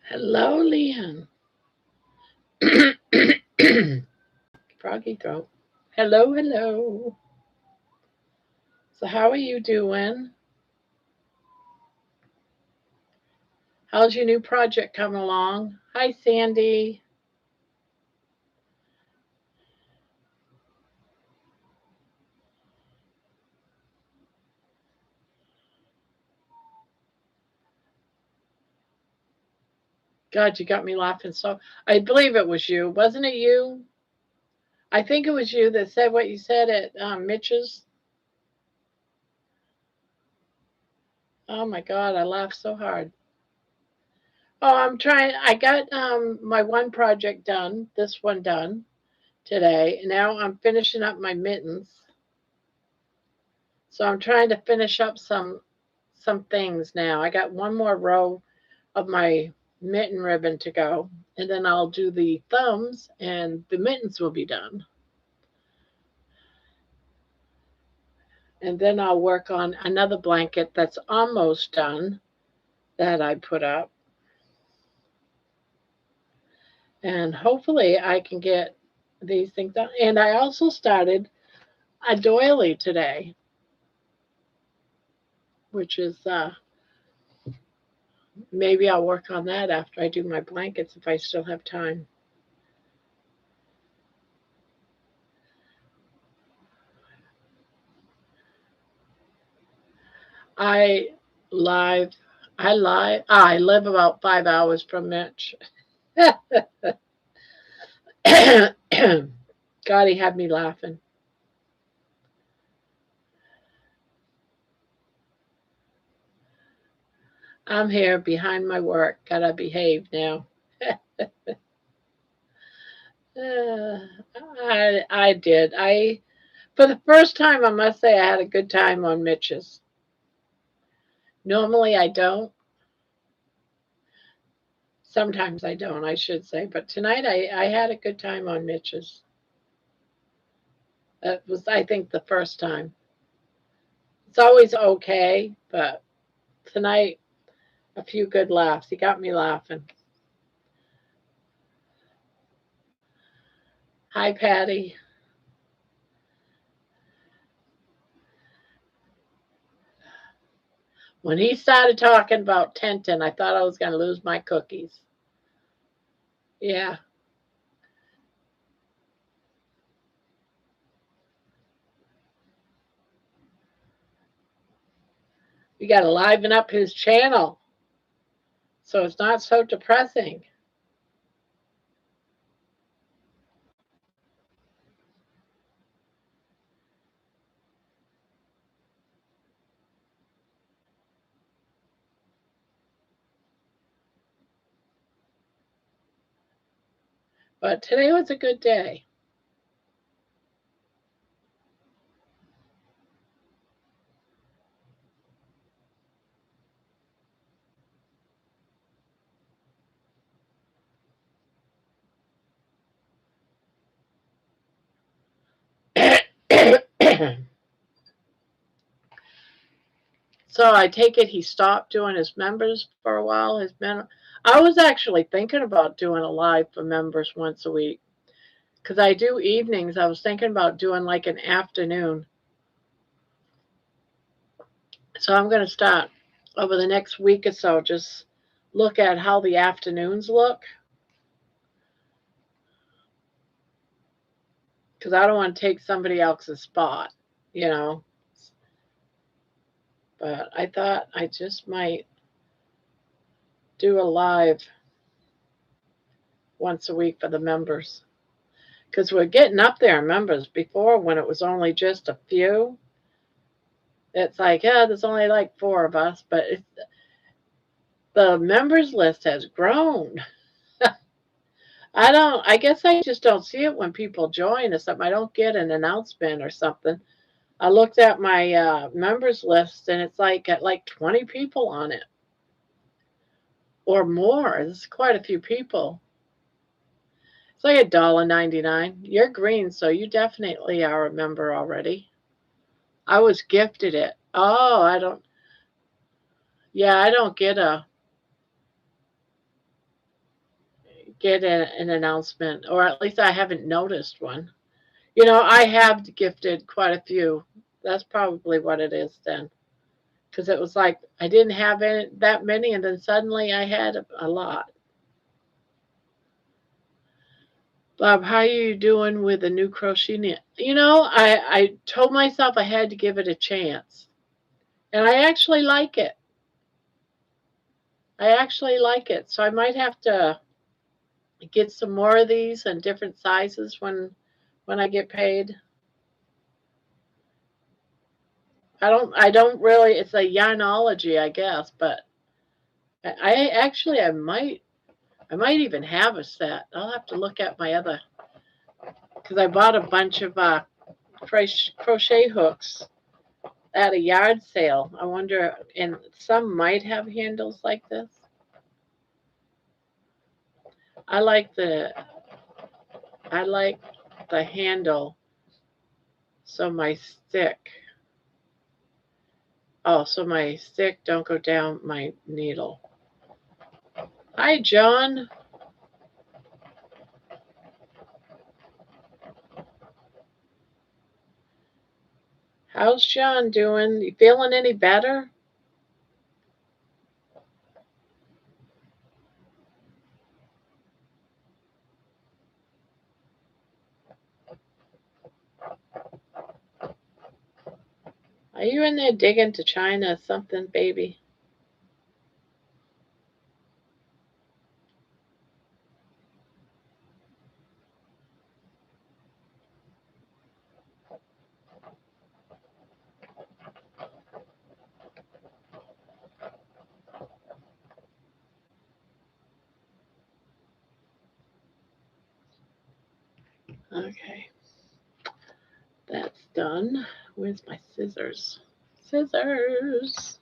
Hello, Leon. Froggy throat. Hello, hello. So, how are you doing? How's your new project coming along? Hi, Sandy. God, you got me laughing. So, I believe it was you. Wasn't it you? I think it was you that said what you said at Mitch's. Oh my God, I laughed so hard. Oh, I'm trying. I got my one project done, this one done today. Now I'm finishing up my mittens. So I'm trying to finish up some things now. I got one more row of my mitten ribbon to go, and then I'll do the thumbs and the mittens will be done. And then I'll work on another blanket that's almost done that I put up. And hopefully I can get these things done. And I also started a doily today, which is maybe I'll work on that after I do my blankets if I still have time. I live I live about 5 hours from Mitch. God, he had me laughing. I'm here behind my work. Gotta behave now. Uh, I did. I for the first time I must say I had a good time on Mitch's. Normally I don't. Sometimes I don't, I should say. But tonight I had a good time on Mitch's. That was I think the first time. It's always okay, but tonight a few good laughs. He got me laughing. Hi, Patty. When he started talking about Tenton, I thought I was going to lose my cookies. Yeah. We got to liven up his channel so it's not so depressing. But today was a good day. So I take it he stopped doing his members for a while. I was actually thinking about doing a live for members once a week because I do evenings. I was thinking about doing like an afternoon. So I'm going to start over the next week or so, just look at how the afternoons look because I don't want to take somebody else's spot, you know. But I thought I just might do a live once a week for the members because we're getting up there in members. Before, when it was only just a few, it's like, yeah, there's only like 4 of us, but the members list has grown. I guess I just don't see it when people join or something. I don't get an announcement or something. I looked at my members list and it's like got like 20 people on it or more. There's quite a few people. It's like $1.99. You're green, so you definitely are a member already. I was gifted it. Oh, I don't. Yeah, I don't an announcement, or at least I haven't noticed one. I have gifted quite a few. That's probably what it is then, because it was like I didn't have that many, and then suddenly I had a lot. Bob, how are you doing with the new crochet knit? I told myself I had to give it a chance, and I actually like it. I actually like it, so I might have to get some more of these in different sizes when I get paid. I don't really, it's a yarnology, I guess, but I might even have a set. I'll have to look at my other, because I bought a bunch of crochet hooks at a yard sale. I wonder, and some might have handles like this. I like the I like the handle, so my stick. Oh, so my stick don't go down my needle. Hi, John. How's John doing? You feeling any better? Are you in there digging to China or something, baby? Okay, that's done. Where's my scissors? Scissors.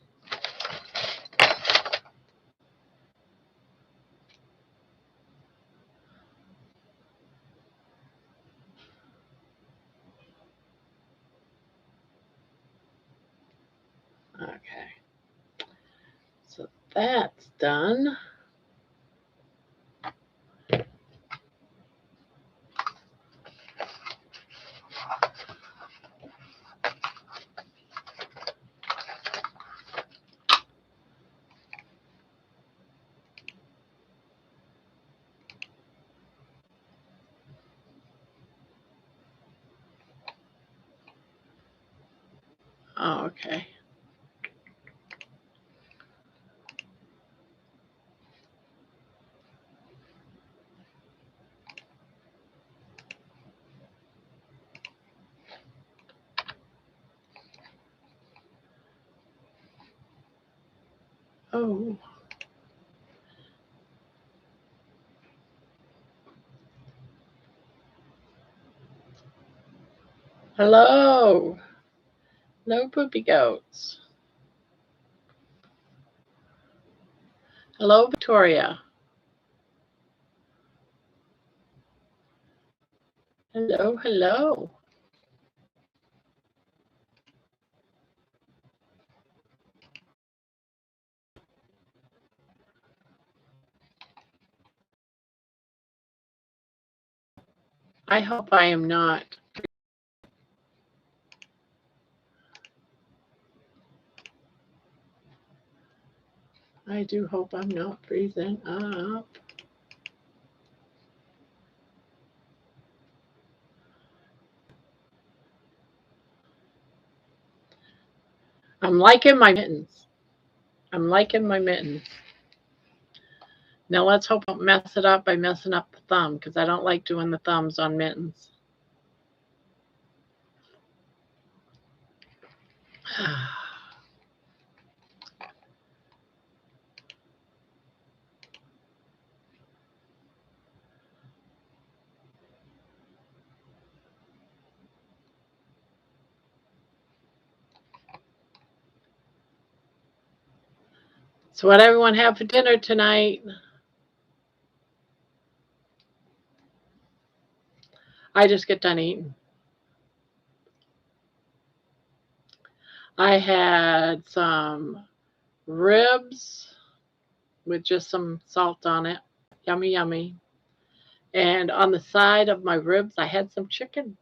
Okay, so that's done. Oh, okay. Oh, hello. Hello, poopy goats. Hello, Victoria. Hello, hello. I hope I am not. I do hope I'm not freezing up. I'm liking my mittens. I'm liking my mittens. Now let's hope I don't mess it up by messing up the thumb, because I don't like doing the thumbs on mittens. So what everyone have for dinner tonight? I just get done eating. I had some ribs with just some salt on it. Yummy, yummy. And on the side of my ribs, I had some chicken.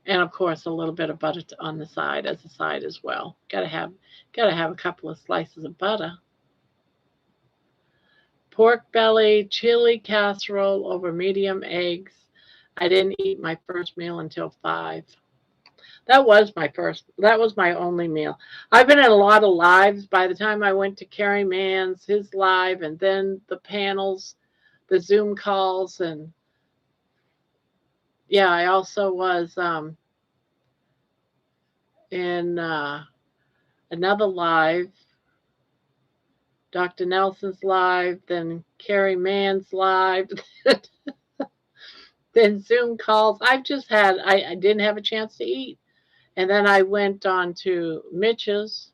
And of course, a little bit of butter on the side as a side as well. Gotta have a couple of slices of butter. Pork belly, chili casserole over medium eggs. I didn't eat my first meal until 5. That was my only meal. I've been in a lot of lives. By the time I went to Carrie Mann's, his live, and then the panels, the Zoom calls, and yeah, I also was in another live, Dr. Nelson's live, then Carrie Mann's live, then Zoom calls. I didn't have a chance to eat. And then I went on to Mitch's.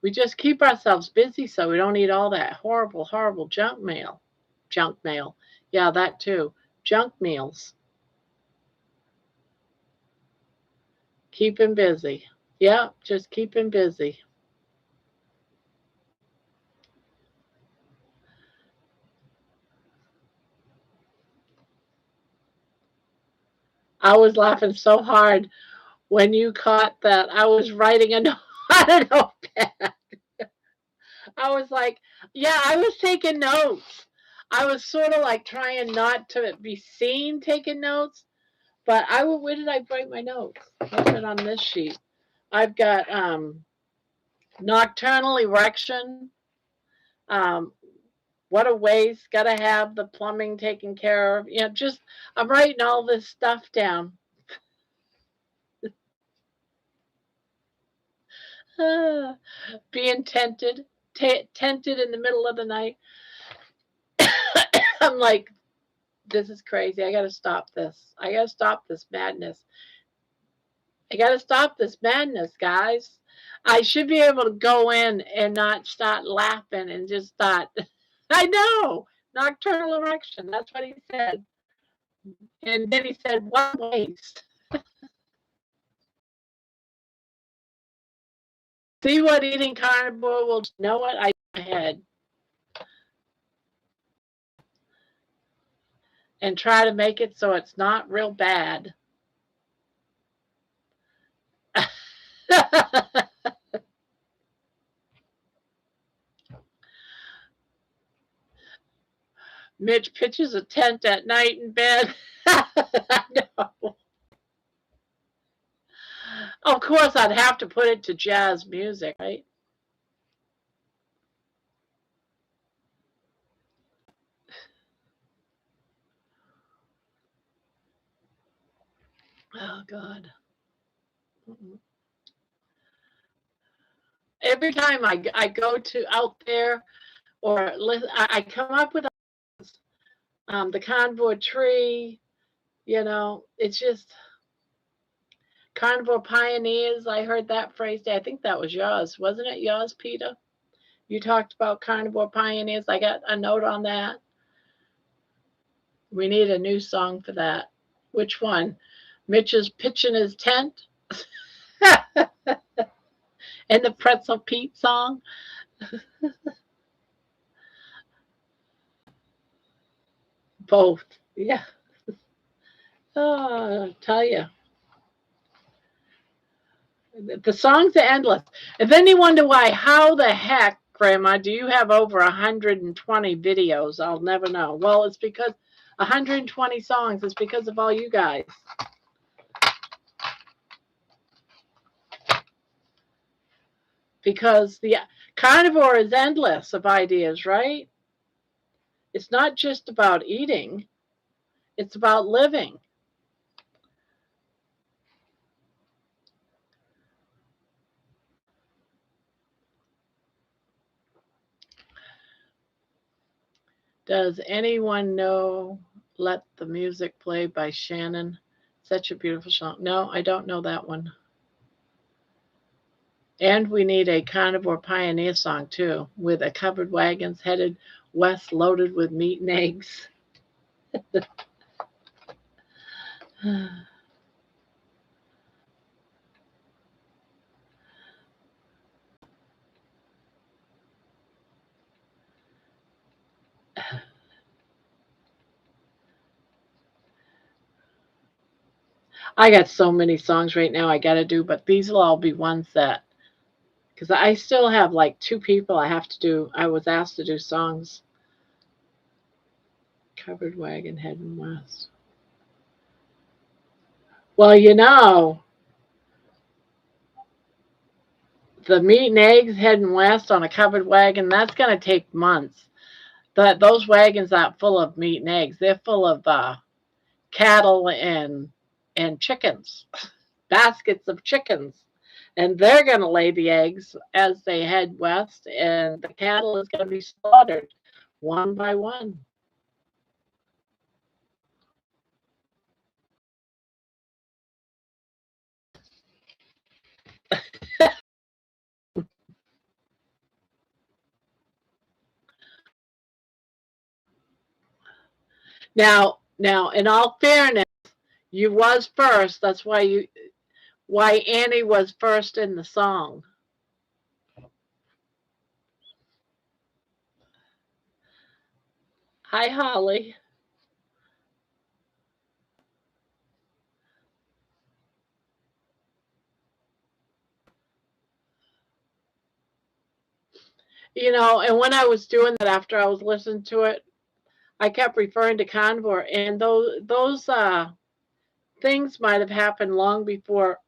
We just keep ourselves busy so we don't eat all that horrible, horrible junk mail. Junk mail. Yeah, that too. Junk meals. Keep him busy. Yeah, just keep him busy. I was laughing so hard when you caught that. I was writing a note on a notepad. I was like, yeah, I was taking notes. I was sort of like trying not to be seen taking notes, but where did I write my notes? What's it on this sheet? I've got nocturnal erection. Um, what a waste. Got to have the plumbing taken care of. Just I'm writing all this stuff down. Being tented in the middle of the night. I'm like, this is crazy. I got to stop this. I got to stop this madness. I got to stop this madness, guys. I should be able to go in and not start laughing and just start. I know. Nocturnal erection. That's what he said. And then he said, what waste. See what eating carnivore will know what I had. And try to make it so it's not real bad. Mitch pitches a tent at night in bed. I know. Of course, I'd have to put it to jazz music, right? Oh, God. Every time I go to out there or I come up with the carnivore tree, it's just carnivore pioneers. I heard that phrase. I think that was yours. Wasn't it yours, Peter? You talked about carnivore pioneers. I got a note on that. We need a new song for that. Which one? Mitch is pitching his tent? And the Pretzel Pete song? Both. Yeah. Oh, I tell you. The songs are endless. And then you wonder why, how the heck, Grandma, do you have over 120 videos? I'll never know. Well, it's because 120 songs is because of all you guys. Because the carnivore is endless of ideas, right? It's not just about eating, it's about living. Does anyone know Let the Music Play by Shannon? Such a beautiful song. No, I don't know that one. And we need a carnivore pioneer song too, with a covered wagons headed west loaded with meat and eggs. I got so many songs right now I got to do, but these will all be ones that, because I still have like two people I have to do. I was asked to do songs. Covered wagon heading west. Well, the meat and eggs heading west on a covered wagon, that's going to take months. Those wagons aren't full of meat and eggs. They're full of cattle and chickens, baskets of chickens. And they're going to lay the eggs as they head west, and the cattle is going to be slaughtered one by one. Now, in all fairness, you was first. That's why Annie was first in the song. Hi, Holly. And when I was doing that after I was listening to it, I kept referring to Convor, and those things might have happened long before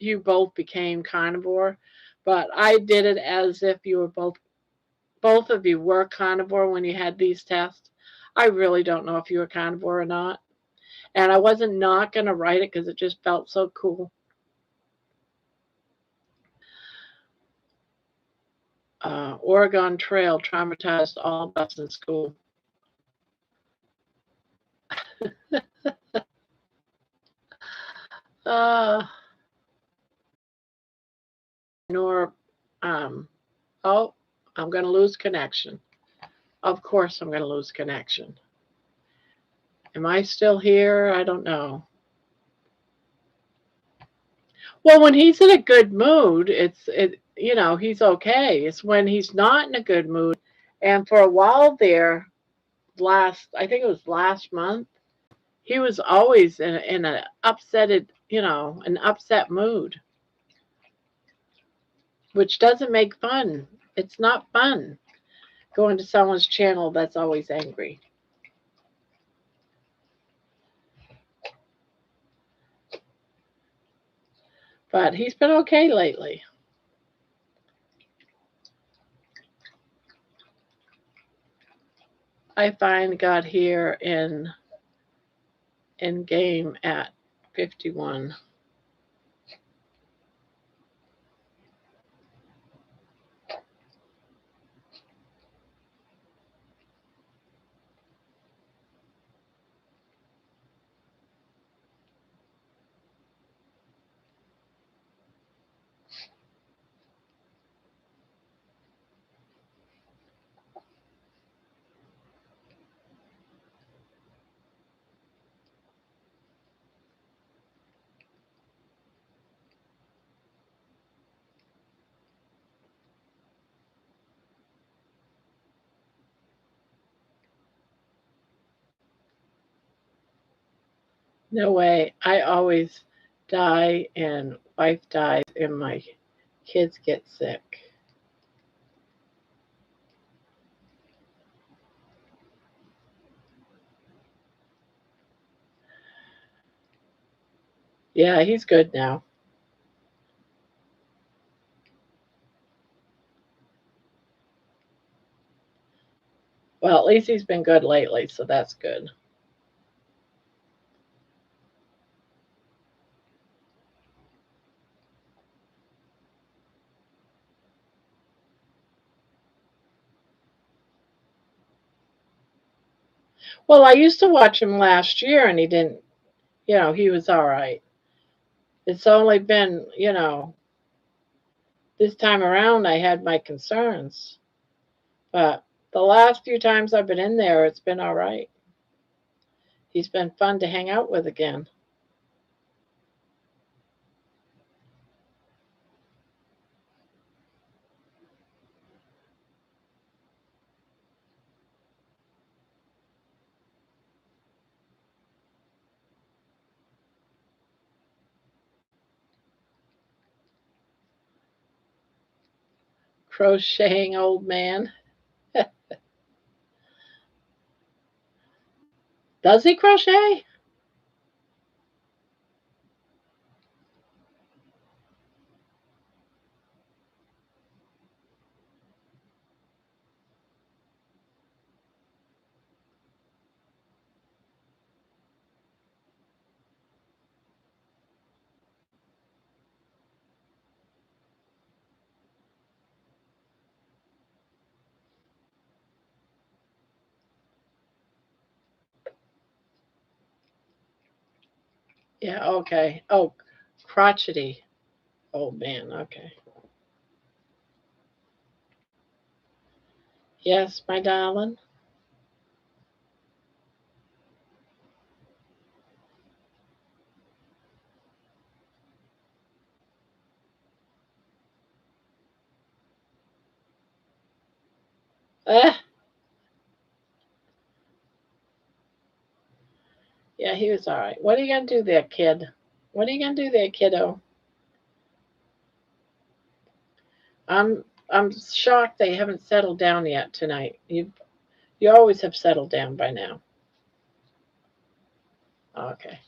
you both became carnivore, but I did it as if you were both of you were carnivore when you had these tests. I really don't know if you were carnivore or not, and I wasn't not going to write it because it just felt so cool. Oregon Trail traumatized all of us in school. uh, nor, oh, I'm going to lose connection. Of course, I'm going to lose connection. Am I still here? I don't know. Well, when he's in a good mood, he's okay. It's when he's not in a good mood. And for a while there, I think it was last month, he was always in an upset mood, which doesn't make fun. It's not fun going to someone's channel that's always angry. But he's been okay lately. I finally got here in game at 51. No way. I always die and wife dies and my kids get sick. Yeah, he's good now. Well, at least he's been good lately, so that's good. Well, I used to watch him last year and he didn't, he was all right. It's only been, This time around, I had my concerns, but the last few times I've been in there, it's been all right. He's been fun to hang out with again. Crocheting old man. Does he crochet? Yeah, okay. Oh, crotchety old man. Okay. Yes, my darling. Ah, yeah, he was all right. What are you gonna do there, kid? What are you gonna do there, kiddo? I'm shocked they haven't settled down yet tonight. You always have settled down by now. Okay.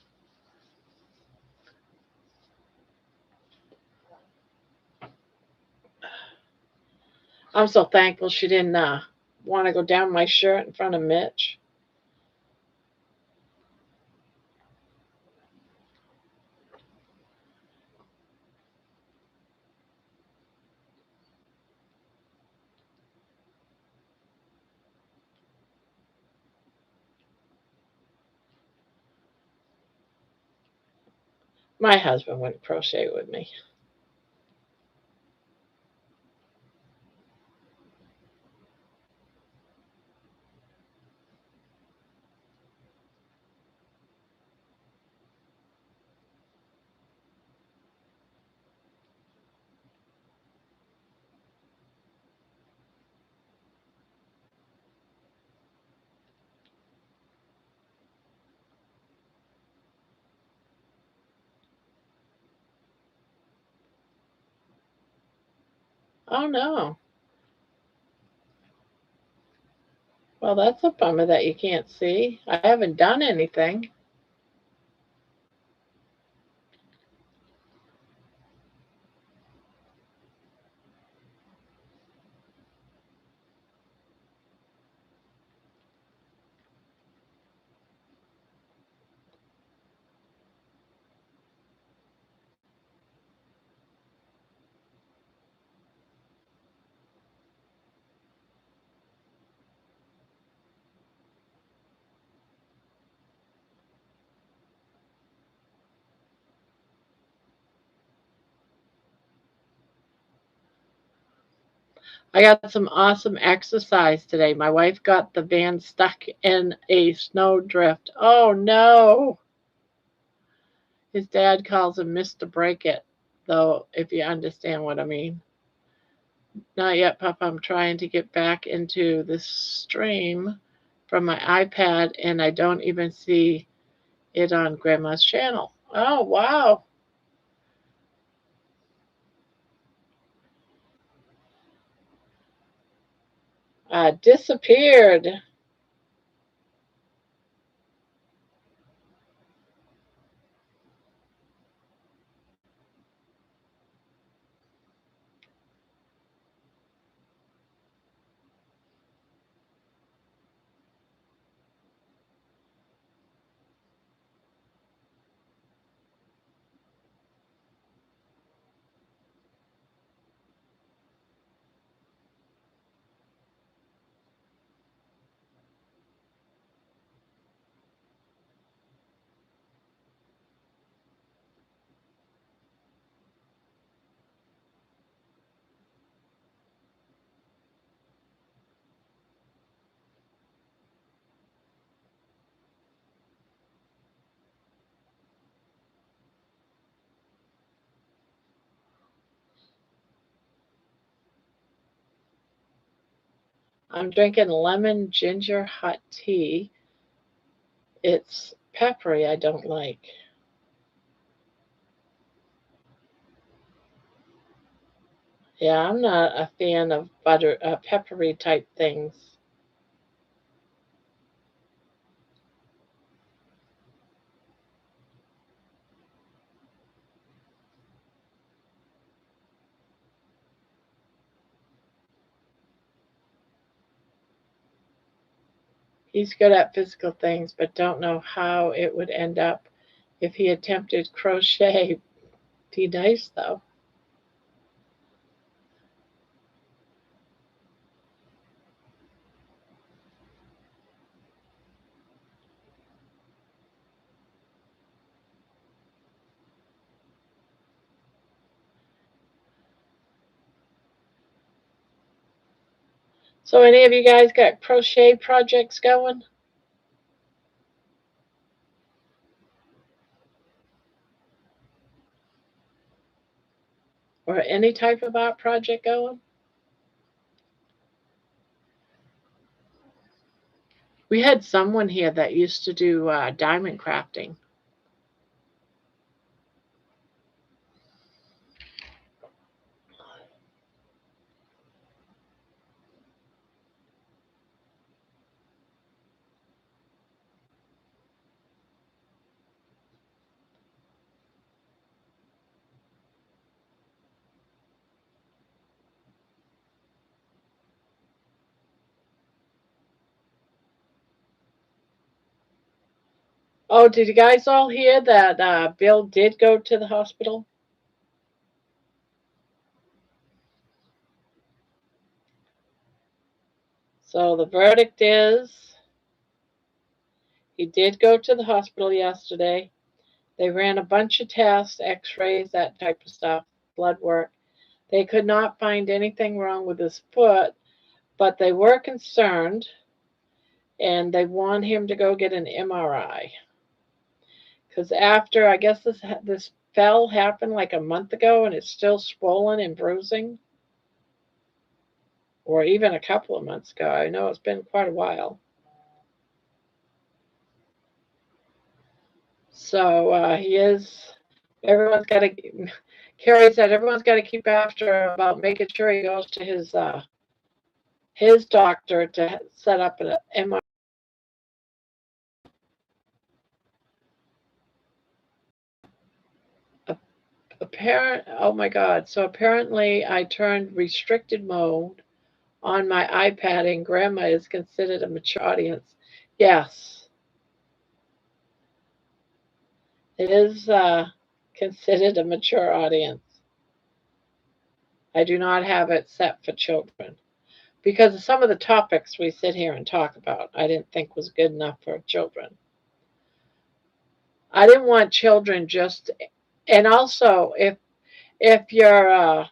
I'm so thankful she didn't want to go down my shirt in front of Mitch. My husband wouldn't crochet with me. Oh no. Well, that's a bummer that you can't see. I haven't done anything. I got some awesome exercise today. My wife got the van stuck in a snowdrift. Oh no. His dad calls him Mr. Break It, though, if you understand what I mean. Not yet, Papa. I'm trying to get back into this stream from my iPad, and I don't even see it on Grandma's channel. Oh, wow. Disappeared. I'm drinking lemon ginger hot tea. It's peppery, I don't like. Yeah, I'm not a fan of peppery type things. He's good at physical things, but don't know how it would end up if he attempted crochet. Be nice though. So, any of you guys got crochet projects going, or any type of art project going? We had someone here that used to do diamond crafting. Oh, did you guys all hear that Bill did go to the hospital? So the verdict is he did go to the hospital yesterday. They ran a bunch of tests, x-rays, that type of stuff, blood work. They could not find anything wrong with his foot, but they were concerned and they want him to go get an MRI. Because after, I guess this fell happened like a month ago and it's still swollen and bruising, or even a couple of months ago. I know it's been quite a while. So he is, everyone's got to, Carrie said everyone's got to keep after about making sure he goes to his doctor to set up an MRI. Oh my God. So apparently I turned restricted mode on my iPad and Gramma is considered a mature audience. Yes, it is considered a mature audience. I do not have it set for children because of some of the topics we sit here and talk about. I didn't think was good enough for children. I didn't want children just, and also if you're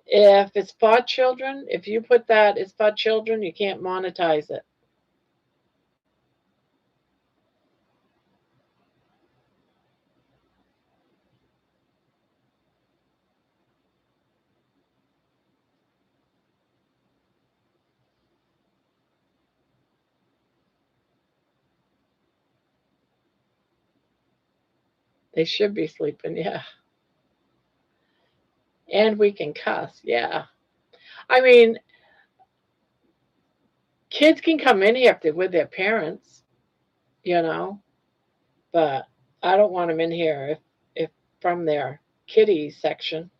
if it's for children, if you put that it's for children, you can't monetize it. They should be sleeping, yeah. And we can cuss, yeah. I mean, kids can come in here if they're with their parents, you know, but I don't want them in here if from their kitty section.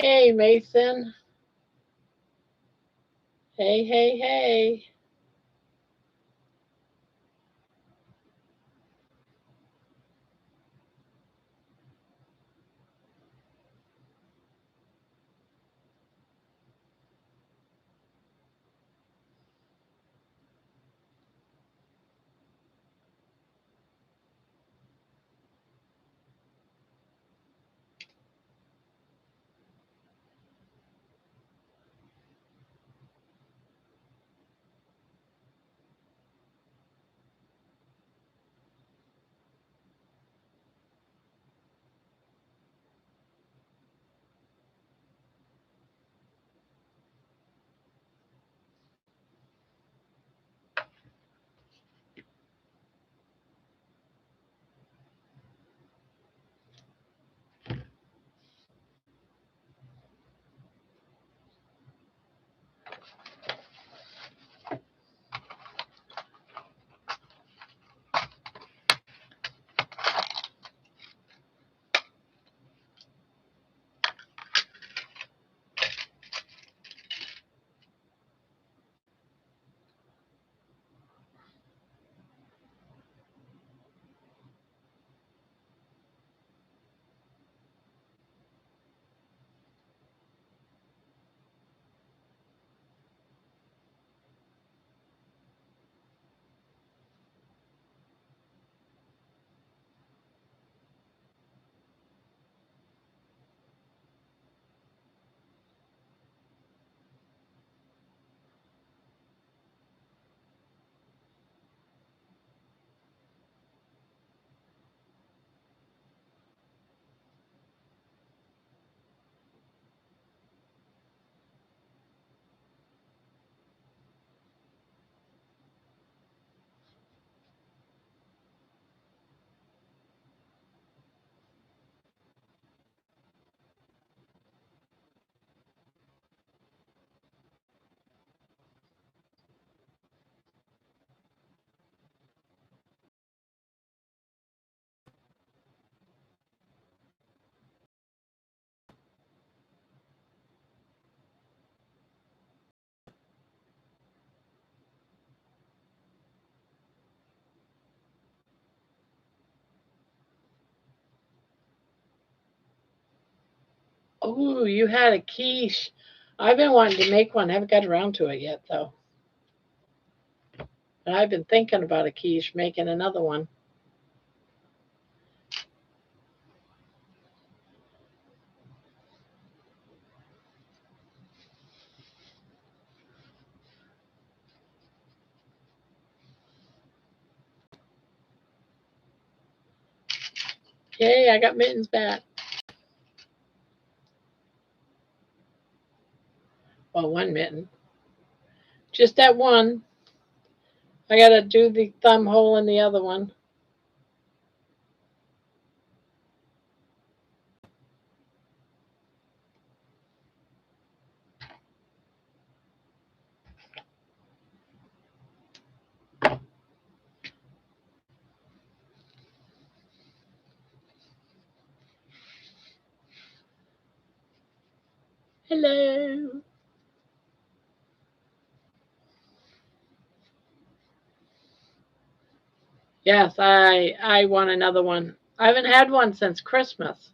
Hey, Mason. Hey, hey, hey. Oh, you had a quiche. I've been wanting to make one. I haven't got around to it yet, though. But I've been thinking about a quiche, making another one. Yay, I got mittens back. Well, one mitten. Just that one. I got to do the thumb hole in the other one. Hello. Yes, I want another one. I haven't had one since Christmas.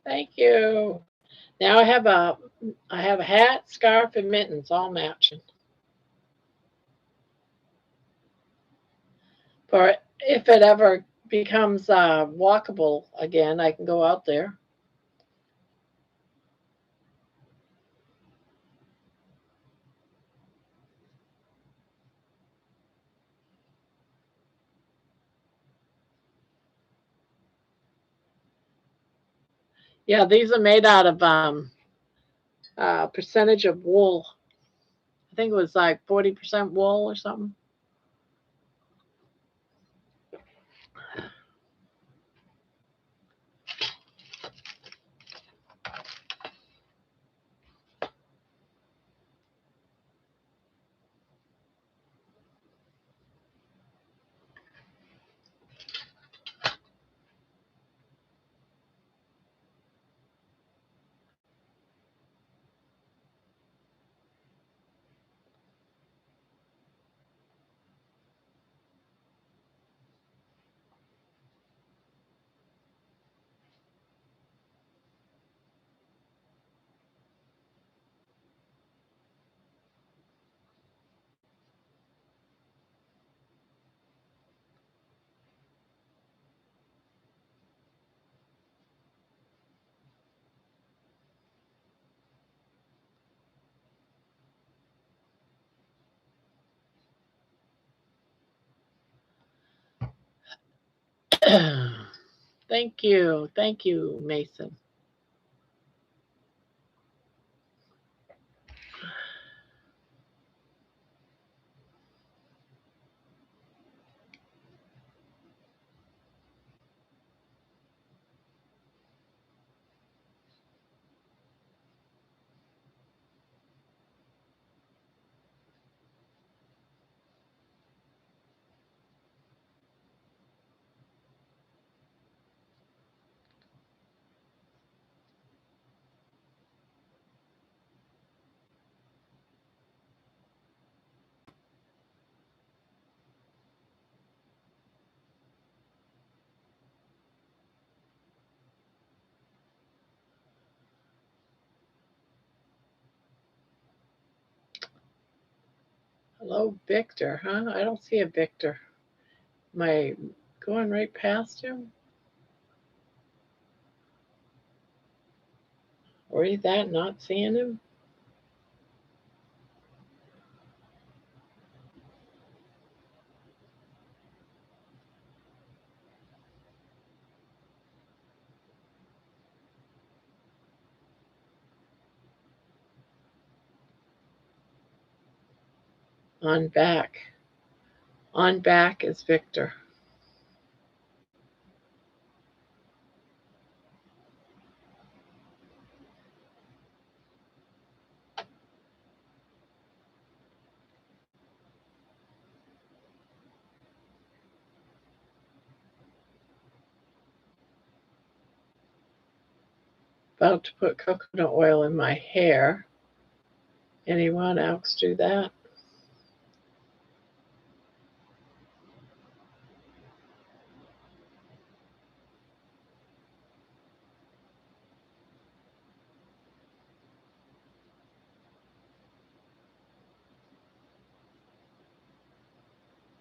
Thank you. Now I have a hat, scarf, and mittens all matching. For if it ever becomes walkable again, I can go out there. Yeah, these are made out of percentage of wool. I think it was like 40% wool or something. Thank you. Thank you, Mason. Hello, Victor, huh? I don't see a Victor. Am I going right past him? Or is that not seeing him? On back. On back is Victor. About to put coconut oil in my hair. Anyone else do that?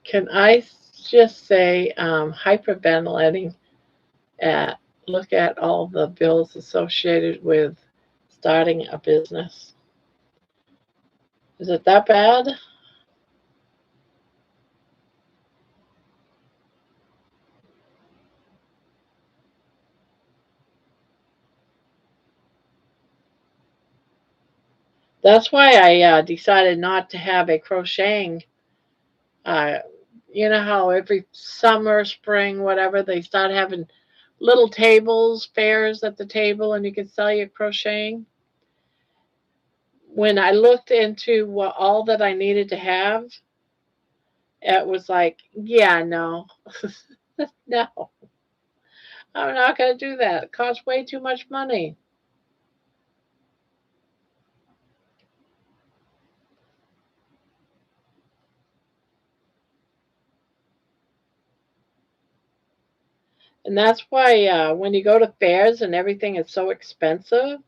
Can I just say hyperventilating at look at all the bills associated with starting a business? Is it that bad? That's why I decided not to have a crocheting. Uh, you know how every summer, spring, whatever, they start having little tables, fairs at the table, and you can sell your crocheting. When I looked into what all that I needed to have, it was like, yeah, no, no, I'm not going to do that. It costs way too much money. And that's why when you go to fairs and everything is so expensive,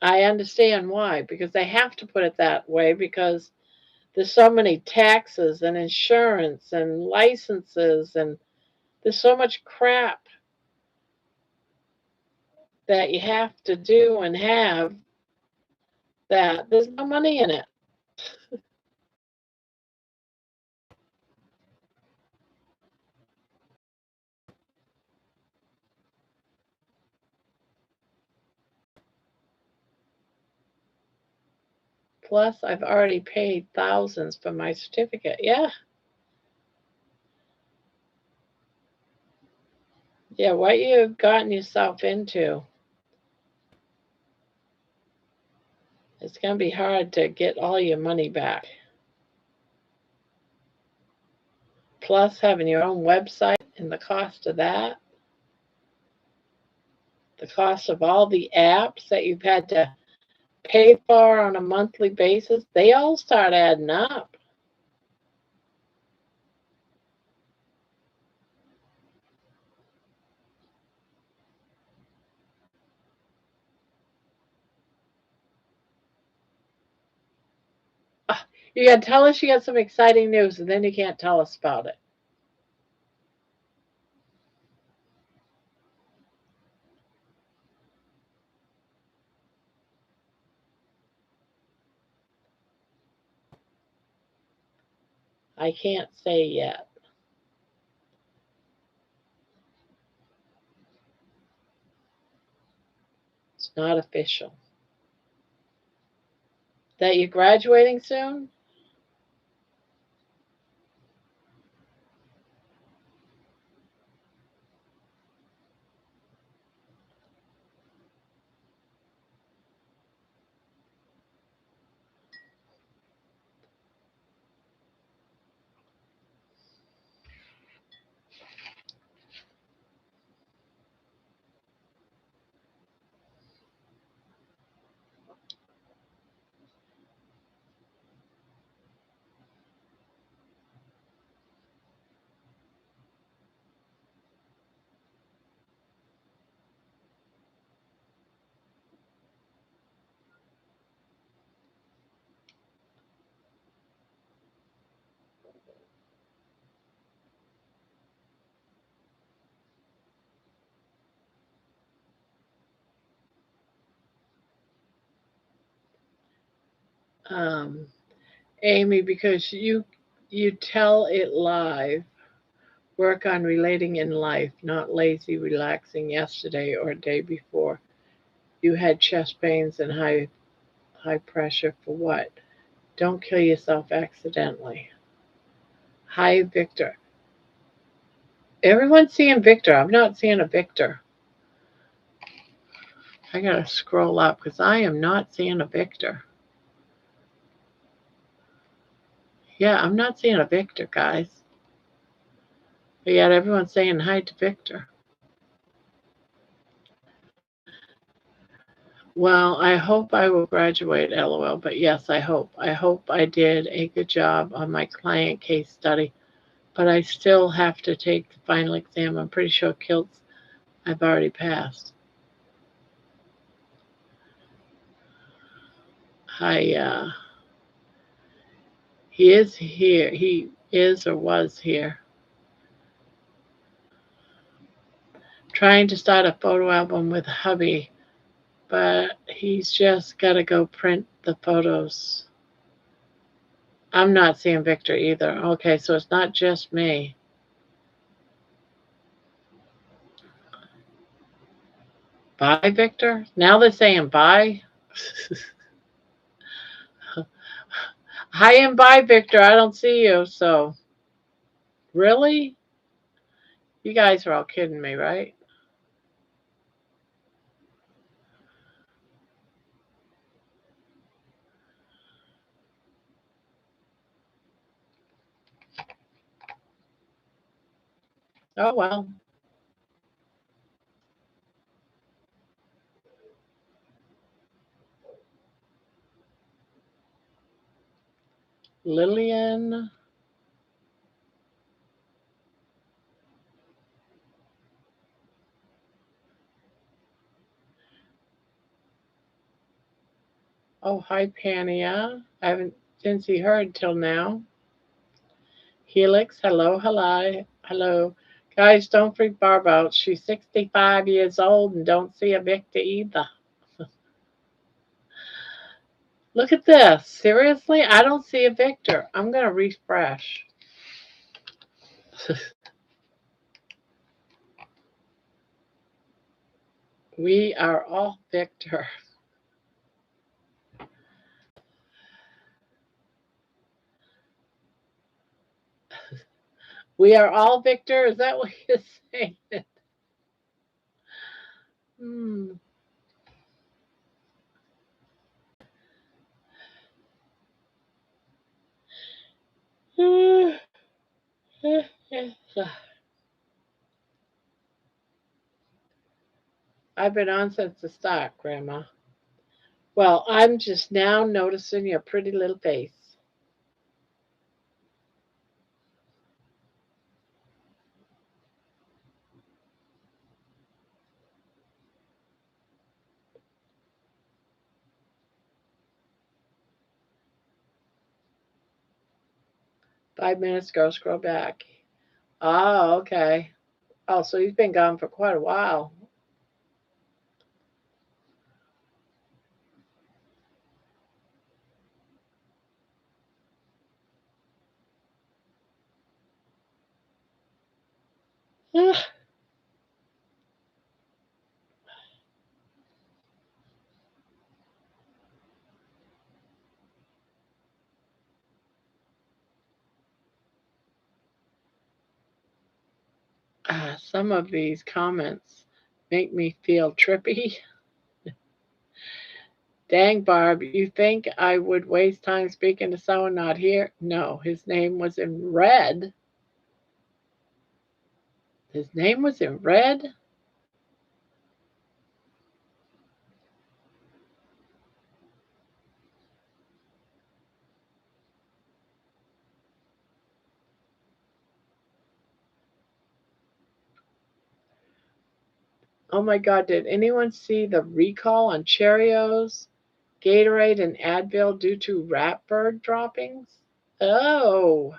I understand why, because they have to put it that way because there's so many taxes and insurance and licenses and there's so much crap that you have to do and have that there's no money in it. Plus, I've already paid thousands for my certificate. Yeah, yeah, what you've gotten yourself into, it's going to be hard to get all your money back. Plus, having your own website and the cost of that, the cost of all the apps that you've had to pay for on a monthly basis, they all start adding up. Ah, you got to tell us you got some exciting news, and then you can't tell us about it. I can't say yet. not official. That you're graduating soon? Um, Amy, because you tell it live. Work on relating in life, not lazy relaxing yesterday or day before. You had chest pains and high pressure for what? Don't kill yourself accidentally. Hi, Victor. Everyone's seeing Victor. I'm not seeing a Victor. I gotta scroll up because I am not seeing a Victor. Yeah, I'm not seeing a Victor, guys. But yet everyone's saying hi to Victor. Well, I hope I will graduate, lol. But yes, I hope. I hope I did a good job on my client case study. But I still have to take the final exam. I'm pretty sure kilts I've already passed. I he is here. He is or was here. Trying to start a photo album with hubby, but he's just got to go print the photos. I'm not seeing Victor either. Okay, so it's not just me. Bye, Victor. Now they're saying bye. Hi and bye, Victor. I don't see you. So, really? You guys are all kidding me, right? Oh, well. Lillian. Oh, hi, Pania. Didn't see her until now. Helix, hello. Guys, don't freak Barb out. She's 65 years old and don't see a Victor either. Look at this. Seriously? I don't see a Victor. I'm going to refresh. We are all Victor. We are all Victor? Is that what you're saying? Hmm. I've been on since the start, Grandma. Well, I'm just now noticing your pretty little face. 5 minutes ago, scroll back. Oh, okay. Oh, so he's been gone for quite a while. Some of these comments make me feel trippy. Dang, Barb, you think I would waste time speaking to someone not here? No, his name was in red. His name was in red? Oh my God, did anyone see the recall on Cheerios, Gatorade, and Advil due to rat bird droppings? Oh,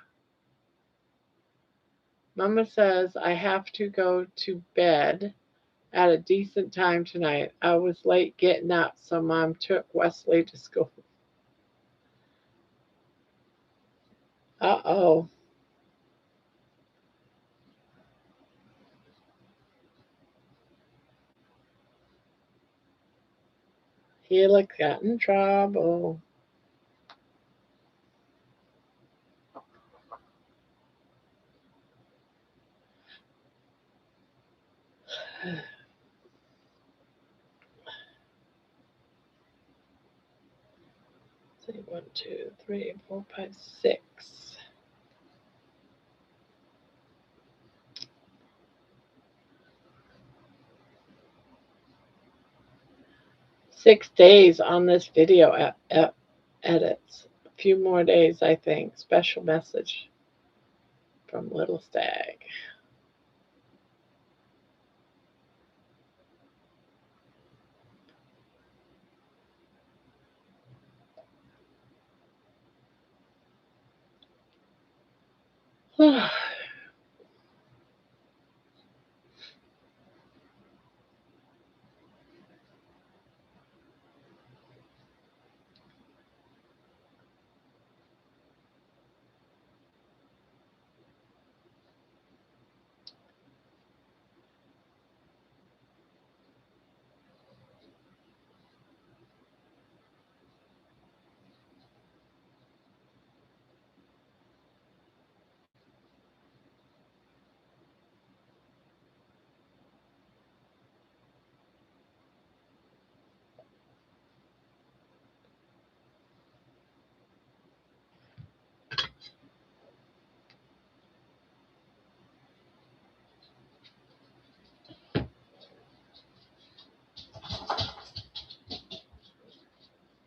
Mama says I have to go to bed at a decent time tonight. I was late getting up, so Mom took Wesley to school. Uh-oh. Helix got in trouble. See, 1, 2, 3, 4, 5, 6. 6 days on this video edits. A few more days, I think. Special message from Little Stag.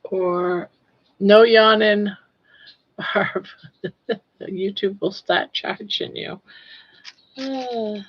Or no yawning, Barb. YouTube will start charging you. Uh,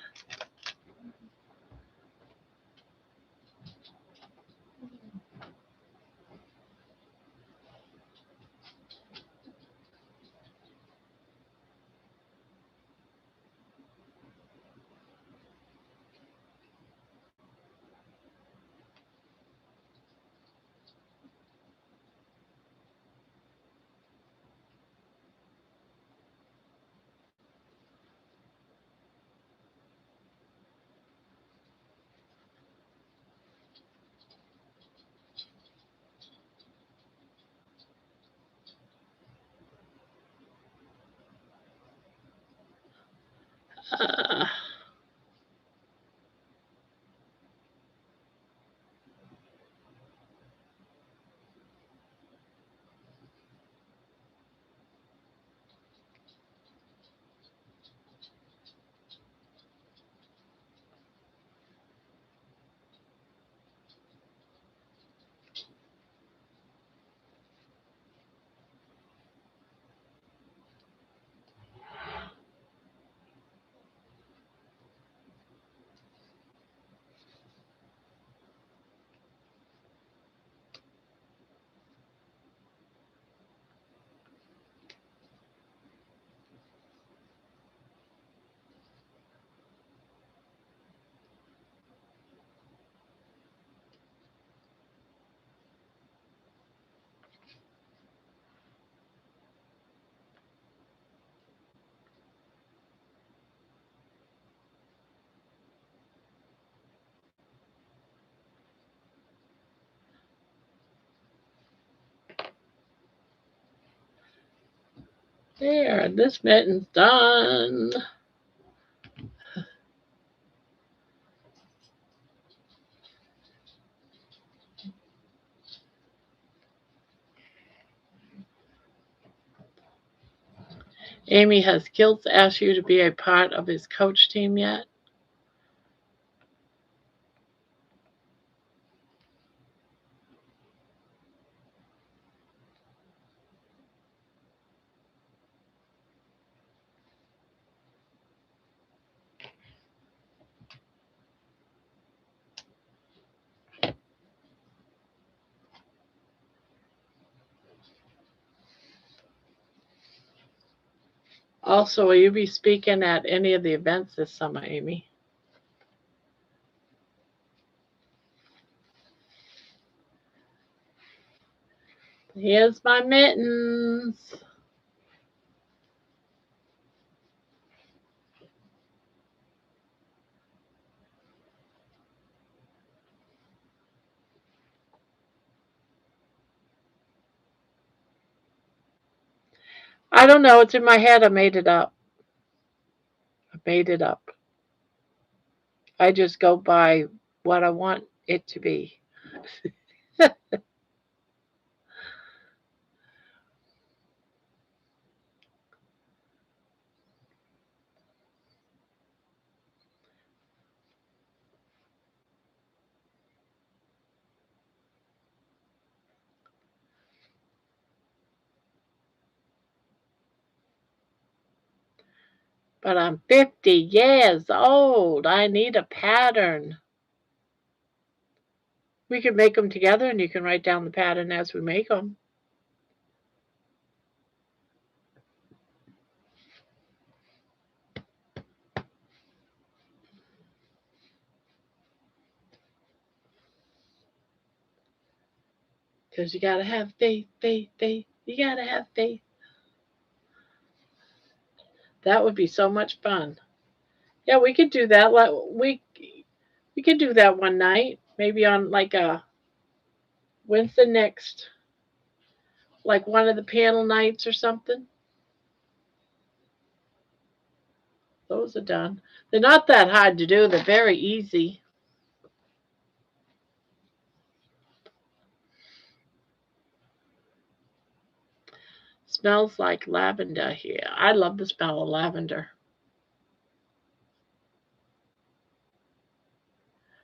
there, this mitten's done. Amy, has Kilts asked you to be a part of his coach team yet? Also, will you be speaking at any of the events this summer, Amy? Here's my mittens. I don't know. It's in my head. I made it up. I made it up. I just go by what I want it to be. But I'm 50 years old. I need a pattern. We can make them together and you can write down the pattern as we make them. Because you got to have faith, faith, faith. You got to have faith. That would be so much fun. Yeah, we could do that. We could do that one night. Maybe on like when's the next, like one of the panel nights or something. Those are done. They're not that hard to do. They're very easy. Smells like lavender here. I love the smell of lavender.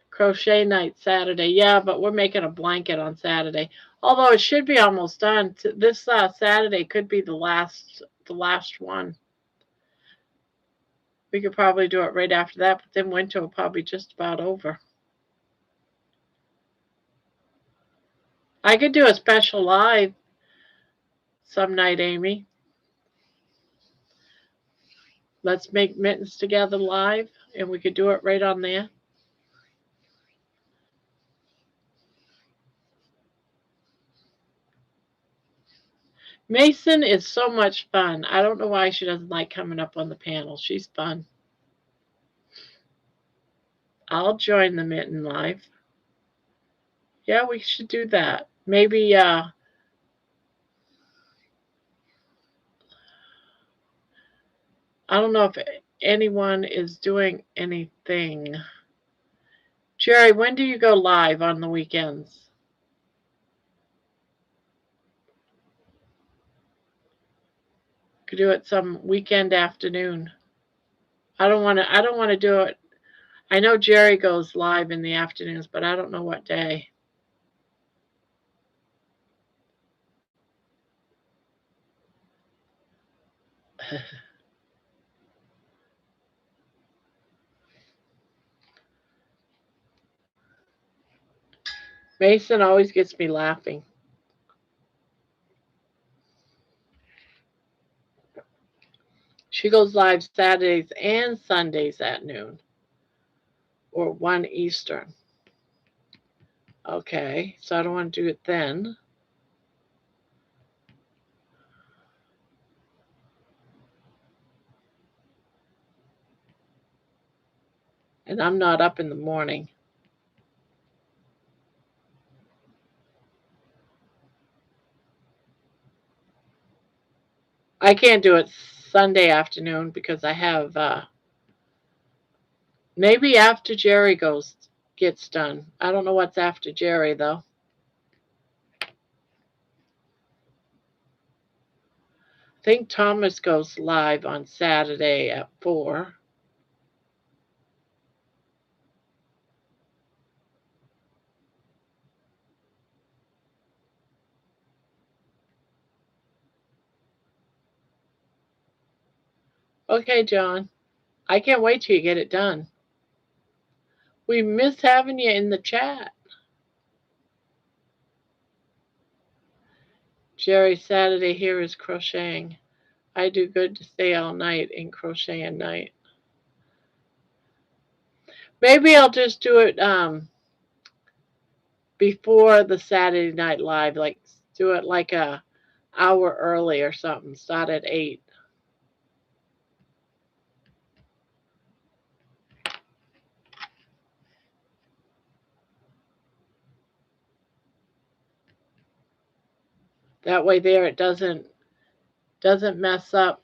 Crochet night Saturday. Yeah, but we're making a blanket on Saturday. Although it should be almost done. This Saturday could be the last one. We could probably do it right after that, but then winter will probably just about over. I could do a special live some night, Amy. Let's make mittens together live, and we could do it right on there. Mason is so much fun. I don't know why she doesn't like coming up on the panel. She's fun. I'll join the mitten live. Yeah, we should do that. Maybe I don't know if anyone is doing anything. Jerry, when do you go live on the weekends? Could do it some weekend afternoon. I don't want to do it. I know Jerry goes live in the afternoons, but I don't know what day. Mason always gets me laughing. She goes live Saturdays and Sundays at noon or 1 Eastern. Okay, so I don't want to do it then. And I'm not up in the morning. I can't do it Sunday afternoon because I have maybe after Jerry gets done. I don't know what's after Jerry though. I think Thomas goes live on Saturday at 4. Okay, John. I can't wait till you get it done. We miss having you in the chat. Jerry, Saturday here is crocheting. I do good to stay all night in crochet at night. Maybe I'll just do it before the Saturday Night Live, like do it like a hour early or something. Start at 8. That way there it doesn't mess up.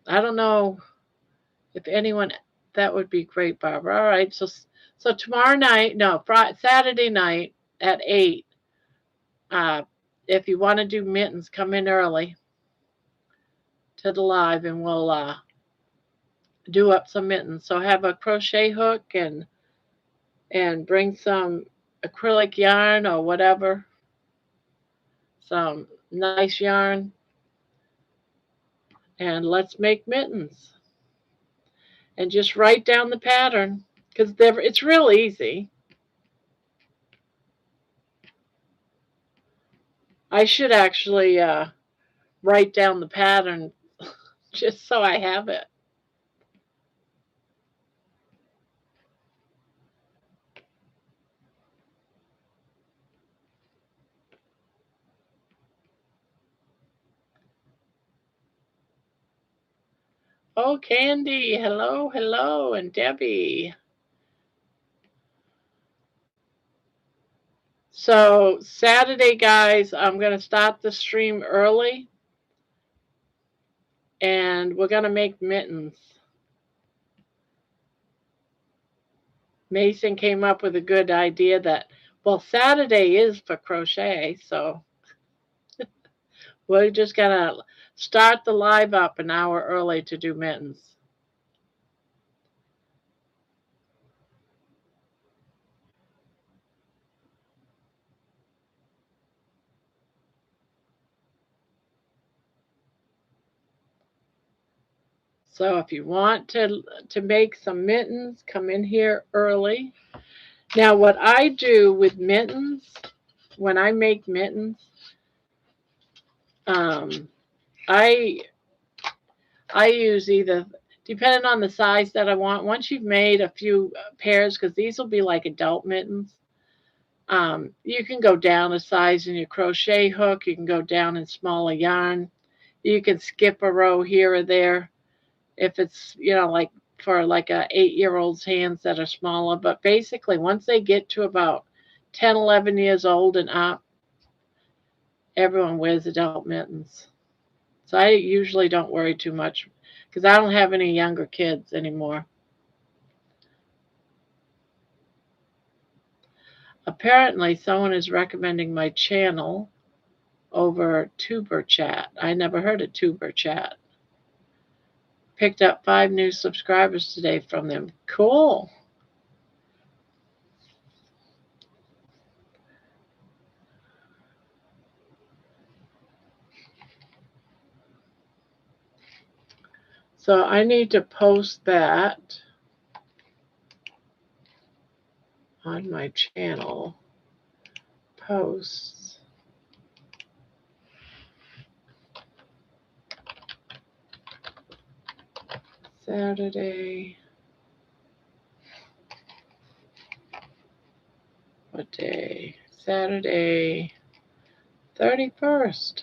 I don't know if anyone, that would be great, Barbara. All right, so tomorrow night, no, Saturday night at 8. If you want to do mittens, come in early to the live and we'll do up some mittens. So have a crochet hook and bring some acrylic yarn or whatever, some nice yarn, and let's make mittens. And just write down the pattern because it's real easy. I should actually write down the pattern just so I have it. Oh, Candy, hello, hello, and Debbie. So Saturday, guys, I'm going to start the stream early, and we're going to make mittens. Mason came up with a good idea that, well, Saturday is for crochet, so we're just going to start the live up an hour early to do mittens. So if you want to make some mittens, come in here early. Now what I do with mittens, when I make mittens, I use either, depending on the size that I want. Once you've made a few pairs, because these will be like adult mittens, you can go down a size in your crochet hook. You can go down in smaller yarn. You can skip a row here or there if it's, like for like a 8-year-old's hands that are smaller. But basically, once they get to about 10, 11 years old and up, everyone wears adult mittens. So I usually don't worry too much because I don't have any younger kids anymore. Apparently, someone is recommending my channel over Tuber Chat. I never heard of Tuber Chat. Picked up 5 new subscribers today from them. Cool. So I need to post that on my channel. Posts. Saturday. What day? Saturday, 31st.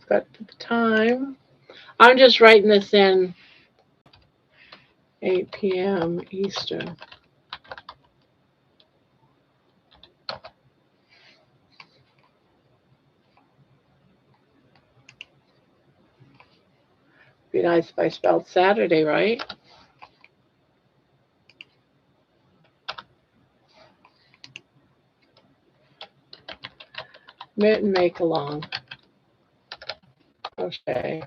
But the time, I'm just writing this in 8 p.m. Eastern. Be nice if I spelled Saturday right. Mitten make along. Crochet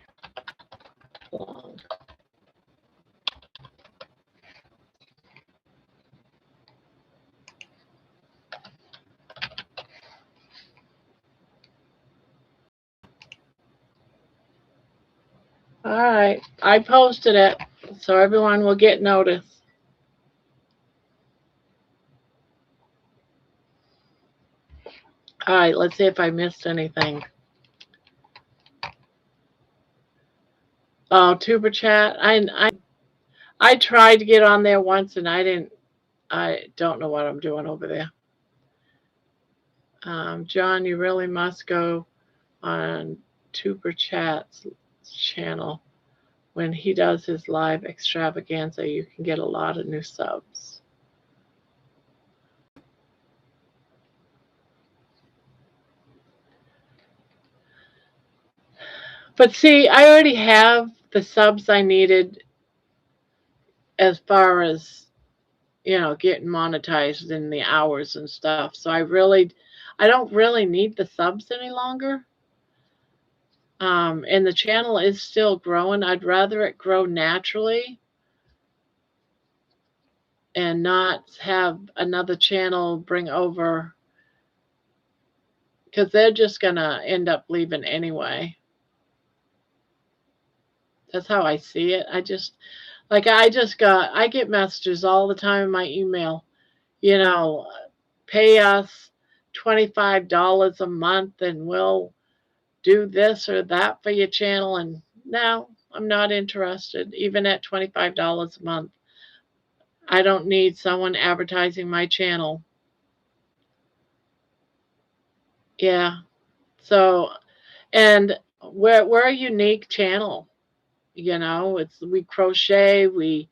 along. All right, I posted it so everyone will get notice. All right, let's see if I missed anything. Oh, Tuber Chat. I tried to get on there once and I don't know what I'm doing over there. John, you really must go on Tuber Chat's channel. When he does his live extravaganza, you can get a lot of new subs. But see, I already have the subs I needed as far as, getting monetized in the hours and stuff. So I don't really need the subs any longer. And the channel is still growing. I'd rather it grow naturally and not have another channel bring over, because they're just going to end up leaving anyway. That's how I see it. I get messages all the time in my email, pay us $25 a month and we'll do this or that for your channel. And no, I'm not interested, even at $25 a month. I don't need someone advertising my channel. Yeah. So, and we're a unique channel. We crochet, we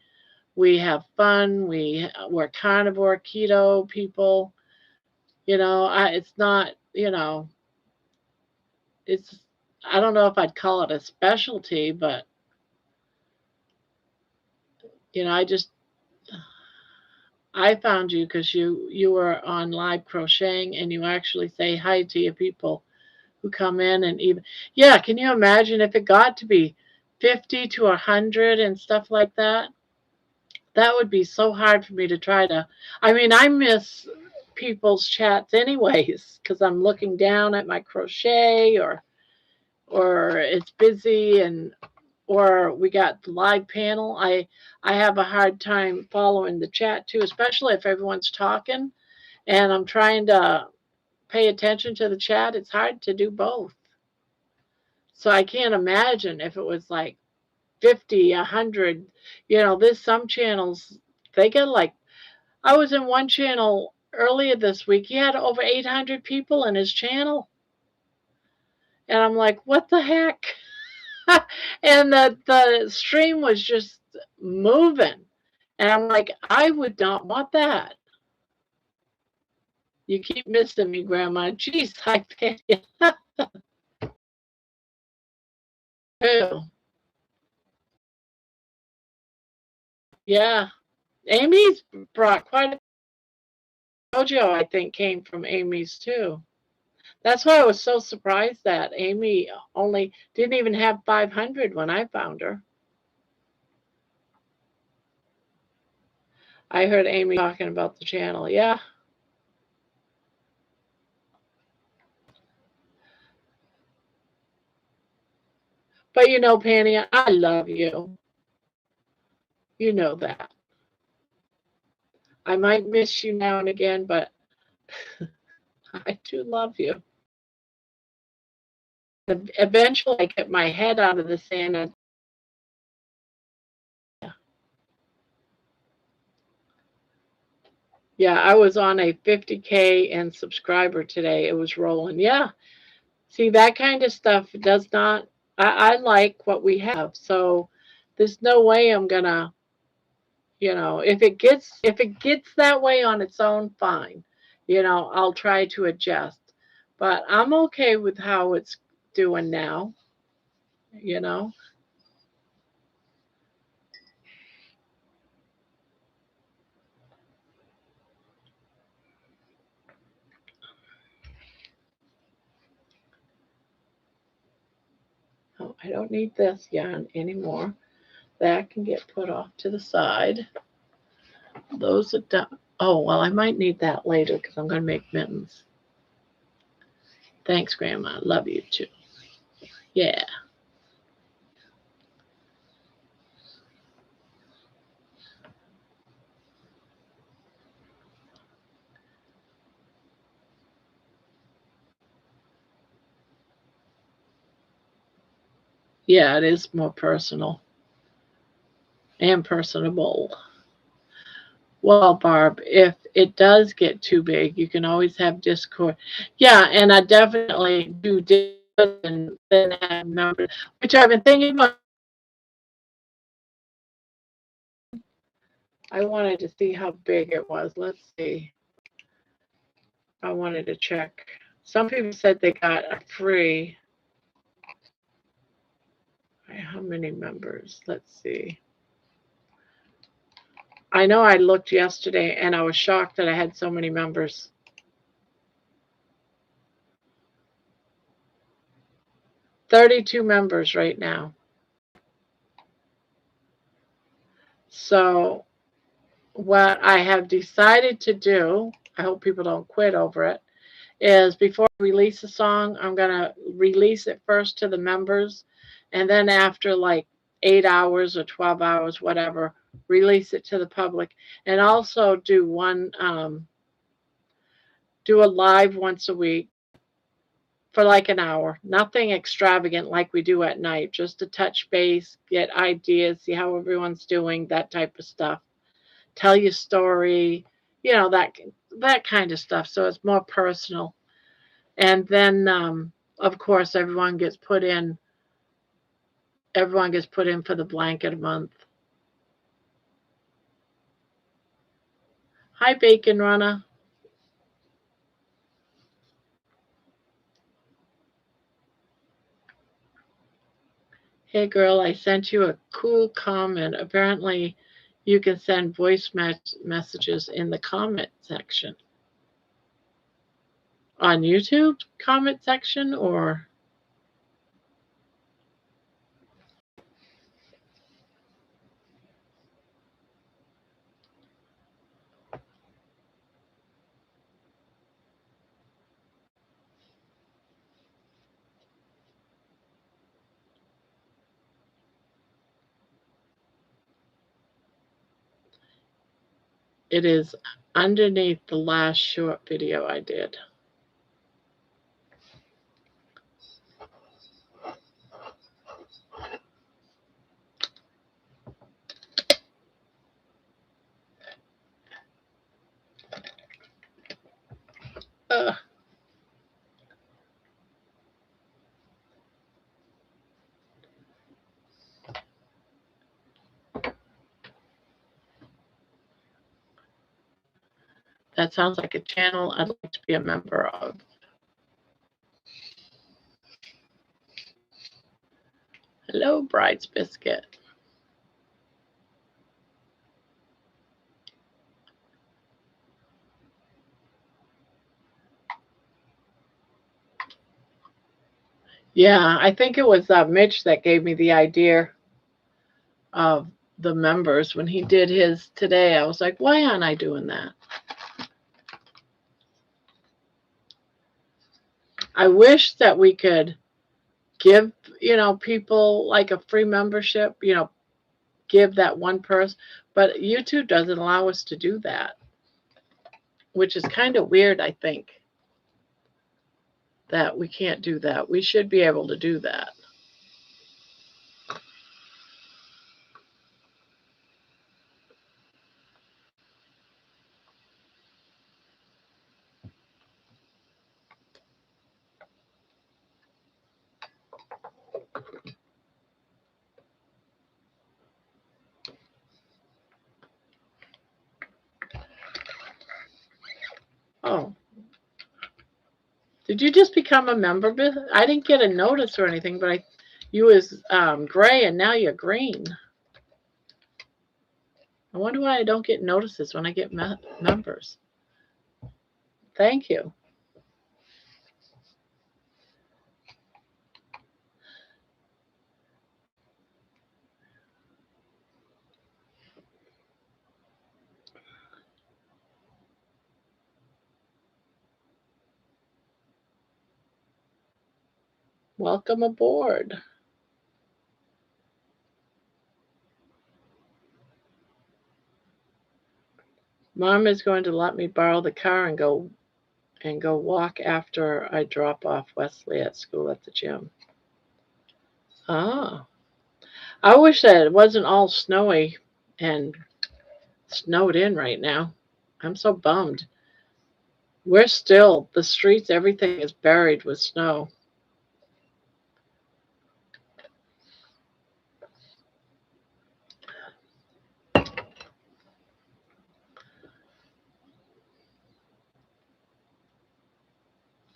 have fun, we're carnivore, keto people. It's not, it's, I don't know if I'd call it a specialty, but I found you because you were on live crocheting and you actually say hi to your people who come in. And even, yeah, can you imagine if it got to be 50 to 100 and stuff like that? That would be so hard for me to try to. I miss people's chats anyways because I'm looking down at my crochet or it's busy or we got the live panel. I have a hard time following the chat too, especially if everyone's talking and I'm trying to pay attention to the chat. It's hard to do both. So I can't imagine if it was like 50, 100. There's some channels, they get like, I was in one channel earlier this week. He had over 800 people in his channel. And I'm like, what the heck? And the stream was just moving. And I'm like, I would not want that. You keep missing me, Grandma. Jeez, I pay you. Who? Yeah. Amy's brought quite a Jojo, I think, came from Amy's too. That's why I was so surprised that Amy only didn't even have 500 when I found her. I heard Amy talking about the channel. Yeah. But Penny, I love you. You know that. I might miss you now and again, but I do love you. Eventually, I get my head out of the sand. And yeah, I was on a 50K and subscriber today. It was rolling. Yeah. See, that kind of stuff does not, I like what we have. So there's no way I'm gonna, if it gets that way on its own, fine. I'll try to adjust. But I'm okay with how it's doing now, you know. Oh, I don't need this yarn anymore. That can get put off to the side. Those are done. Oh, well, I might need that later because I'm going to make mittens. Thanks, Grandma. Love you too. Yeah. Yeah, it is more personal and personable. Well, Barb, if it does get too big, you can always have Discord. Yeah, and I definitely do Discord and then have members, which I've been thinking about. I wanted to see how big it was. Let's see. I wanted to check. Some people said they got a free. How many members? Let's see. I know I looked yesterday and I was shocked that I had so many members. 32 members right now. So, what I have decided to do, I hope people don't quit over it, is before I release a song, I'm going to release it first to the members. And then after like 8 hours or 12 hours, whatever, release it to the public. And also do a live once a week for like an hour. Nothing extravagant like we do at night, just to touch base, get ideas, see how everyone's doing, that type of stuff. Tell your story, that kind of stuff. So it's more personal. And then of course everyone gets put in for the blanket a month. Hi Bacon Runner. Hey girl, I sent you a cool comment. Apparently you can send voice messages in the comment section. On YouTube comment section, or it is underneath the last short video I did. Ugh. That sounds like a channel I'd like to be a member of. Hello, Bride's Biscuit. Yeah, I think it was Mitch that gave me the idea of the members when he did his today. I was like, why aren't I doing that? I wish that we could give, people like a free membership, give that one person, but YouTube doesn't allow us to do that, which is kind of weird, I think, that we can't do that. We should be able to do that. Oh, did you just become a member? I didn't get a notice or anything, but you was gray and now you're green. I wonder why I don't get notices when I get members. Thank you. Welcome aboard. Mom is going to let me borrow the car and go walk after I drop off Wesley at school at the gym. Ah. I wish that it wasn't all snowy and snowed in right now. I'm so bummed. We're still, the streets, everything is buried with snow.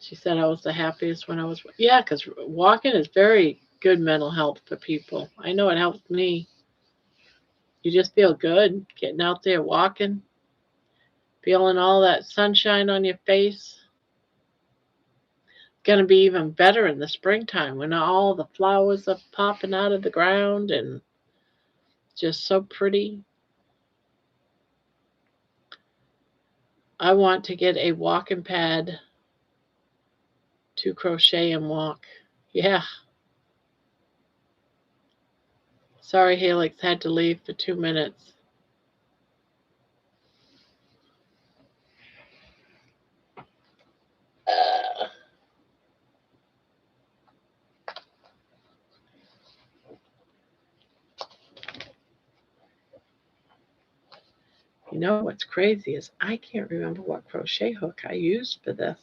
She said I was the happiest when I was, yeah, because walking is very good mental health for people. I know it helped me. You just feel good getting out there walking, feeling all that sunshine on your face. Going to be even better in the springtime when all the flowers are popping out of the ground and just so pretty. I want to get a walking pad to crochet and walk. Yeah. Sorry, Helix had to leave for 2 minutes. You know what's crazy is I can't remember what crochet hook I used for this.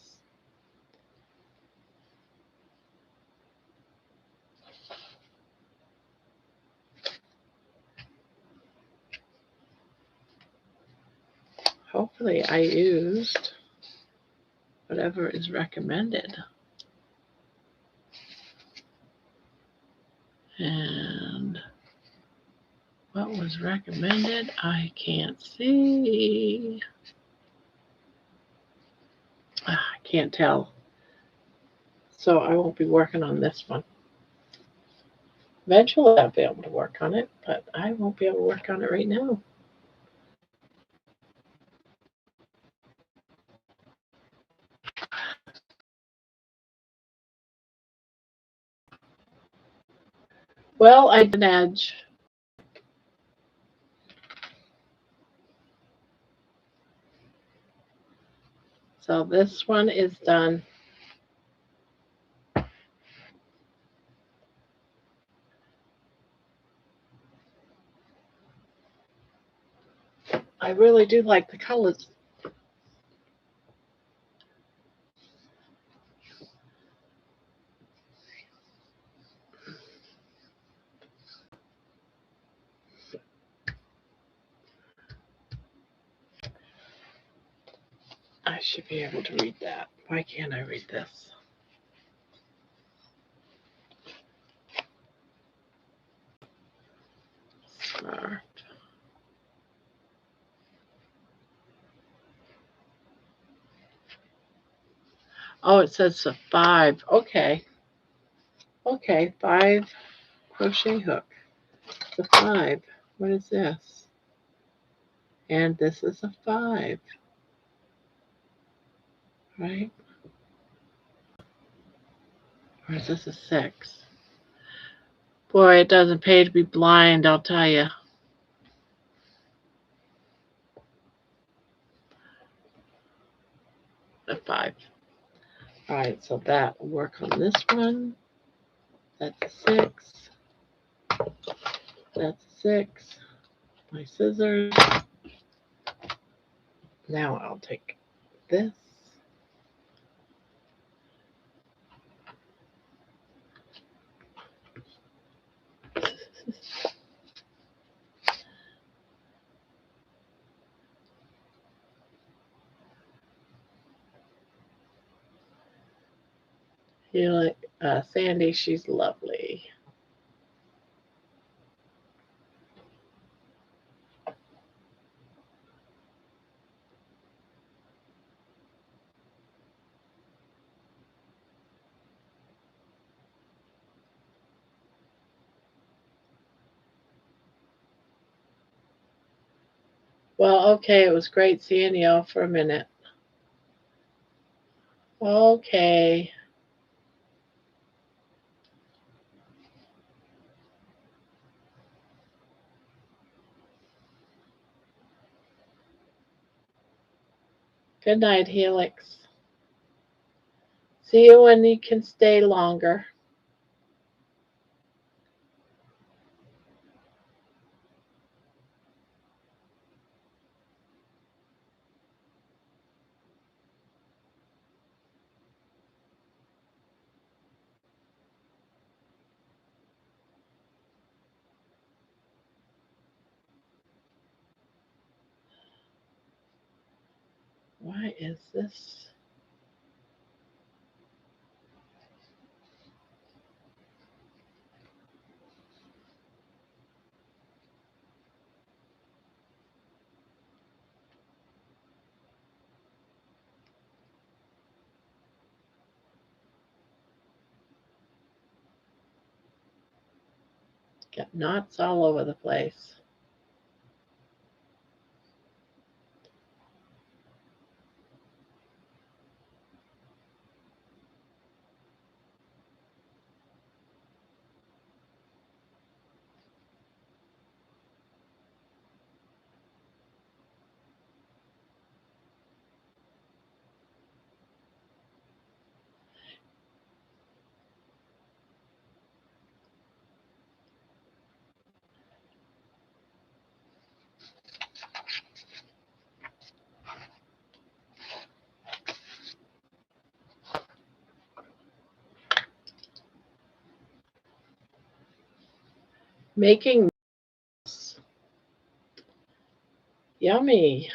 Hopefully I used whatever is recommended. And what was recommended, I can't see. I can't tell. So I won't be working on this one. Eventually I'll be able to work on it, but I won't be able to work on it right now. Well, I did an edge. So this one is done. I really do like the colors. I should be able to read that. Why can't I read this? Smart. Oh, it says a 5. Okay. Okay, 5 crochet hook. The 5. What is this? And this is a 5. Right? Or is this a 6? Boy, it doesn't pay to be blind, I'll tell you. A 5. All right, so that will work on this one. That's a 6. That's a 6. My scissors. Now I'll take this. Sandy, she's lovely. Well, okay, it was great seeing y'all for a minute. Okay. Good night, Helix. See you when you can stay longer. Why is this? Got knots all over the place. Making yummy.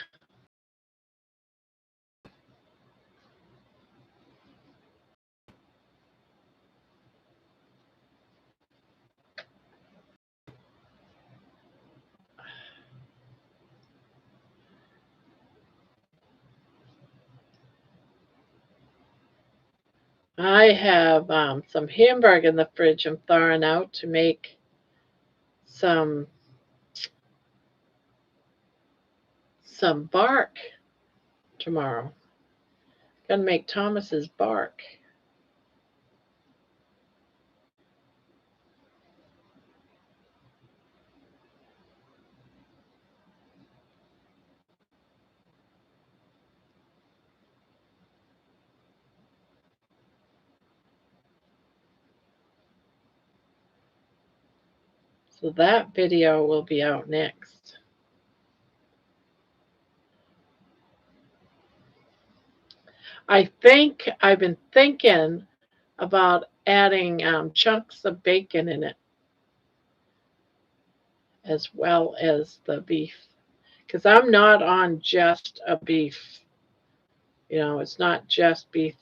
I have some hamburger in the fridge I'm thawing out to make some some bark tomorrow. Gonna make Thomas's bark. So that video will be out next. I think I've been thinking about adding chunks of bacon in it as well as the beef. Because I'm not on just a beef. You know, it's not just beef.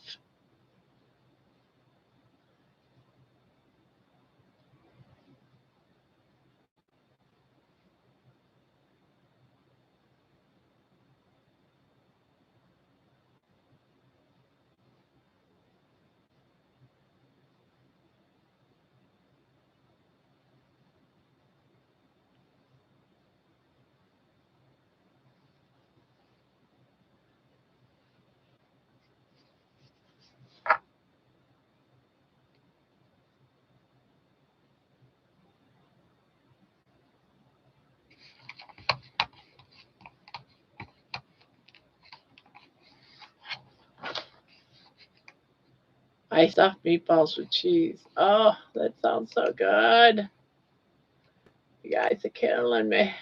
I stuffed meatballs with cheese. Oh, that sounds so good. You guys are killing me.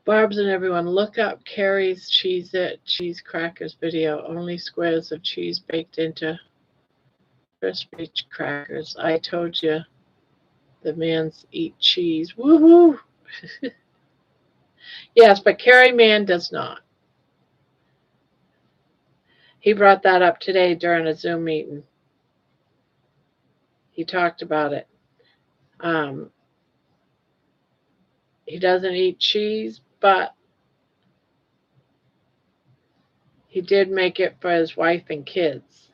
Barb's and everyone, look up Carrie's cheese crackers video. Only squares of cheese baked into crispy crackers. I told you the man's eat cheese. Woohoo! Yes, but Carrie Man does not. He brought that up today during a Zoom meeting. He talked about it. Um, he doesn't eat cheese, but he did make it for his wife and kids.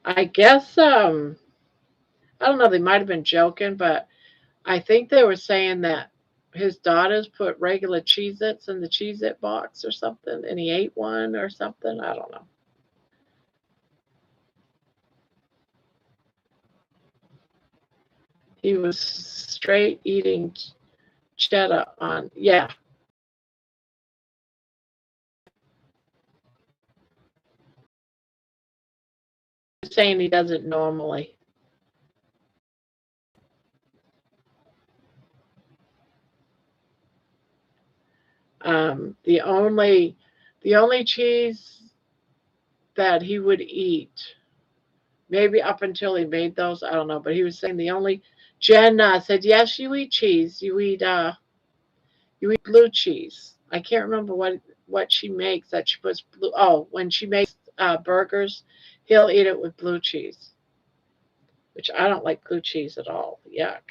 I guess I don't know, they might have been joking, but I think they were saying that his daughters put regular Cheez-Its in the Cheez-It box or something, and he ate one or something. I don't know. He was straight eating cheddar on, yeah. Saying he doesn't normally. The only cheese that he would eat, maybe up until he made those, I don't know, but he was saying the only Jen said, yes, you eat blue cheese. I can't remember what she makes that she puts blue. Oh, when she makes burgers, he'll eat it with blue cheese, which I don't like blue cheese at all. Yuck.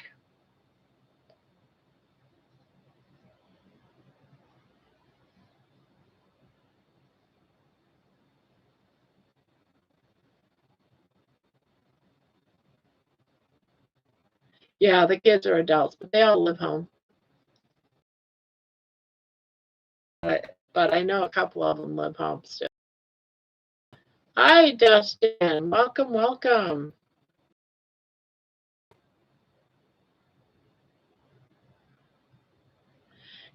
Yeah, the kids are adults, but they all live home. But I know a couple of them live home still. Hi, Dustin. Welcome, welcome.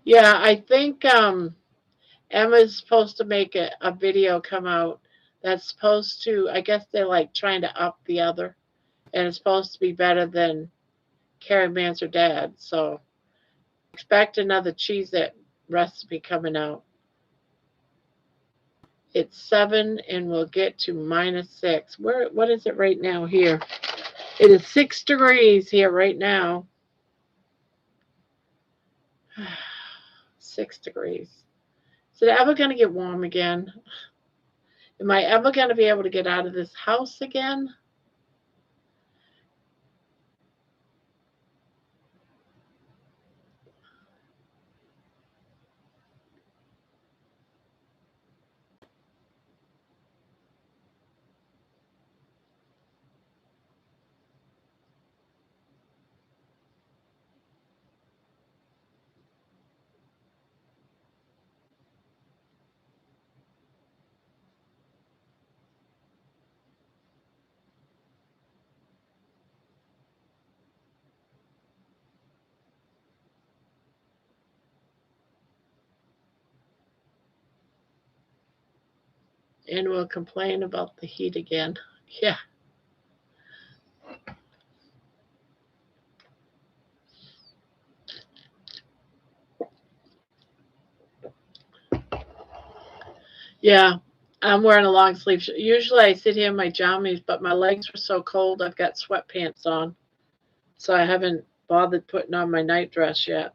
Yeah, I think Emma's supposed to make a video come out that's supposed to, I guess they're like trying to up the other, and it's supposed to be better than Carrie Man's her dad. So expect another cheese it recipe coming out. It's 7 and we'll get to -6. What is it right now here? It is 6 degrees here right now. 6 degrees. Is it ever going to get warm again? Am I ever going to be able to get out of this house again? And we'll complain about the heat again. Yeah. Yeah. I'm wearing a long sleeve. Usually I sit here in my jammies, but my legs were so cold I've got sweatpants on. So I haven't bothered putting on my night dress yet.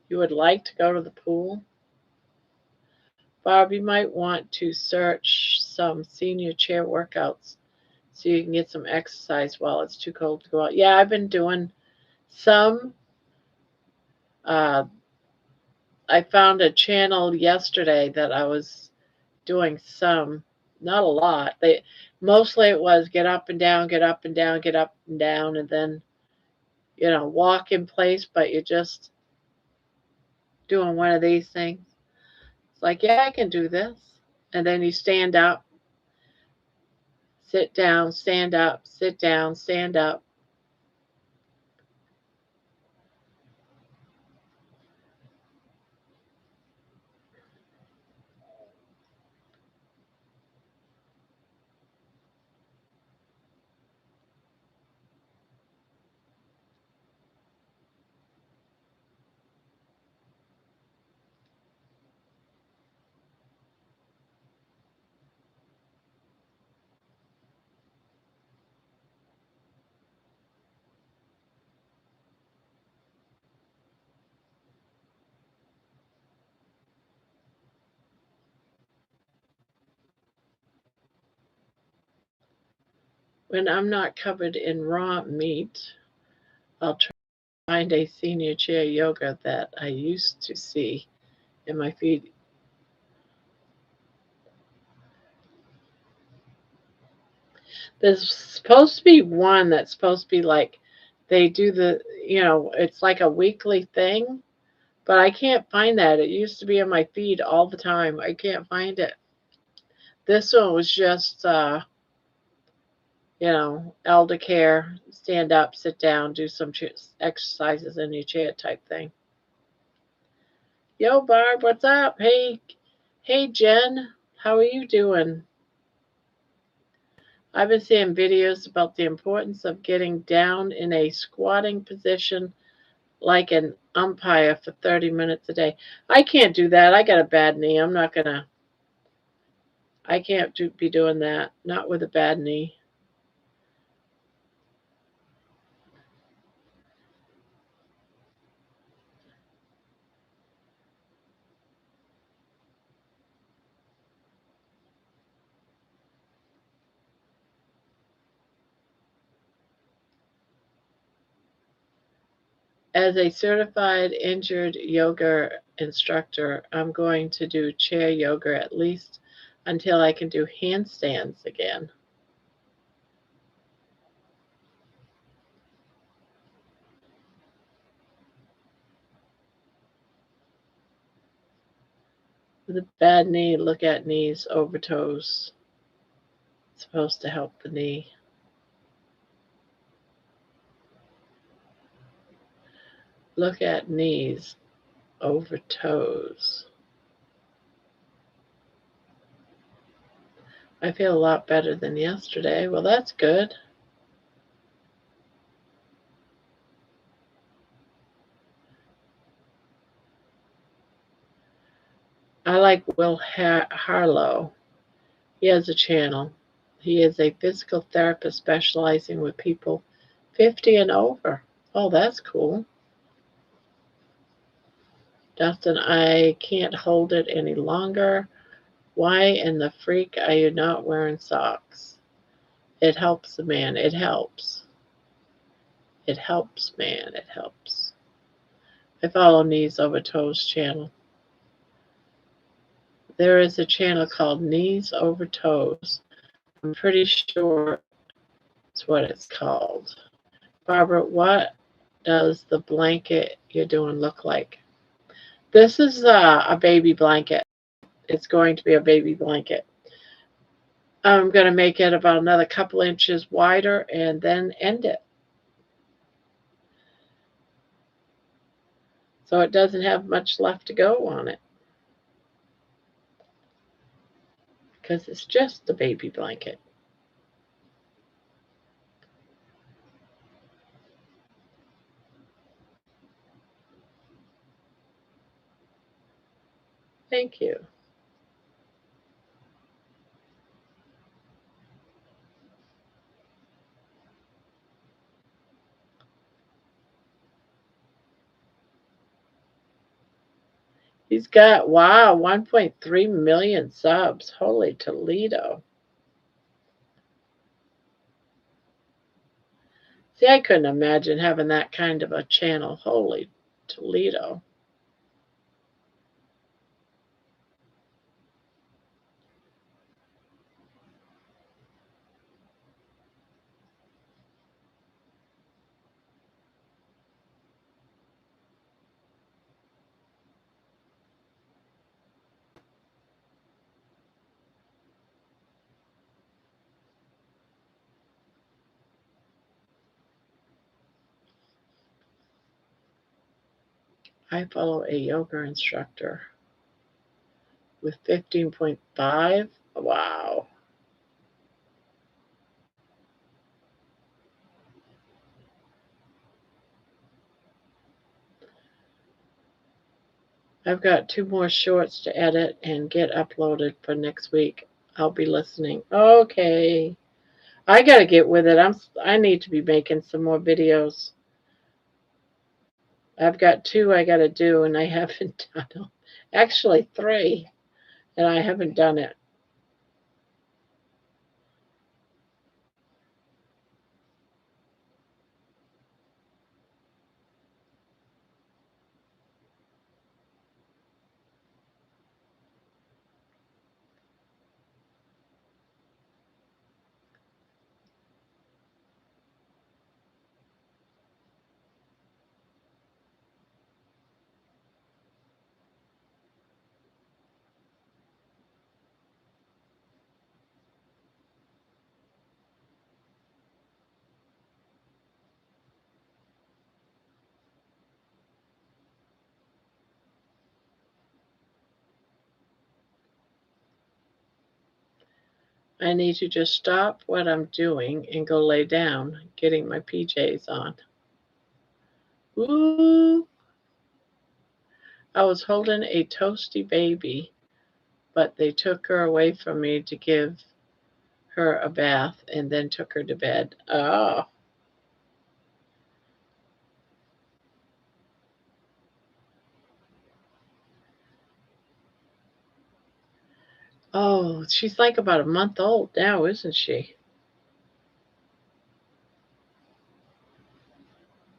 You would like to go to the pool? Barb, you might want to search some senior chair workouts so you can get some exercise while it's too cold to go out. Yeah, I've been doing some. Uh, I found a channel yesterday that I was doing some, not a lot. They mostly it was get up and down, get up and down, get up and down, and then walk in place, but you're just doing one of these things. It's like, yeah, I can do this. And then you stand up, sit down, stand up, sit down, stand up. When I'm not covered in raw meat, I'll try to find a senior chair yoga that I used to see in my feed. There's supposed to be one that's supposed to be like they do it's like a weekly thing, but I can't find that. It used to be in my feed all the time. I can't find it. This one was just, elder care, stand up, sit down, do some exercises in your chair type thing. Yo, Barb, what's up? Hey, Jen, how are you doing? I've been seeing videos about the importance of getting down in a squatting position like an umpire for 30 minutes a day. I can't do that. I got a bad knee. I can't be doing that. Not with a bad knee. As a certified injured yoga instructor, I'm going to do chair yoga at least until I can do handstands again. With a bad knee, look at knees over toes. It's supposed to help the knee. Look at knees over toes. I feel a lot better than yesterday. Well, that's good. I like Will Harlow. He has a channel. He is a physical therapist specializing with people 50 and over. Oh, that's cool. Dustin, I can't hold it any longer. Why in the freak are you not wearing socks? It helps the man. It helps. It helps, man. It helps. I follow Knees Over Toes channel. There is a channel called Knees Over Toes. I'm pretty sure that's what it's called. Barbara, what does the blanket you're doing look like? This is a baby blanket. It's going to be a baby blanket. I'm going to make it about another couple inches wider and then end it. So it doesn't have much left to go on it. Because it's just a baby blanket. Thank you. He's got, wow, 1.3 million subs. Holy Toledo. See, I couldn't imagine having that kind of a channel. Holy Toledo. I follow a yoga instructor with 15.5. Wow. I've got 2 more shorts to edit and get uploaded for next week. I'll be listening. Okay. I got to get with it. I need to be making some more videos. I've got 2 I got to do and I haven't done them. Actually 3, and I haven't done it. I need to just stop what I'm doing and go lay down, getting my PJs on. Ooh, I was holding a toasty baby, but they took her away from me to give her a bath and then took her to bed. Oh, oh, she's like about a month old now, isn't she?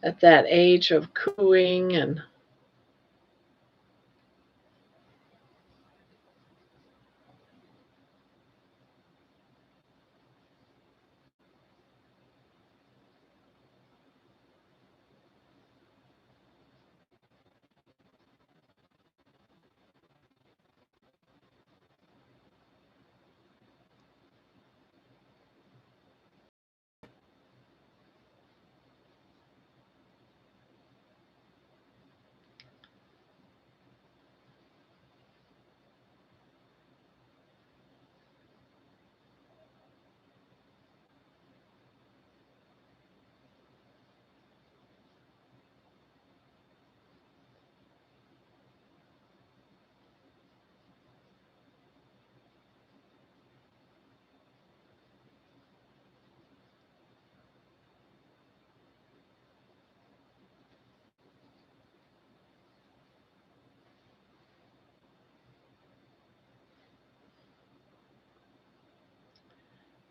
At that age of cooing and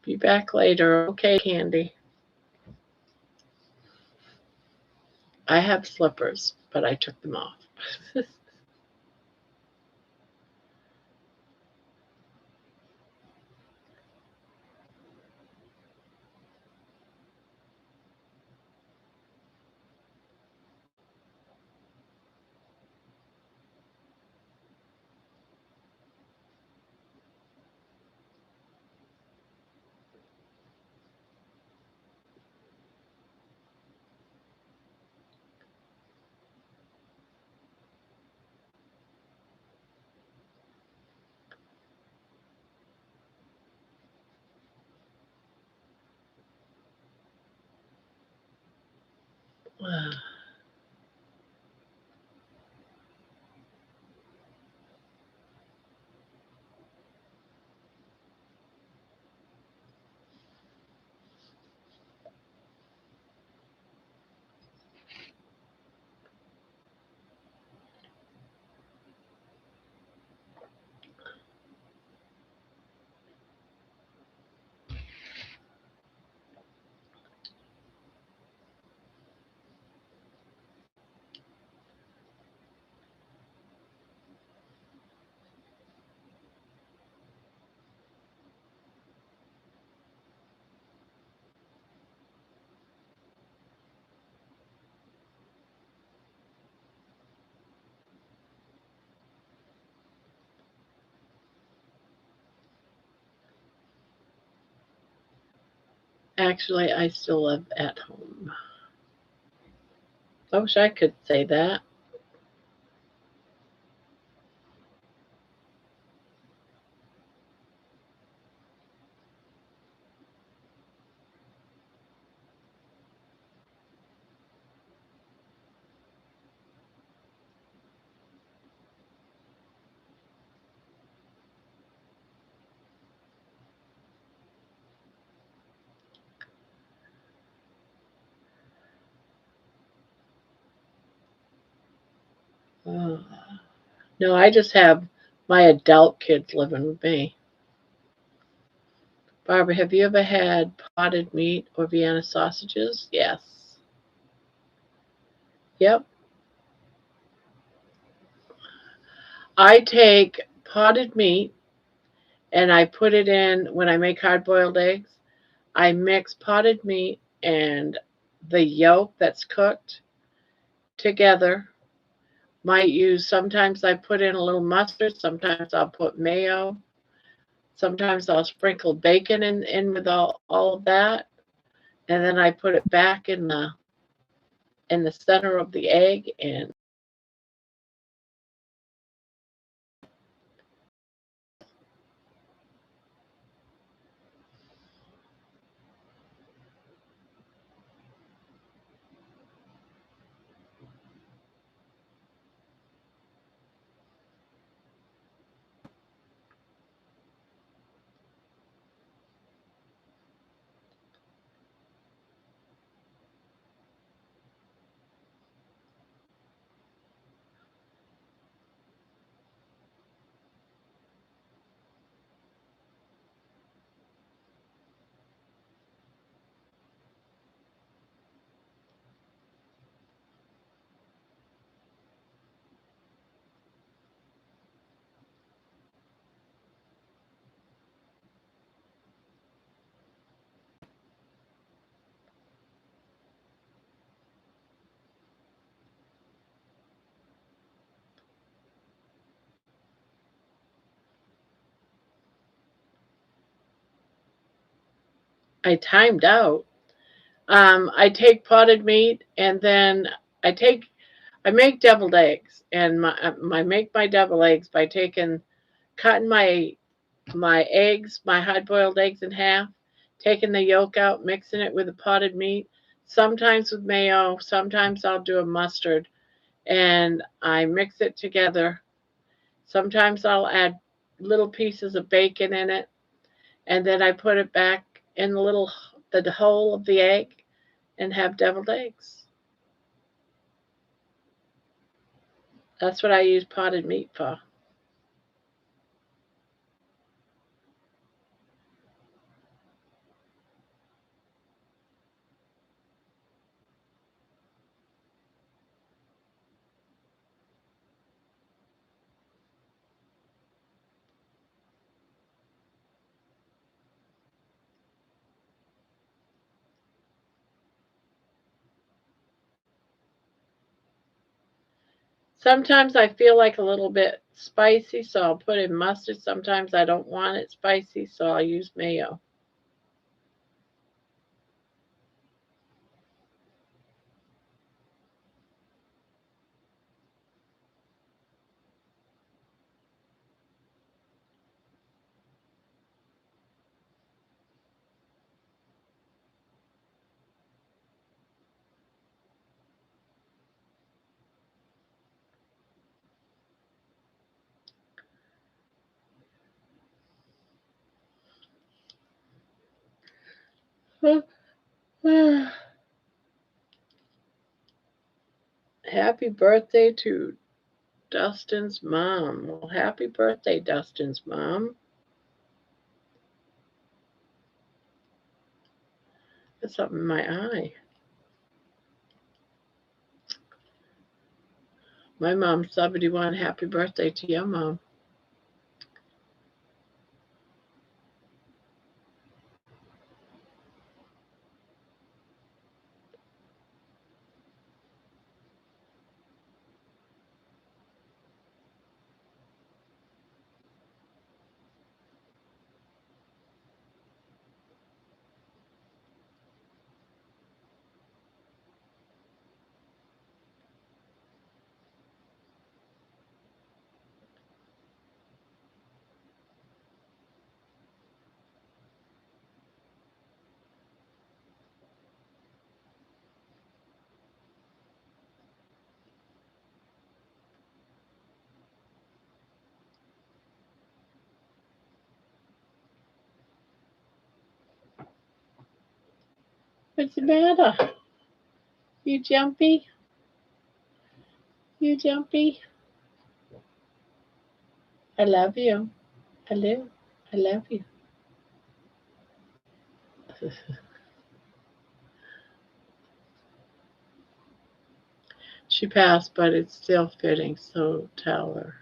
be back later. Okay, Candy. I have slippers, but I took them off. Actually, I still live at home. I wish I could say that. Uh, no, I just have my adult kids living with me. Barbara, have you ever had potted meat or Vienna sausages? Yes. Yep. I take potted meat and I put it in when I make hard boiled eggs. I mix potted meat and the yolk that's cooked together. Might use, sometimes I put in a little mustard, sometimes I'll put mayo, sometimes I'll sprinkle bacon in with all of that, and then I put it back in the center of the egg, and I timed out. I take potted meat, and then I take I make deviled eggs, and I make my deviled eggs by cutting my eggs, my hard boiled eggs in half, taking the yolk out, mixing it with the potted meat, sometimes with mayo, sometimes I'll do a mustard, and I mix it together. Sometimes I'll add little pieces of bacon in it, and then I put it back in the hole of the egg and have deviled eggs. That's what I use potted meat for. Sometimes I feel like a little bit spicy, so I'll put in mustard. Sometimes I don't want it spicy, so I'll use mayo. Happy birthday to Dustin's mom. Well, happy birthday, Dustin's mom. Got something in my eye. My mom, 71. Happy birthday to your mom. What's the matter? You jumpy? You jumpy? I love you. Hello. I love you. She passed, but it's still fitting, so tell her.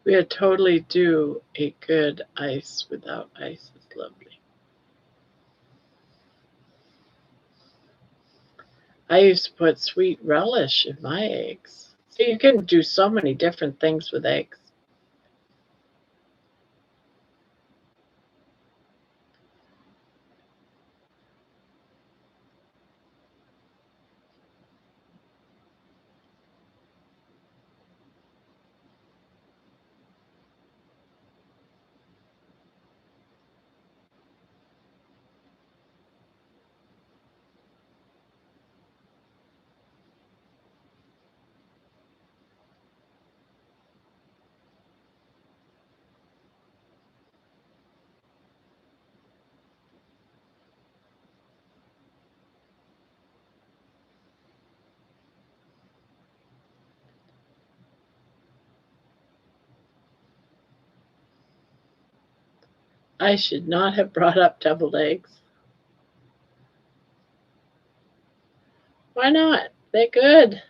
We are totally due a good ice without ice is lovely. I used to put sweet relish in my eggs. See, you can do so many different things with eggs. I should not have brought up deviled eggs. Why not? They're good.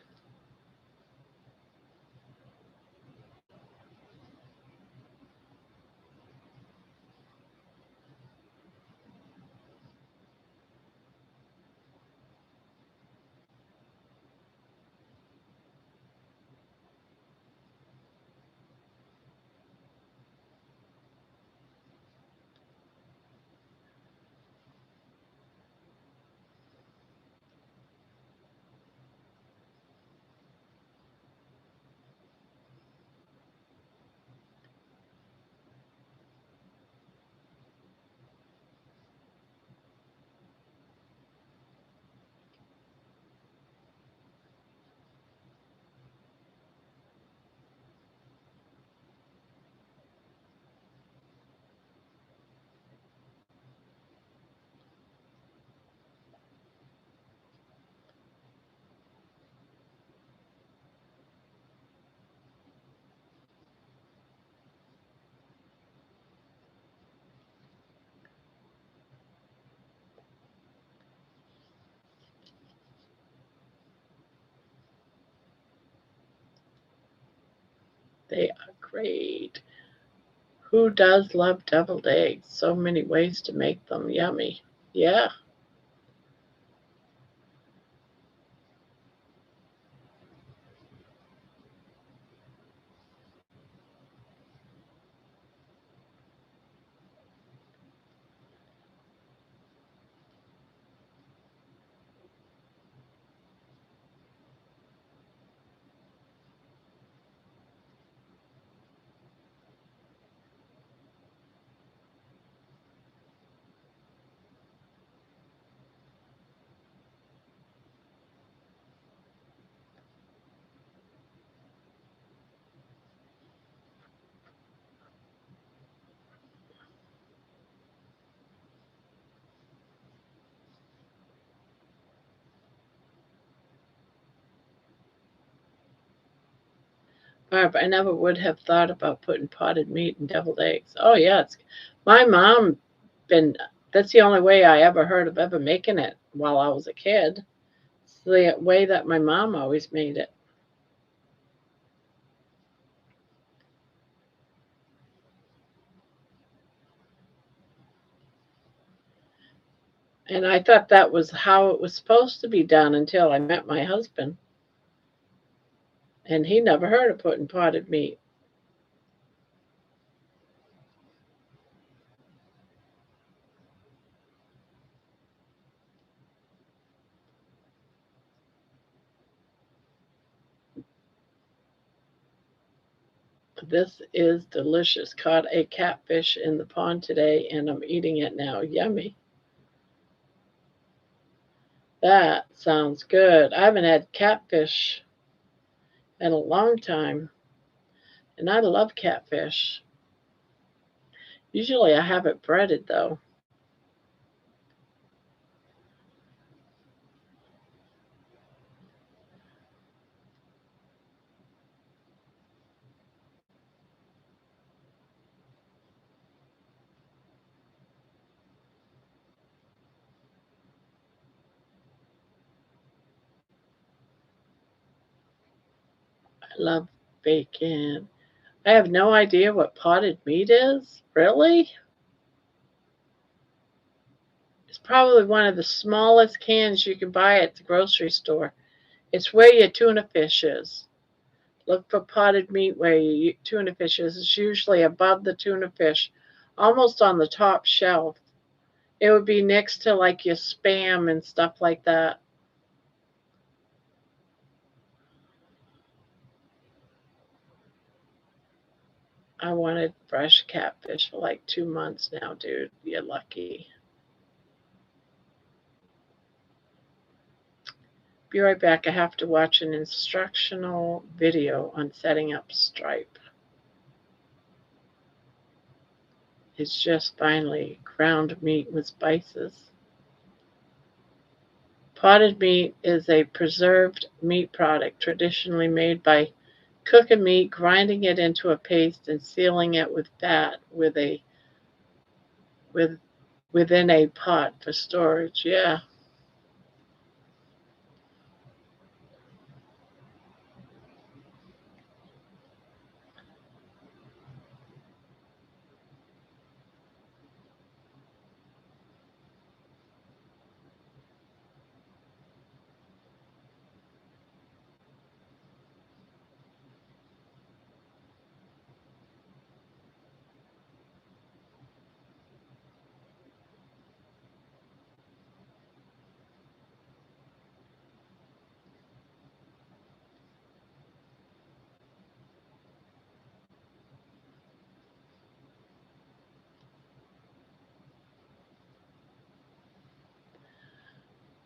They are great. Who does love deviled eggs? So many ways to make them yummy. Yeah, Barb, I never would have thought about putting potted meat in deviled eggs. Oh yeah, my mom been. That's the only way I ever heard of ever making it while I was a kid. It's the way that my mom always made it. And I thought that was how it was supposed to be done until I met my husband. And he never heard of putting potted meat. This is delicious. Caught a catfish in the pond today and I'm eating it now. Yummy. That sounds good. I haven't had catfish in a long time, and I love catfish. Usually I have it breaded though. I love bacon. I have no idea what potted meat is. Really? It's probably one of the smallest cans you can buy at the grocery store. It's where your tuna fish is. Look for potted meat where your tuna fish is. It's usually above the tuna fish, almost on the top shelf. It would be next to like your spam and stuff like that. I wanted fresh catfish for like 2 months now, dude. You're lucky. Be right back. I have to watch an instructional video on setting up Stripe. It's just finally ground meat with spices. Potted meat is a preserved meat product traditionally made by cooking meat, grinding it into a paste, and sealing it with fat with within a pot for storage. Yeah.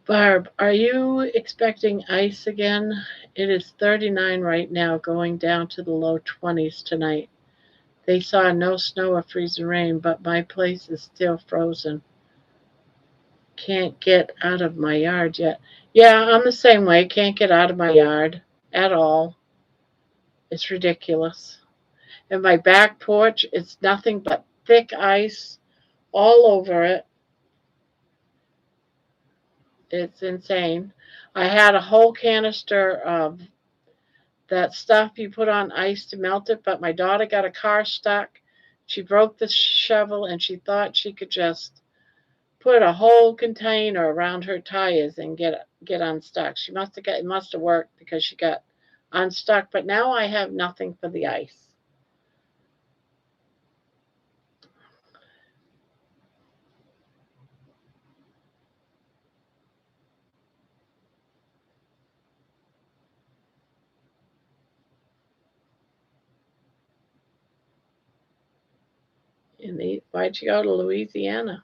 Barb, are you expecting ice again? It is 39 right now, going down to the low 20s tonight. They saw no snow or freezing rain, but my place is still frozen. Can't get out of my yard yet. Yeah, I'm the same way. Can't get out of my yard at all. It's ridiculous. And my back porch, it's nothing but thick ice all over it. It's insane. I had a whole canister of that stuff you put on ice to melt it, but my daughter got a car stuck. She broke the shovel and she thought she could just put a whole container around her tires and get unstuck. She must have got it must have worked because she got unstuck, but now I have nothing for the ice. Why'd you go to Louisiana?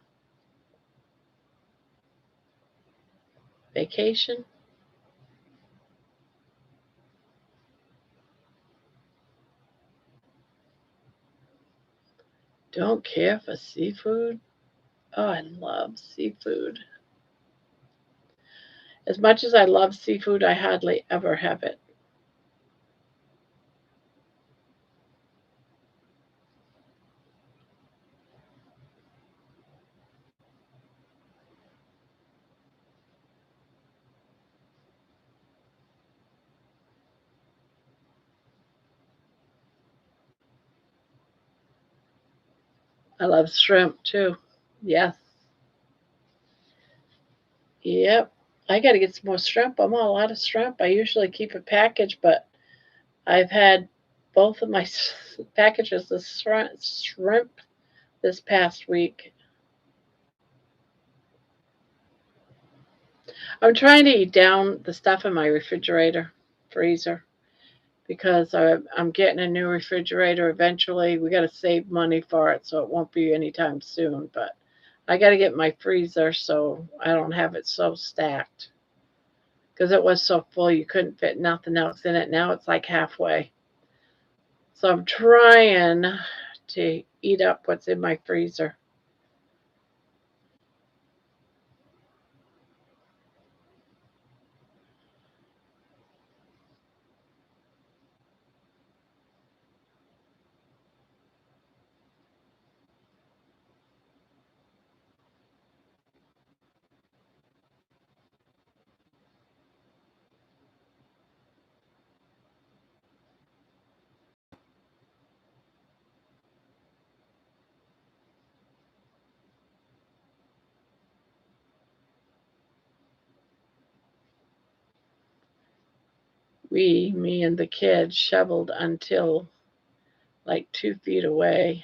Vacation? Don't care for seafood? Oh, I love seafood. As much as I love seafood, I hardly ever have it. I love shrimp too. Yes. Yep. I got to get some more shrimp. I'm all out of shrimp. I usually keep a package, but I've had both of my packages of shrimp this past week. I'm trying to eat down the stuff in my refrigerator, freezer, because I'm getting a new refrigerator eventually. We got to save money for it, so it won't be anytime soon. But I got to get my freezer so I don't have it so stacked because it was so full you couldn't fit nothing else in it. Now it's like halfway. So I'm trying to eat up what's in my freezer. Me and the kids, shoveled until like 2 feet away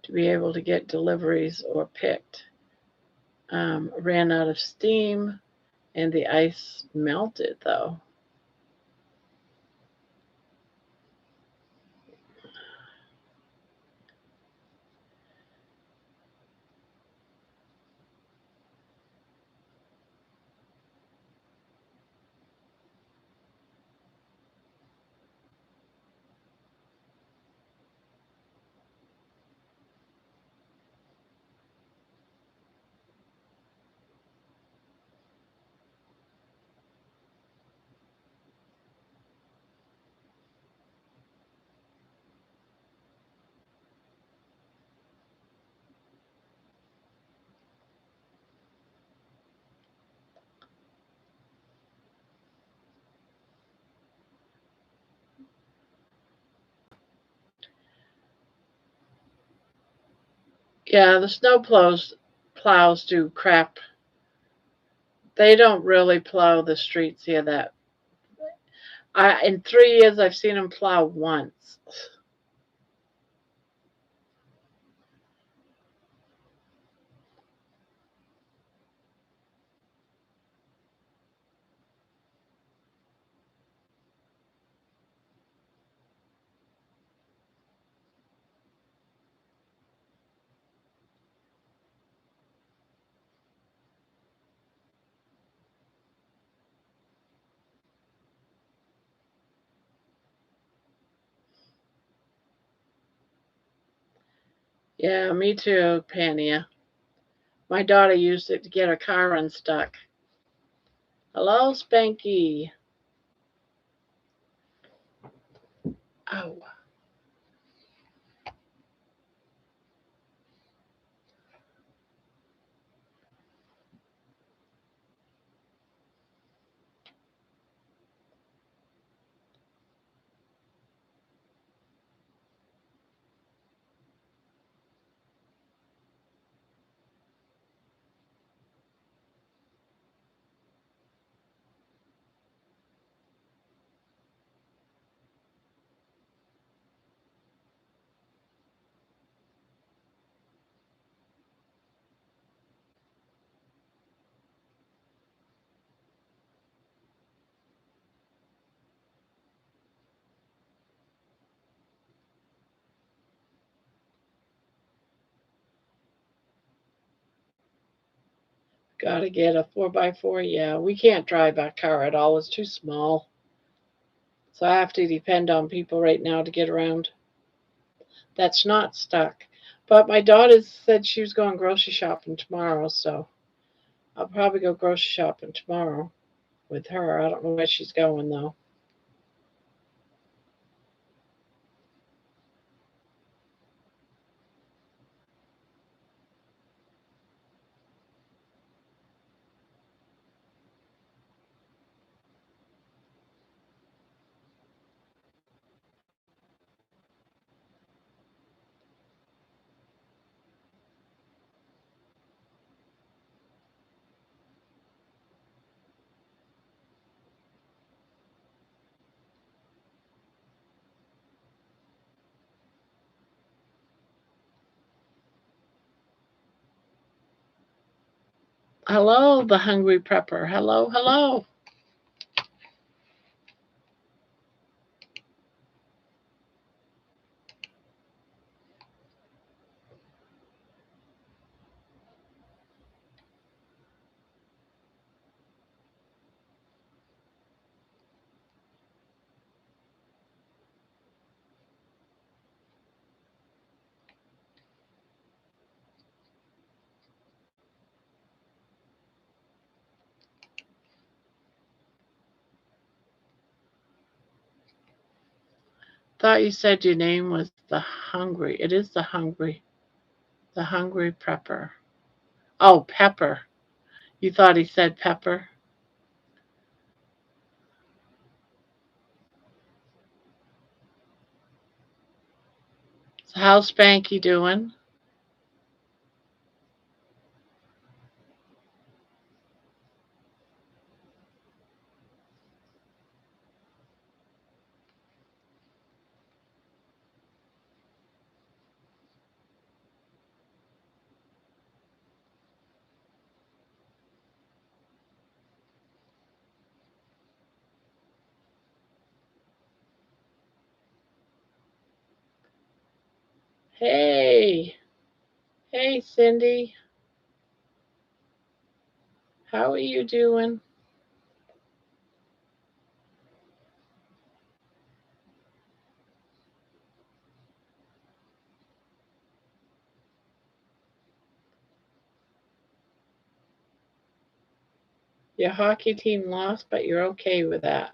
to be able to get deliveries or picked. Ran out of steam and the ice melted though. Yeah, the plows do crap. They don't really plow the streets here. That in 3 years I've seen them plow once. Yeah, me too, Pania. My daughter used it to get her car unstuck. Hello, Spanky. Oh, gotta get a 4x4. Yeah, we can't drive our car at all. It's too small. So I have to depend on people right now to get around. That's not stuck. But my daughter said she was going grocery shopping tomorrow, so I'll probably go grocery shopping tomorrow with her. I don't know where she's going though. Hello, the hungry prepper. Hello, hello. Thought you said your name was the hungry. It is the hungry prepper. Oh, Pepper. You thought he said Pepper? So how's Spanky doing? Hey, hey, Cindy. How are you doing? Your hockey team lost, but you're okay with that.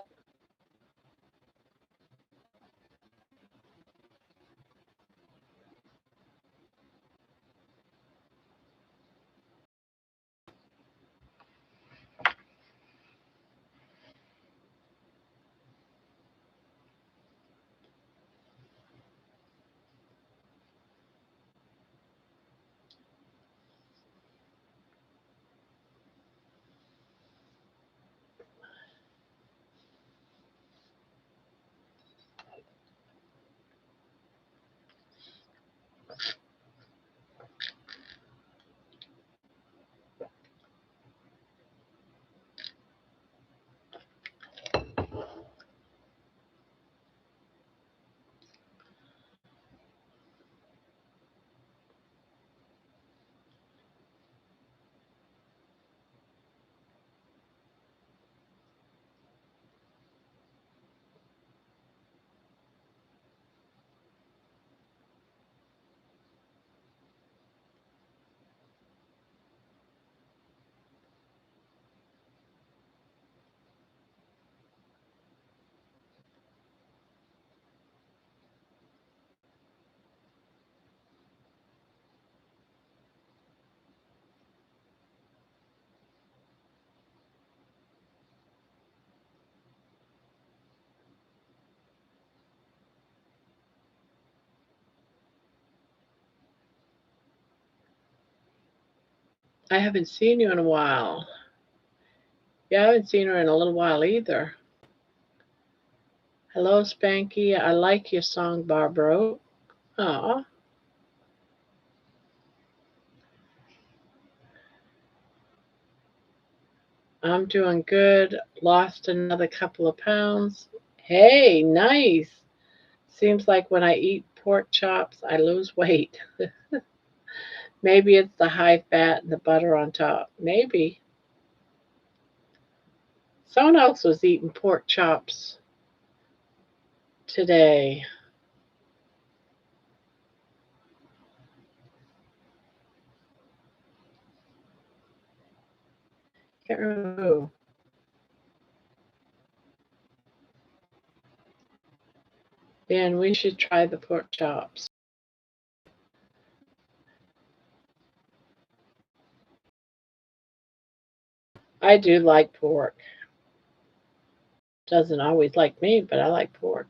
I haven't seen you in a while. Yeah, I haven't seen her in a little while either. Hello, Spanky. I like your song, Barbara. Aw, I'm doing good. Lost another couple of pounds. Hey, nice. Seems like when I eat pork chops, I lose weight. Maybe it's the high fat and the butter on top. Maybe. Someone else was eating pork chops today. Can't remember who. Dan, we should try the pork chops. I do like pork. Doesn't always like me, but I like pork.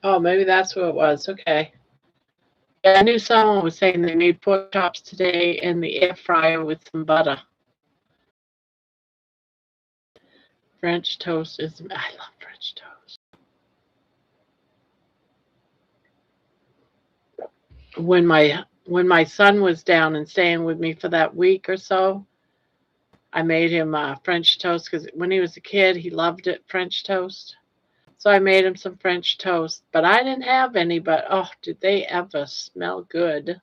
Oh, maybe that's who it was. Okay. Yeah, I knew someone was saying they made pork chops today in the air fryer with some butter. French toast is, I love French toast. When my son was down and staying with me for that week or so, I made him French toast because when he was a kid, he loved it, French toast. So I made him some French toast, but I didn't have any, but oh, did they ever smell good.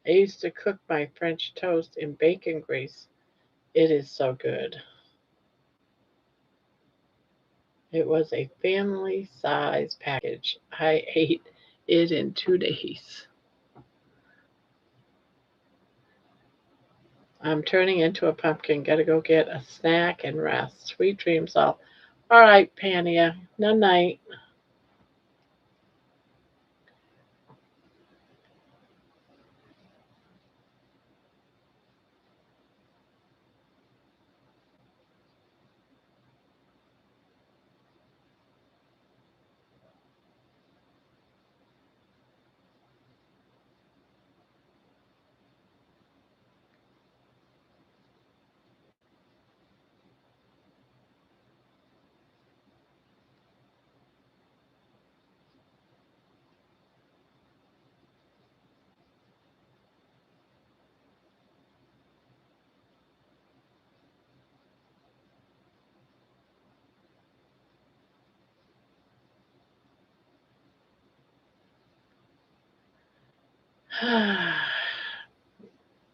I used to cook my French toast in bacon grease. It is so good. It was a family size package. I ate it in 2 days. I'm turning into a pumpkin. Gotta go get a snack and rest. Sweet dreams all. All right, Pania. Night night.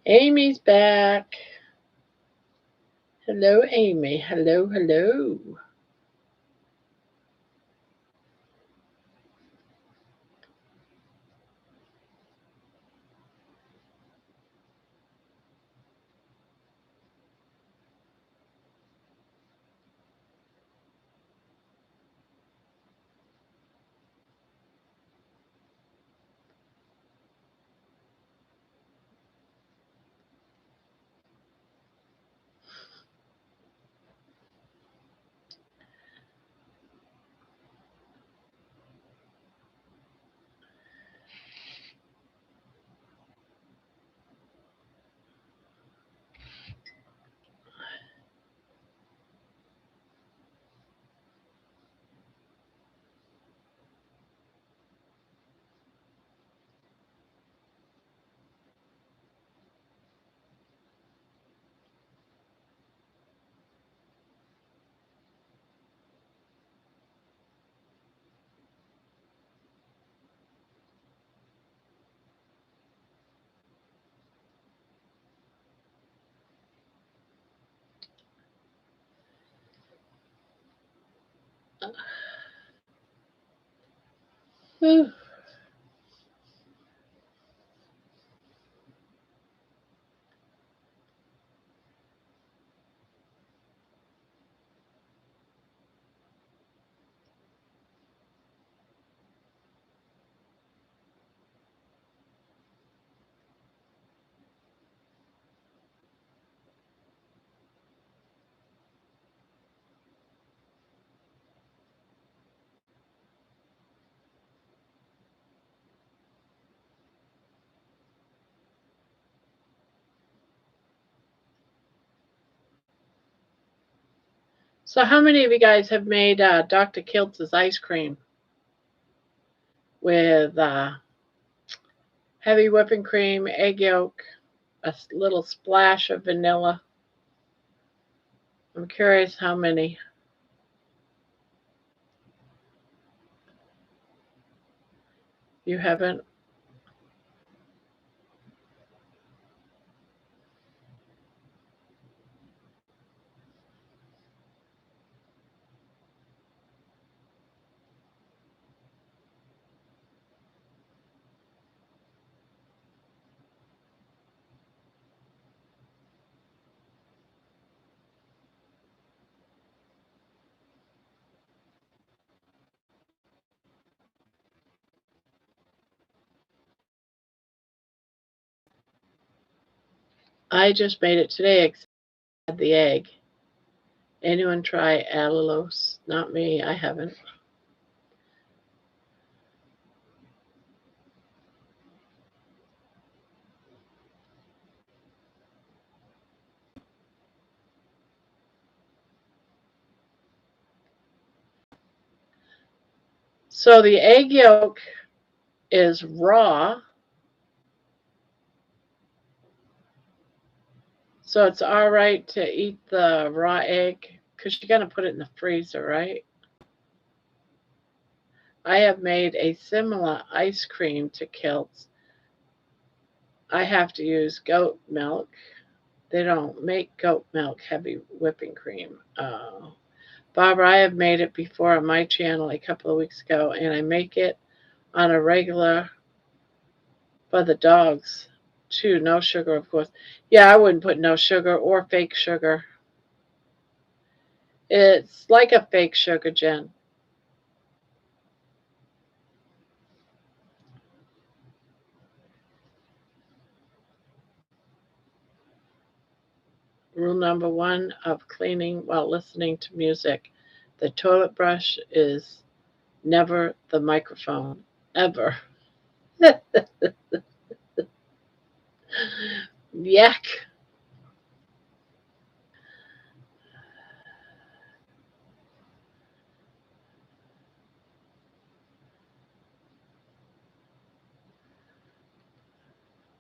Amy's back. Hello, Amy. Hello, hello. Whew. So how many of you guys have made Dr. Kiltz's ice cream with heavy whipping cream, egg yolk, a little splash of vanilla? I'm curious how many. You haven't? I just made it today, except the egg. Anyone try allulose? Not me. I haven't. So the egg yolk is raw. So it's all right to eat the raw egg because you're going to put it in the freezer, right? I have made a similar ice cream to Kilt's. I have to use goat milk. They don't make goat milk heavy whipping cream. Barbara, I have made it before on my channel a couple of weeks ago, and I make it on a regular for the dogs too. No sugar, of course. Yeah, I wouldn't put no sugar or fake sugar. It's like a fake sugar, Jen. Rule number one of cleaning while listening to music: the toilet brush is never the microphone, ever. Yak.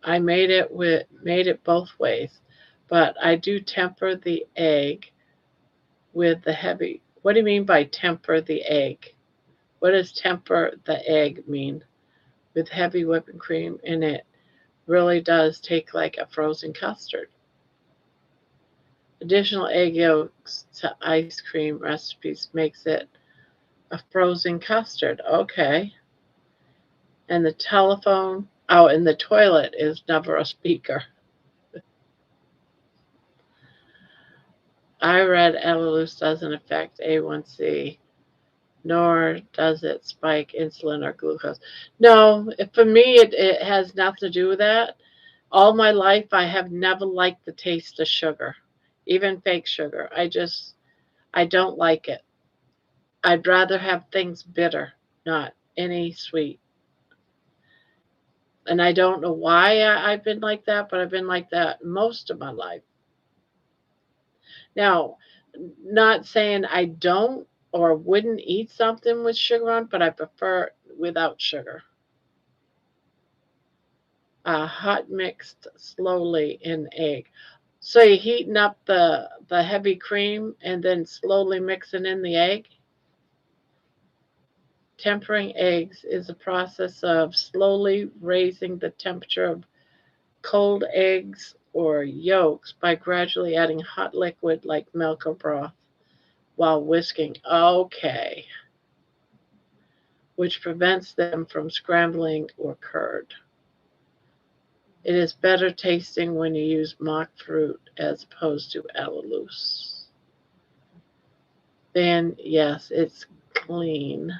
I made it both ways, but I do temper the egg with the heavy. What do you mean by temper the egg? What does temper the egg mean? With heavy whipping cream in it really does take like a frozen custard. Additional egg yolks to ice cream recipes makes it a frozen custard. Okay. And the telephone, oh, and the toilet is never a speaker. I read allulose doesn't affect A1C, nor does it spike insulin or glucose. No, for me, it has nothing to do with that. All my life, I have never liked the taste of sugar, even fake sugar. I don't like it. I'd rather have things bitter, not any sweet. And I don't know why I've been like that, but I've been like that most of my life. Now, not saying I don't or wouldn't eat something with sugar on, but I prefer without sugar. Hot mixed slowly in egg. So you're heating up the heavy cream and then slowly mixing in the egg. Tempering eggs is a process of slowly raising the temperature of cold eggs or yolks by gradually adding hot liquid like milk or broth while whisking. Okay. Which prevents them from scrambling or curd. It is better tasting when you use mock fruit as opposed to allulose. Then, yes, it's clean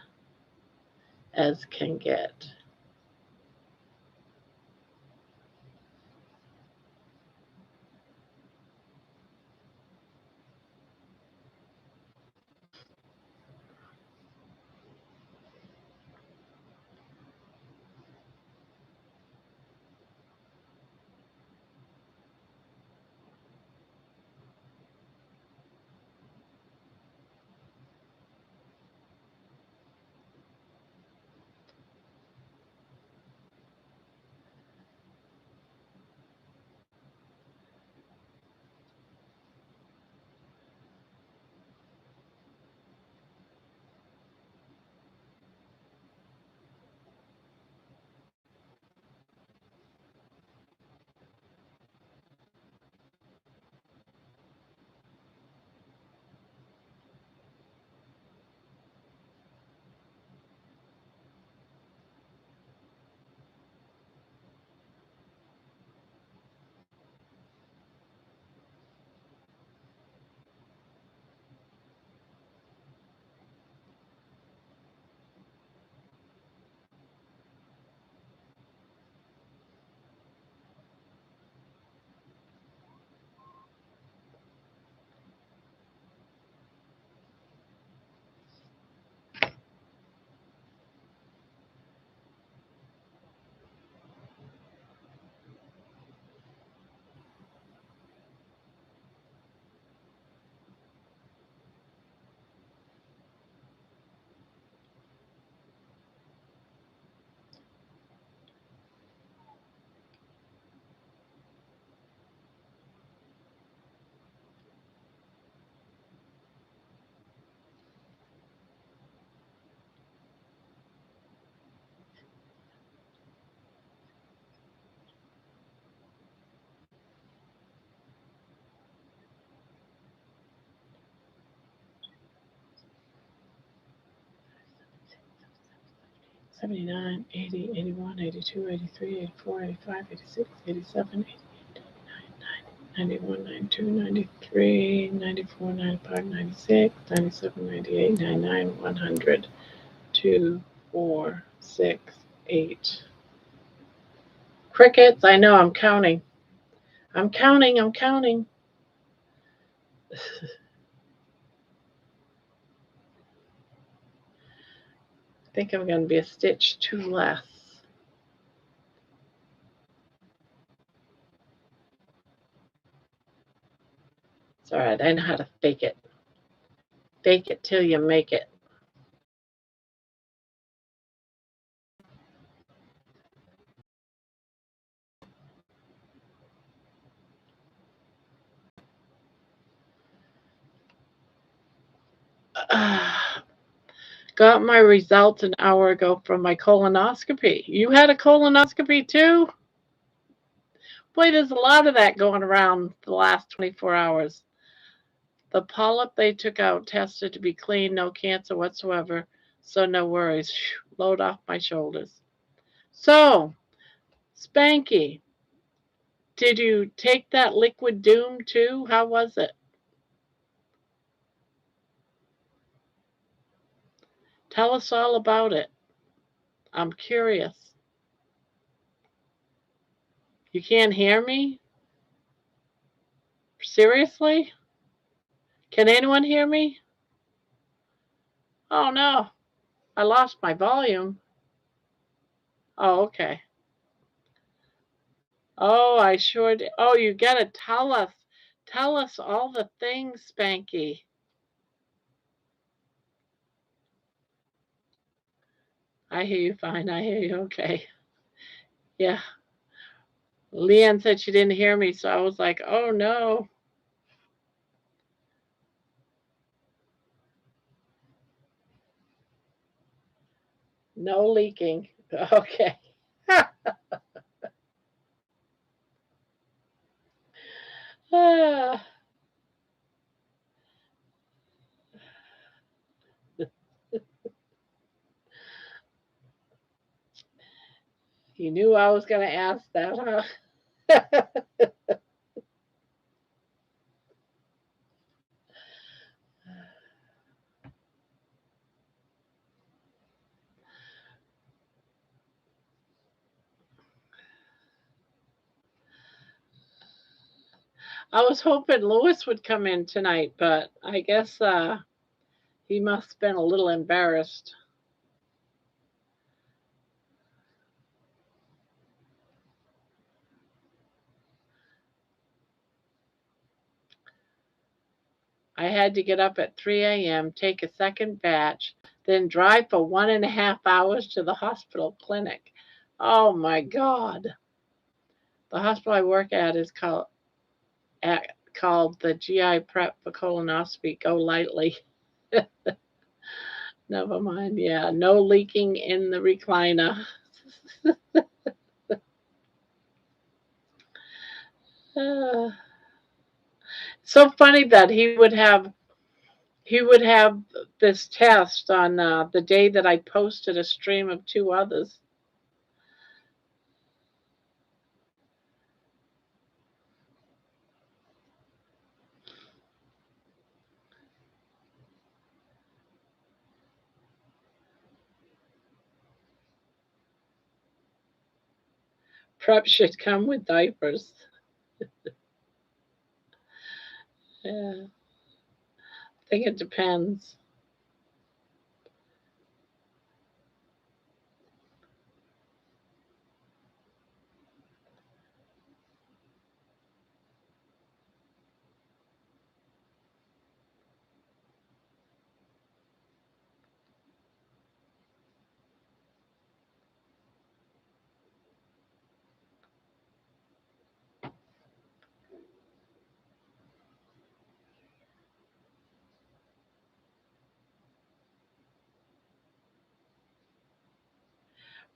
as can get. 79, 80, 81, 82, 83, 84, 85, 86, 87, 91, 92, 93, 94, 95, 96, 97, 98, 99, 100, 2, 4, 6, 8. Crickets, I know, I'm counting. I'm counting, I'm counting. I think I'm going to be a stitch too less. It's all right, I know how to fake it. Fake it till you make it. Got my results an hour ago from my colonoscopy. You had a colonoscopy too? Boy, there's a lot of that going around the last 24 hours. The polyp they took out tested to be clean, no cancer whatsoever, so no worries. Load off my shoulders. So, Spanky, did you take that liquid doom too? How was it? Tell us all about it. I'm curious. You can't hear me? Seriously? Can anyone hear me? Oh no, I lost my volume. Oh, okay. Oh, I sure did. Oh, you gotta tell us. Tell us all the things, Spanky. I hear you fine. I hear you okay. Yeah. Leanne said she didn't hear me, so I was like, oh no. No leaking. Okay. You knew I was going to ask that, huh? I was hoping Lewis would come in tonight, but I guess he must have been a little embarrassed. I had to get up at 3 a.m., take a second batch, then drive for 1.5 hours to the hospital clinic. Oh my God. The hospital I work at is called the GI Prep for Colonoscopy. Go lightly. Never mind. Yeah, no leaking in the recliner. So funny that he would have this test on the day that I posted a stream of 2 others. Prep should come with diapers. Yeah, I think it depends.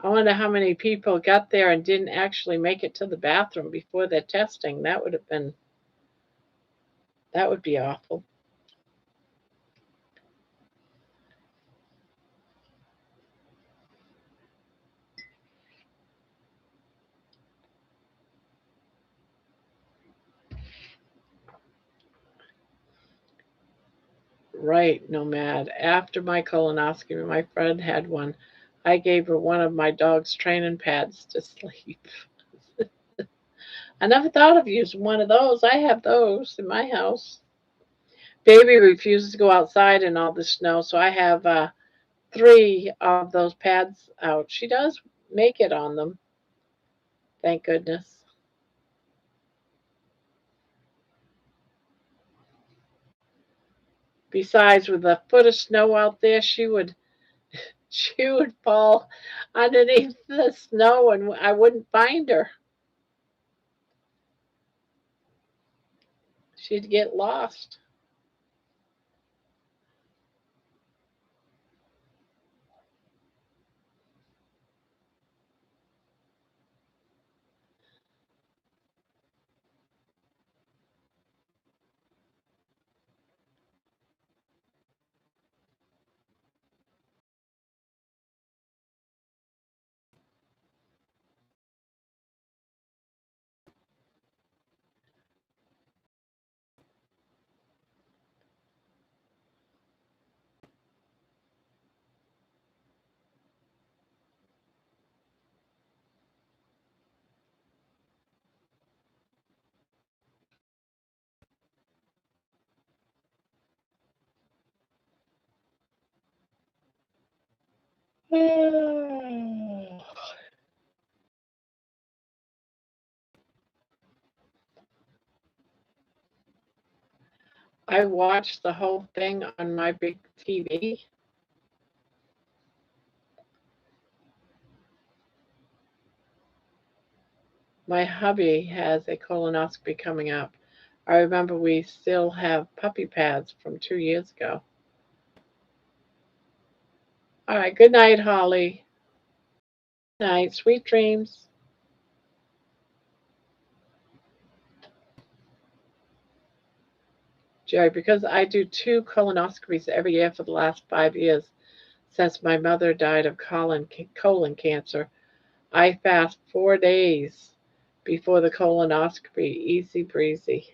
I wonder how many people got there and didn't actually make it to the bathroom before their testing. That would be awful. Right, Nomad. After my colonoscopy, my friend had one. I gave her one of my dog's training pads to sleep. I never thought of using one of those. I have those in my house. Baby refuses to go outside in all the snow, so I have three of those pads out. She does make it on them, thank goodness. Besides, with a foot of snow out there, she would fall underneath the snow and I wouldn't find her. She'd get lost. I watched the whole thing on my big TV. My hubby has a colonoscopy coming up. I remember we still have puppy pads from 2 years ago. All right, good night, Holly. Good night, sweet dreams. Jerry, because I do two colonoscopies every year for the last 5 years since my mother died of colon cancer, I fast 4 days before the colonoscopy. Easy breezy.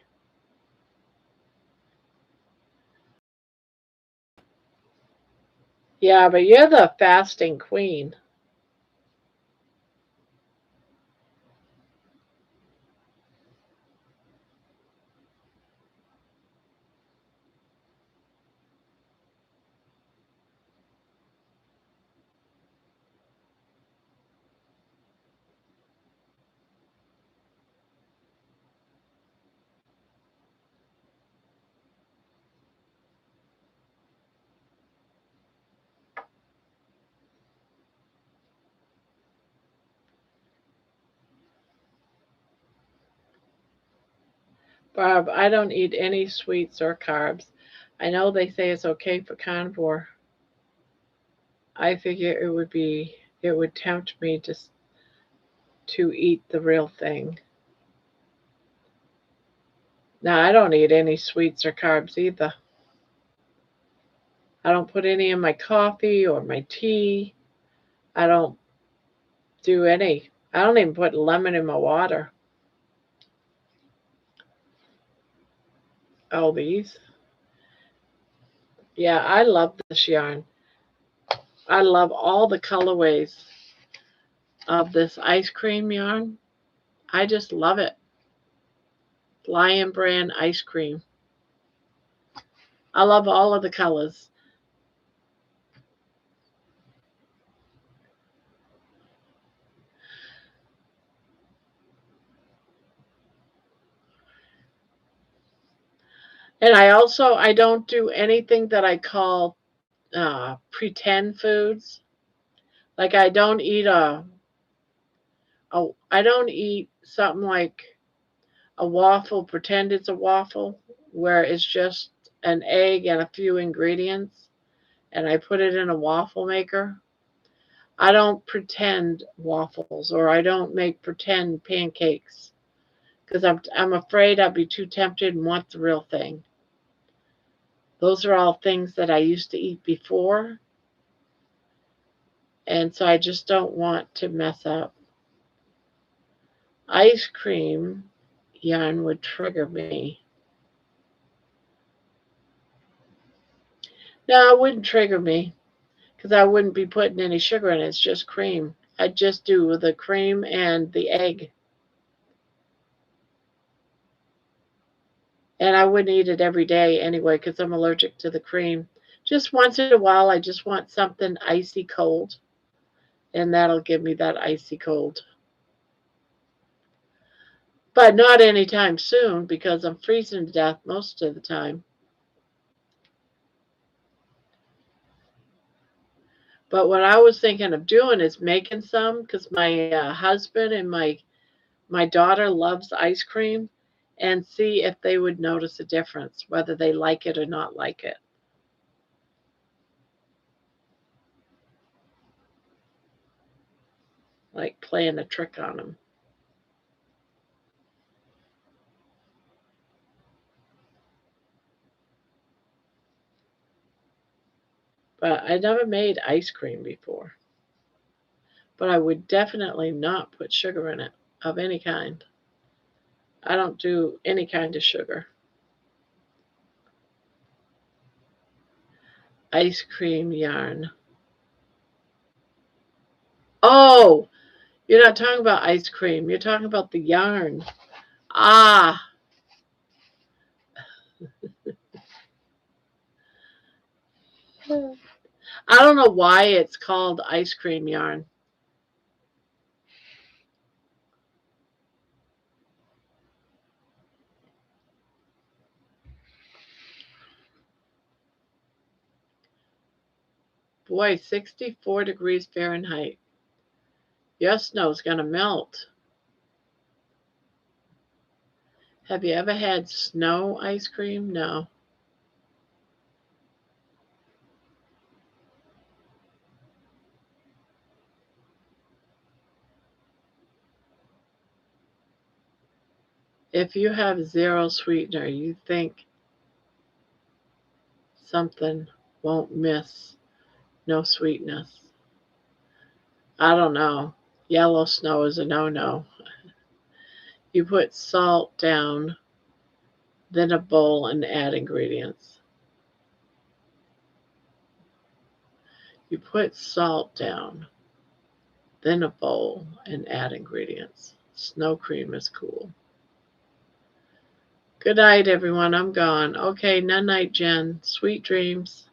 Yeah, but you're the fasting queen. Barb, I don't eat any sweets or carbs. I know they say it's okay for carnivore. I figure it would tempt me to eat the real thing. Now, I don't eat any sweets or carbs either. I don't put any in my coffee or my tea. I don't do any. I don't even put lemon in my water. Oh, these. Yeah, I love this yarn. I love all the colorways of this ice cream yarn. I just love it. Lion brand ice cream. I love all of the colors. And I don't do anything that I call pretend foods. Like I don't eat something like a waffle, pretend it's a waffle, where it's just an egg and a few ingredients, and I put it in a waffle maker. I don't pretend waffles, or I don't make pretend pancakes because I'm afraid I'd be too tempted and want the real thing. Those are all things that I used to eat before, and so I just don't want to mess up. Ice cream yarn would trigger me. No, it wouldn't trigger me because I wouldn't be putting any sugar in it. It's just cream. I'd just do the cream and the egg. And I wouldn't eat it every day anyway because I'm allergic to the cream. Just once in a while, I just want something icy cold, and that'll give me that icy cold. But not anytime soon because I'm freezing to death most of the time. But what I was thinking of doing is making some because my husband and my daughter loves ice cream, and see if they would notice a difference, whether they like it or not like it. Like playing a trick on them. But I never made ice cream before. But I would definitely not put sugar in it of any kind. I don't do any kind of sugar. Ice cream yarn. Oh, you're not talking about ice cream. You're talking about the yarn. Ah, I don't know why it's called ice cream yarn. Boy, 64 degrees Fahrenheit. Your snow's going to melt. Have you ever had snow ice cream? No. If you have zero sweetener, you think something won't miss no sweetness. I don't know. Yellow snow is a no no. You put salt down, then a bowl, and add ingredients. You put salt down, then a bowl, and add ingredients. Snow cream is cool. Good night, everyone. I'm gone. Okay, night night, Jen. Sweet dreams.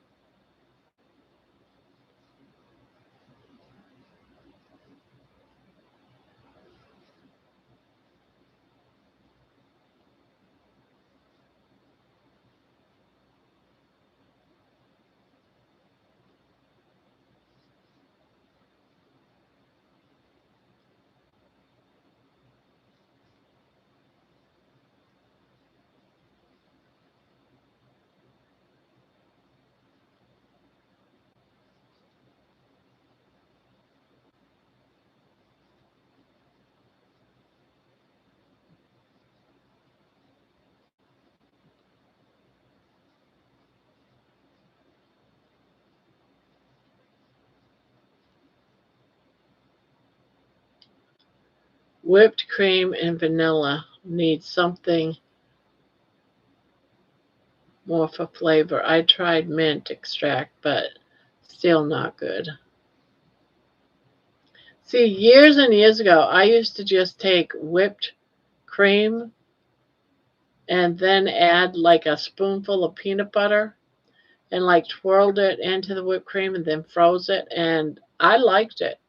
Whipped cream and vanilla. Need something more for flavor. I tried mint extract, but still not good. See, years and years ago, I used to just take whipped cream and then add like a spoonful of peanut butter and like twirled it into the whipped cream and then froze it, and I liked it.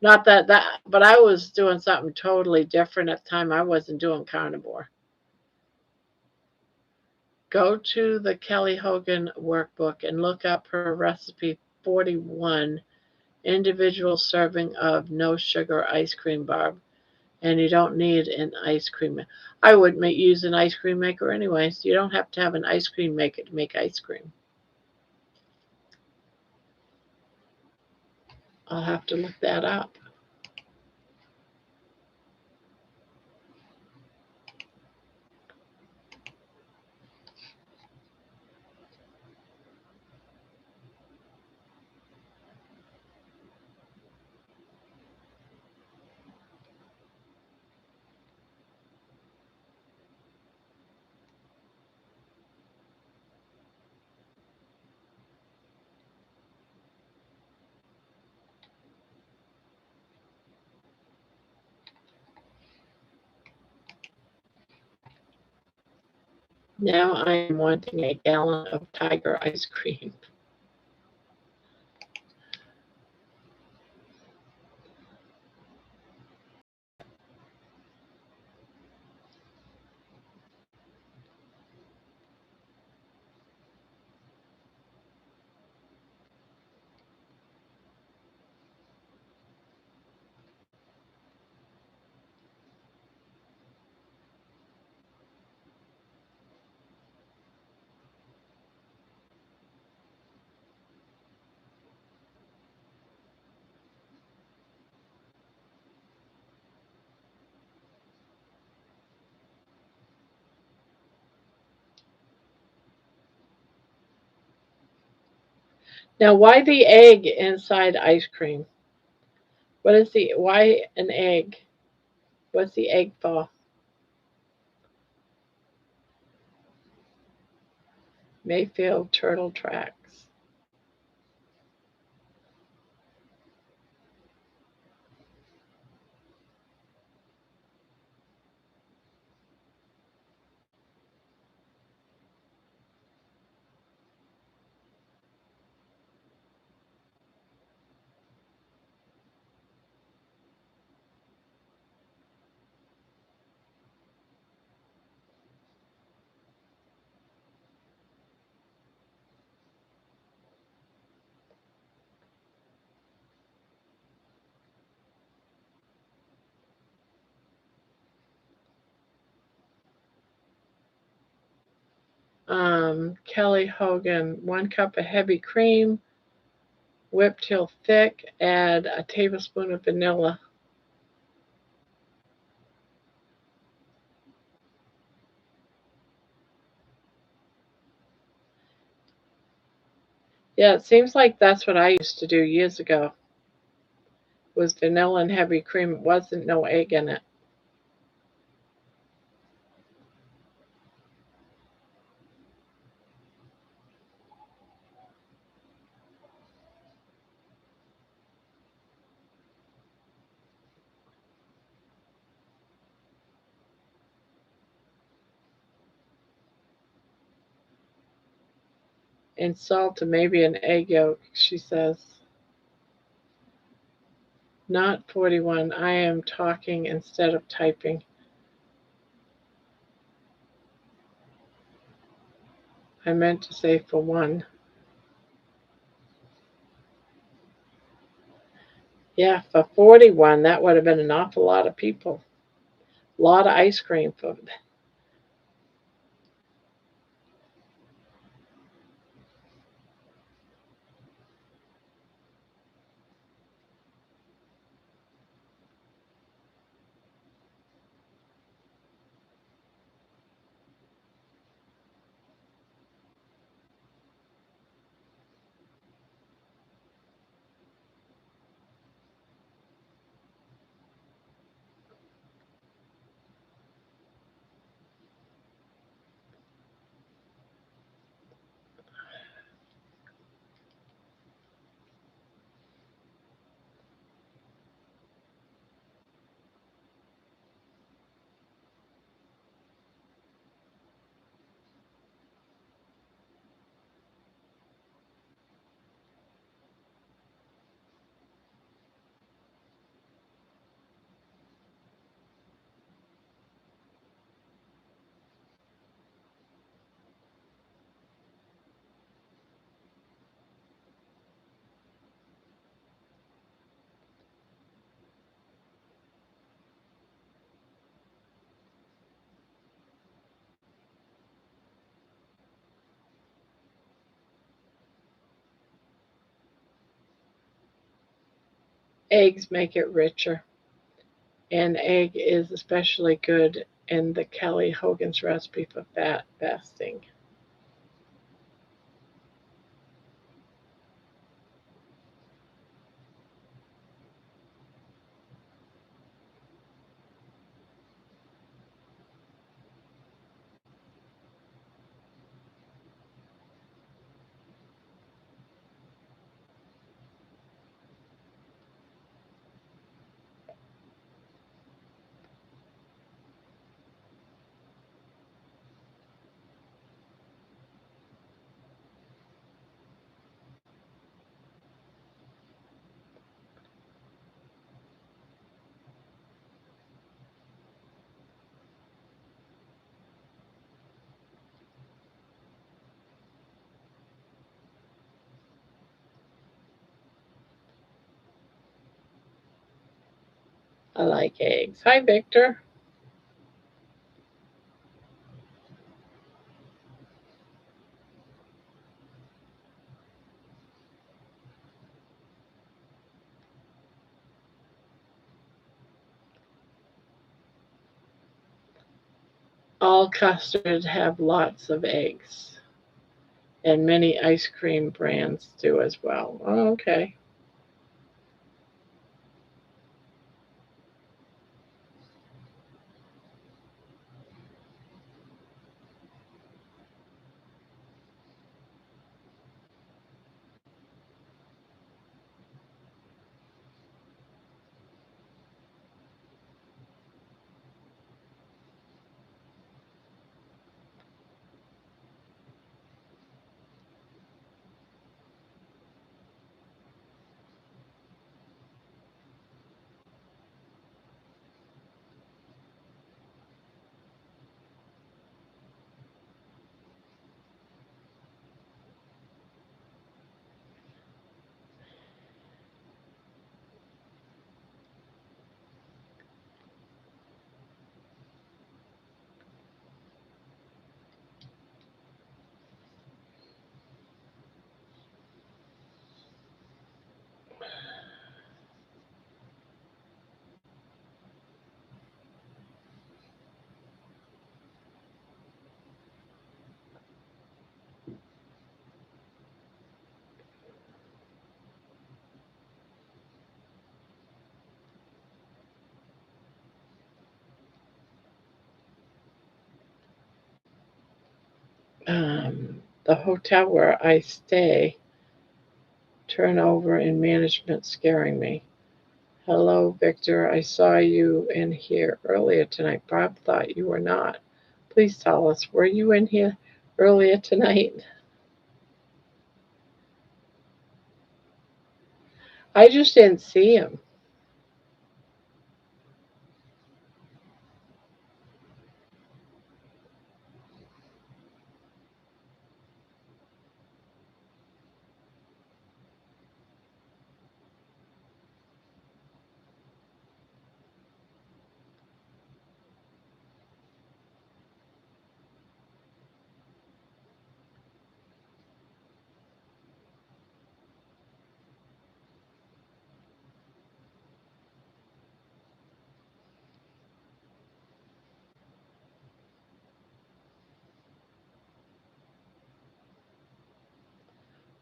Not that, but I was doing something totally different at the time. I wasn't doing carnivore. Go to the Kelly Hogan workbook and look up her recipe 41, individual serving of no sugar ice cream, Barb. And you don't need an ice cream. I would use an ice cream maker anyway, so you don't have to have an ice cream maker to make ice cream. I'll have to look that up. Now I am wanting a gallon of tiger ice cream. Now, why the egg inside ice cream? Why an egg? What's the egg for? Mayfield Turtle Tracks. Kelly Hogan, 1 cup of heavy cream, whip till thick, add a tablespoon of vanilla. Yeah, it seems like that's what I used to do years ago. Was vanilla and heavy cream. It wasn't no egg in it. And salt and maybe an egg yolk, she says. Not 41. I am talking instead of typing. I meant to say for one. Yeah, for 41, that would have been an awful lot of people. A lot of ice cream for. Eggs make it richer, and egg is especially good in the Kelly Hogan's recipe for fat fasting. I like eggs. Hi, Victor. All custards have lots of eggs, and many ice cream brands do as well. Oh, okay. Um, the hotel where I stay, turnover in management scaring me. Hello, Victor. I saw you in here earlier tonight. Bob thought you were not. Please tell us, were you in here earlier tonight? I just didn't see him.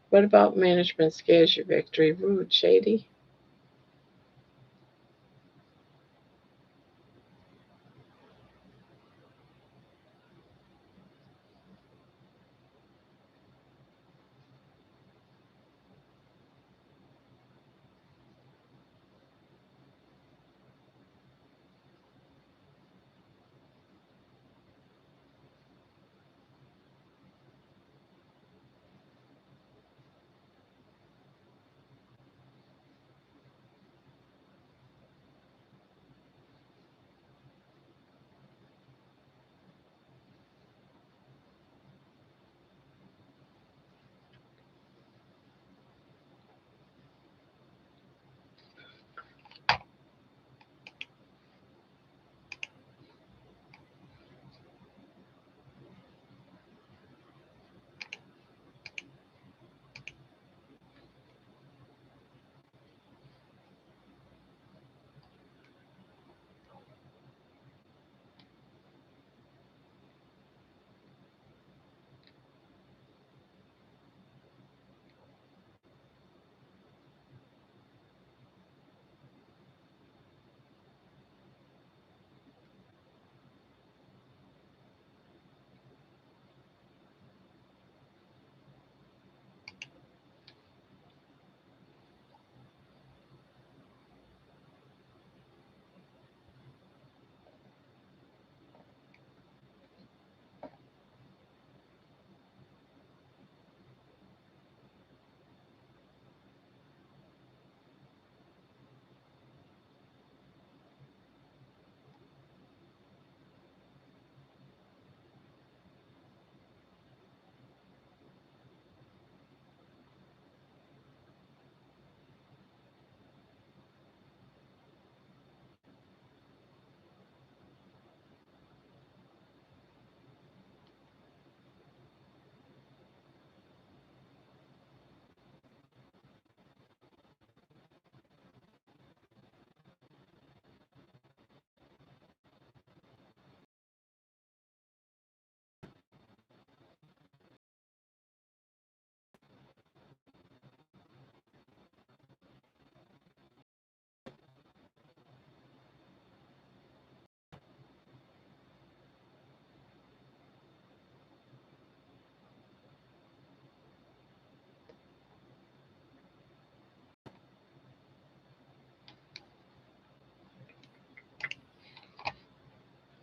What about management scares you, Victory? Rude, shady?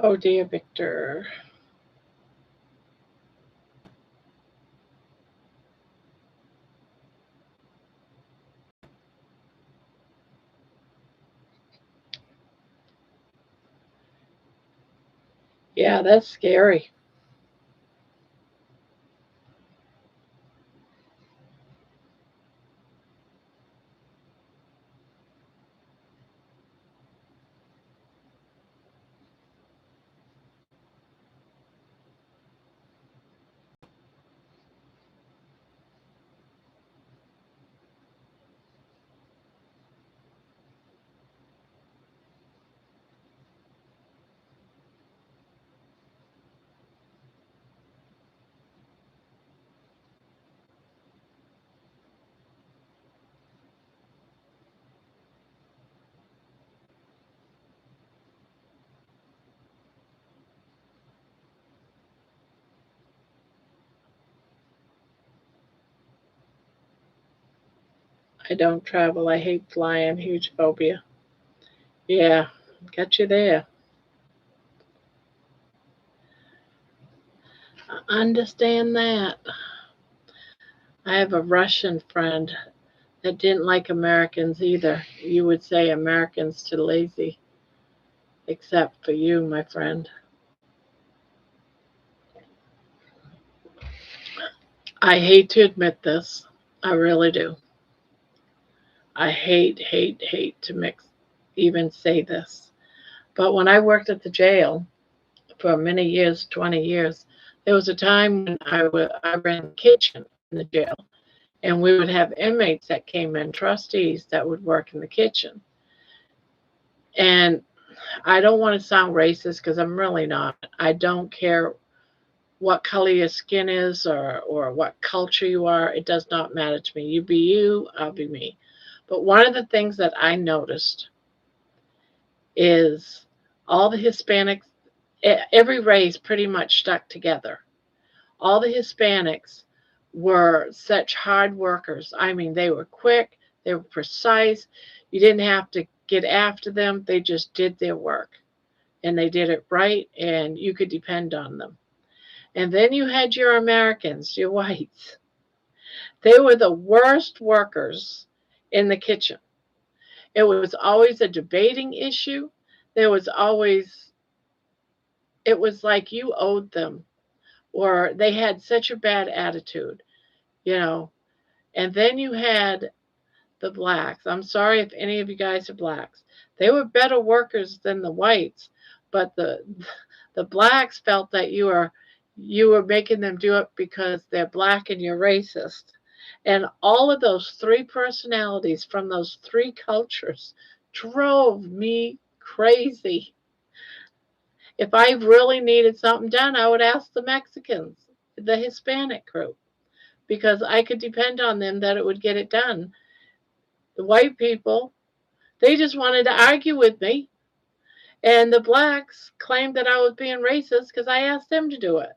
Oh dear, Victor. Yeah, that's scary. I don't travel. I hate flying. Huge phobia. Yeah, got you there. I understand that. I have a Russian friend that didn't like Americans either. You would say Americans too lazy, except for you, my friend. I hate to admit this. I really do. I hate to mix, even say this. But when I worked at the jail for many years, 20 years, there was a time when I ran the kitchen in the jail, and we would have inmates that came in, trustees that would work in the kitchen. And I don't want to sound racist because I'm really not. I don't care what color your skin is or what culture you are. It does not matter to me. You be you, I'll be me. But one of the things that I noticed is all the Hispanics, every race pretty much stuck together. All the Hispanics were such hard workers. I mean, they were quick, they were precise. You didn't have to get after them, they just did their work. And they did it right, and you could depend on them. And then you had your Americans, your whites. They were the worst workers in the kitchen. It was always a debating issue. There was always, it was like you owed them, or they had such a bad attitude, you know. And then you had the blacks. I'm sorry if any of you guys are blacks. They were better workers than the whites, but the blacks felt that you were making them do it because they're black and you're racist. And all of those three personalities from those three cultures drove me crazy. If I really needed something done, I would ask the Mexicans, the Hispanic group, because I could depend on them that it would get it done. The white people, they just wanted to argue with me. And the blacks claimed that I was being racist because I asked them to do it.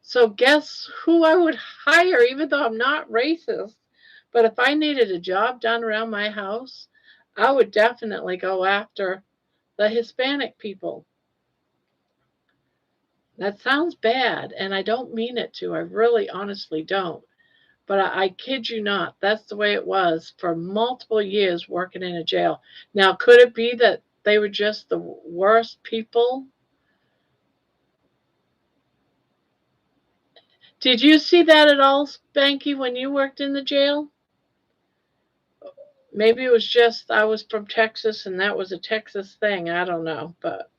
So guess who I would hire, even though I'm not racist? But if I needed a job done around my house, I would definitely go after the Hispanic people. That sounds bad, and I don't mean it to. I really honestly don't. But I kid you not, that's the way it was for multiple years working in a jail. Now, could it be that they were just the worst people? Did you see that at all, Spanky, when you worked in the jail? Maybe it was just I was from Texas and that was a Texas thing. I don't know. But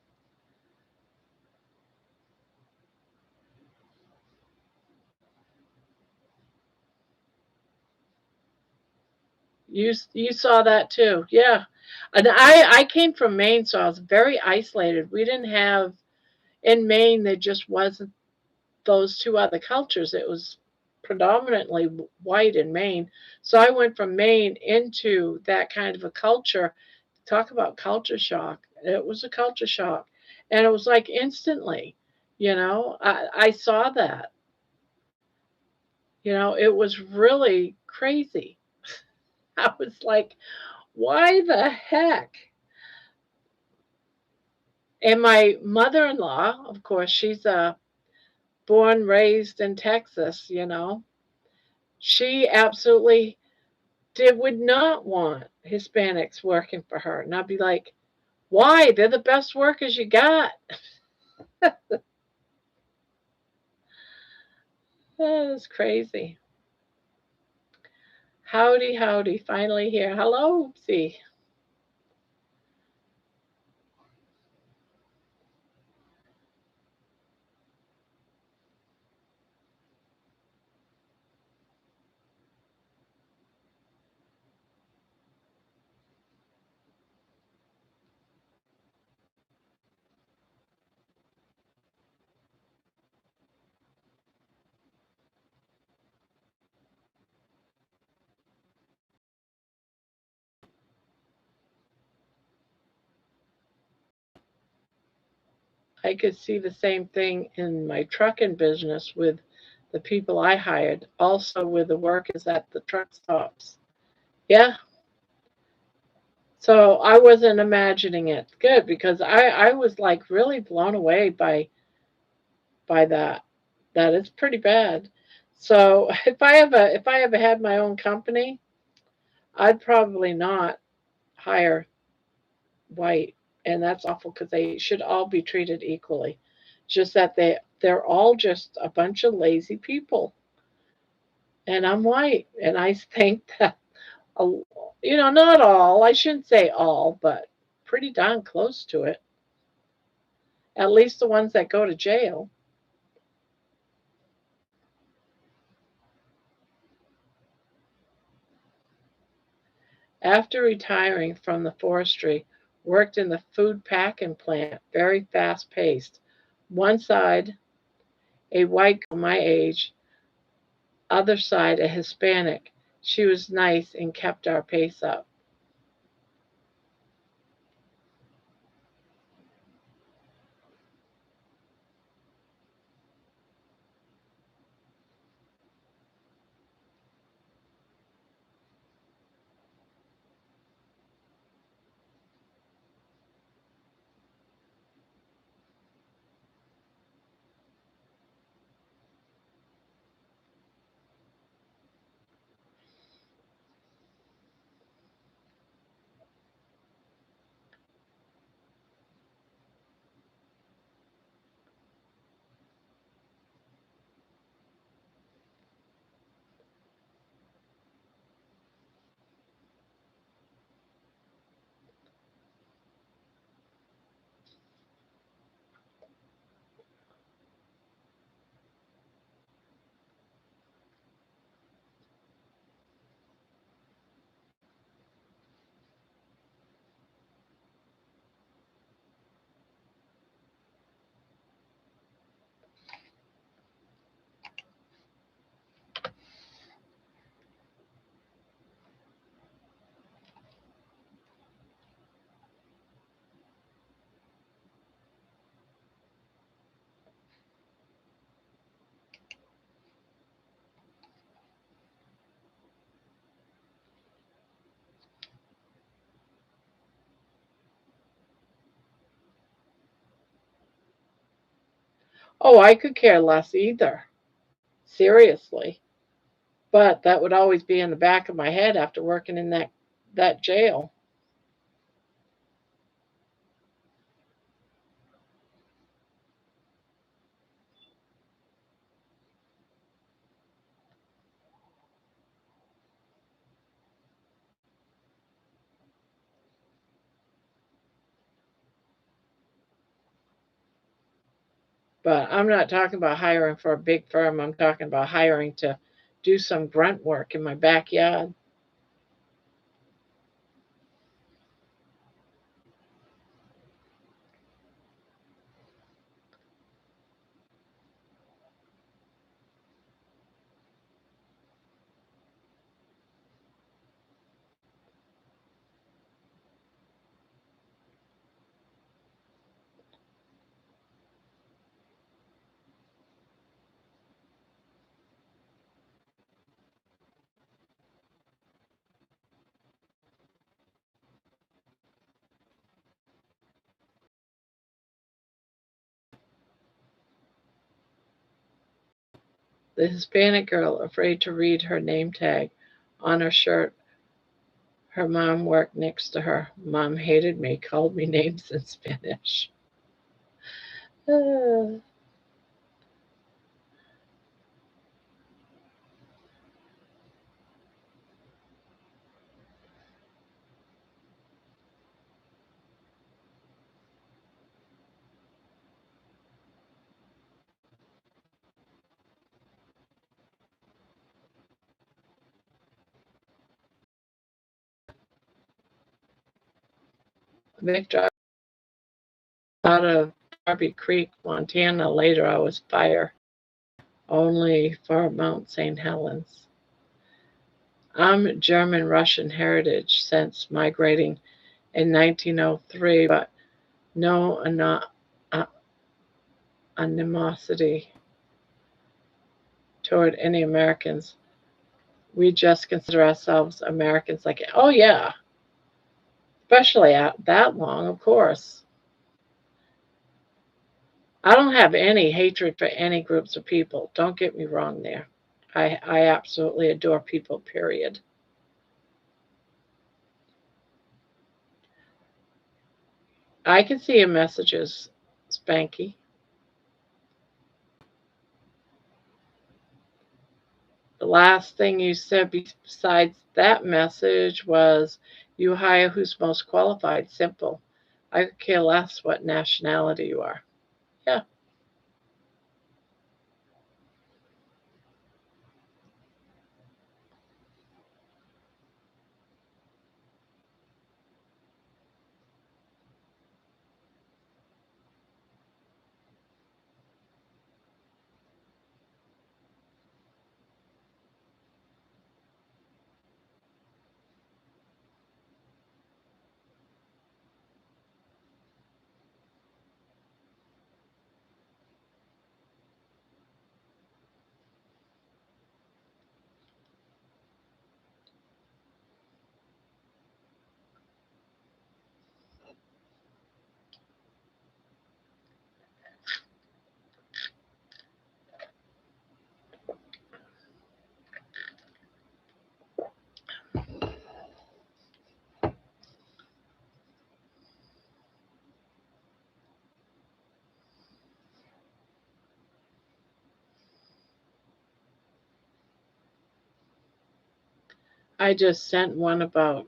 you saw that too. Yeah. And I came from Maine, so I was very isolated. We didn't have in Maine there just wasn't those two other cultures. It was predominantly white in Maine. So I went from Maine into that kind of a culture. Talk about culture shock. It was a culture shock. And it was like instantly, I saw that. It was really crazy. I was like, why the heck? And my mother-in-law, of course, she's born, raised in Texas, you know. She absolutely would not want Hispanics working for her. And I'd be like, why? They're the best workers you got. That is crazy. Howdy, howdy. Finally here. Hello, Oopsie. I could see the same thing in my trucking business with the people I hired, also with the workers at the truck stops. Yeah, so I wasn't imagining it. Good, because I was like really blown away by that. That is pretty bad. So if I ever had my own company, I'd probably not hire white, and that's awful because they should all be treated equally. Just that they're all just a bunch of lazy people, and I'm white, and I think that a, not all. I shouldn't say all, but pretty darn close to it. At least the ones that go to jail. After retiring from the forestry, worked in the food packing plant, very fast paced. One side, a white girl my age, other side, a Hispanic. She was nice and kept our pace up. Oh, I could care less either. Seriously. But that would always be in the back of my head after working in that jail. But I'm not talking about hiring for a big firm. I'm talking about hiring to do some grunt work in my backyard. The Hispanic girl afraid to read her name tag on her shirt. Her mom worked next to her. Mom hated me, called me names in Spanish. Uh, Big drive out of Darby Creek, Montana. Later, I was fired only for Mount St. Helens. I'm German Russian heritage since migrating in 1903, but no animosity toward any Americans. We just consider ourselves Americans. Like, oh yeah, especially out that long, of course. I don't have any hatred for any groups of people. Don't get me wrong there. I absolutely adore people, period. I can see your messages, Spanky. The last thing you said besides that message was you hire who's most qualified. Simple. I could care less what nationality you are. Yeah. I just sent one about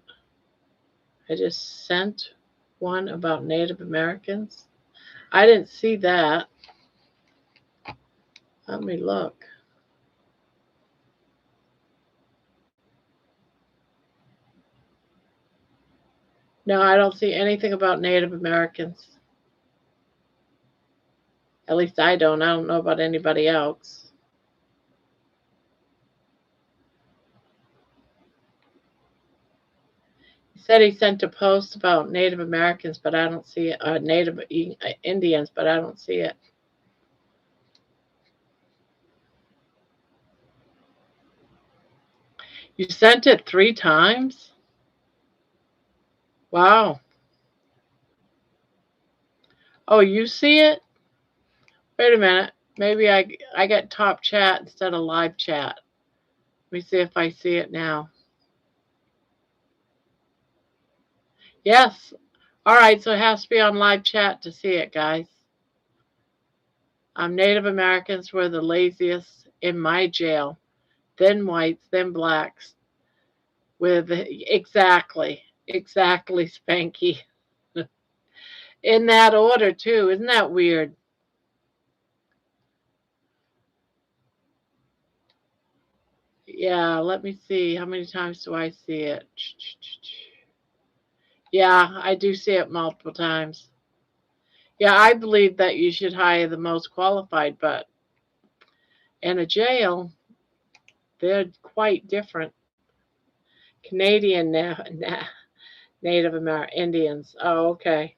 I just sent one about Native Americans. I didn't see that. Let me look. No, I don't see anything about Native Americans. At least I don't. I don't know about anybody else. He said he sent a post about Native Americans, but I don't see it. Native Indians, but I don't see it. You sent it 3 times? Wow. Oh, you see it? Wait a minute. Maybe I got top chat instead of live chat. Let me see if I see it now. Yes. All right, so it has to be on live chat to see it, guys. Native Americans were the laziest in my jail, then whites, then blacks. With exactly, Spanky. In that order, too. Isn't that weird? Yeah, let me see. How many times do I see it? Yeah, I do see it multiple times. Yeah, I believe that you should hire the most qualified, but in a jail, they're quite different. Canadian Native American Indians. Oh, okay.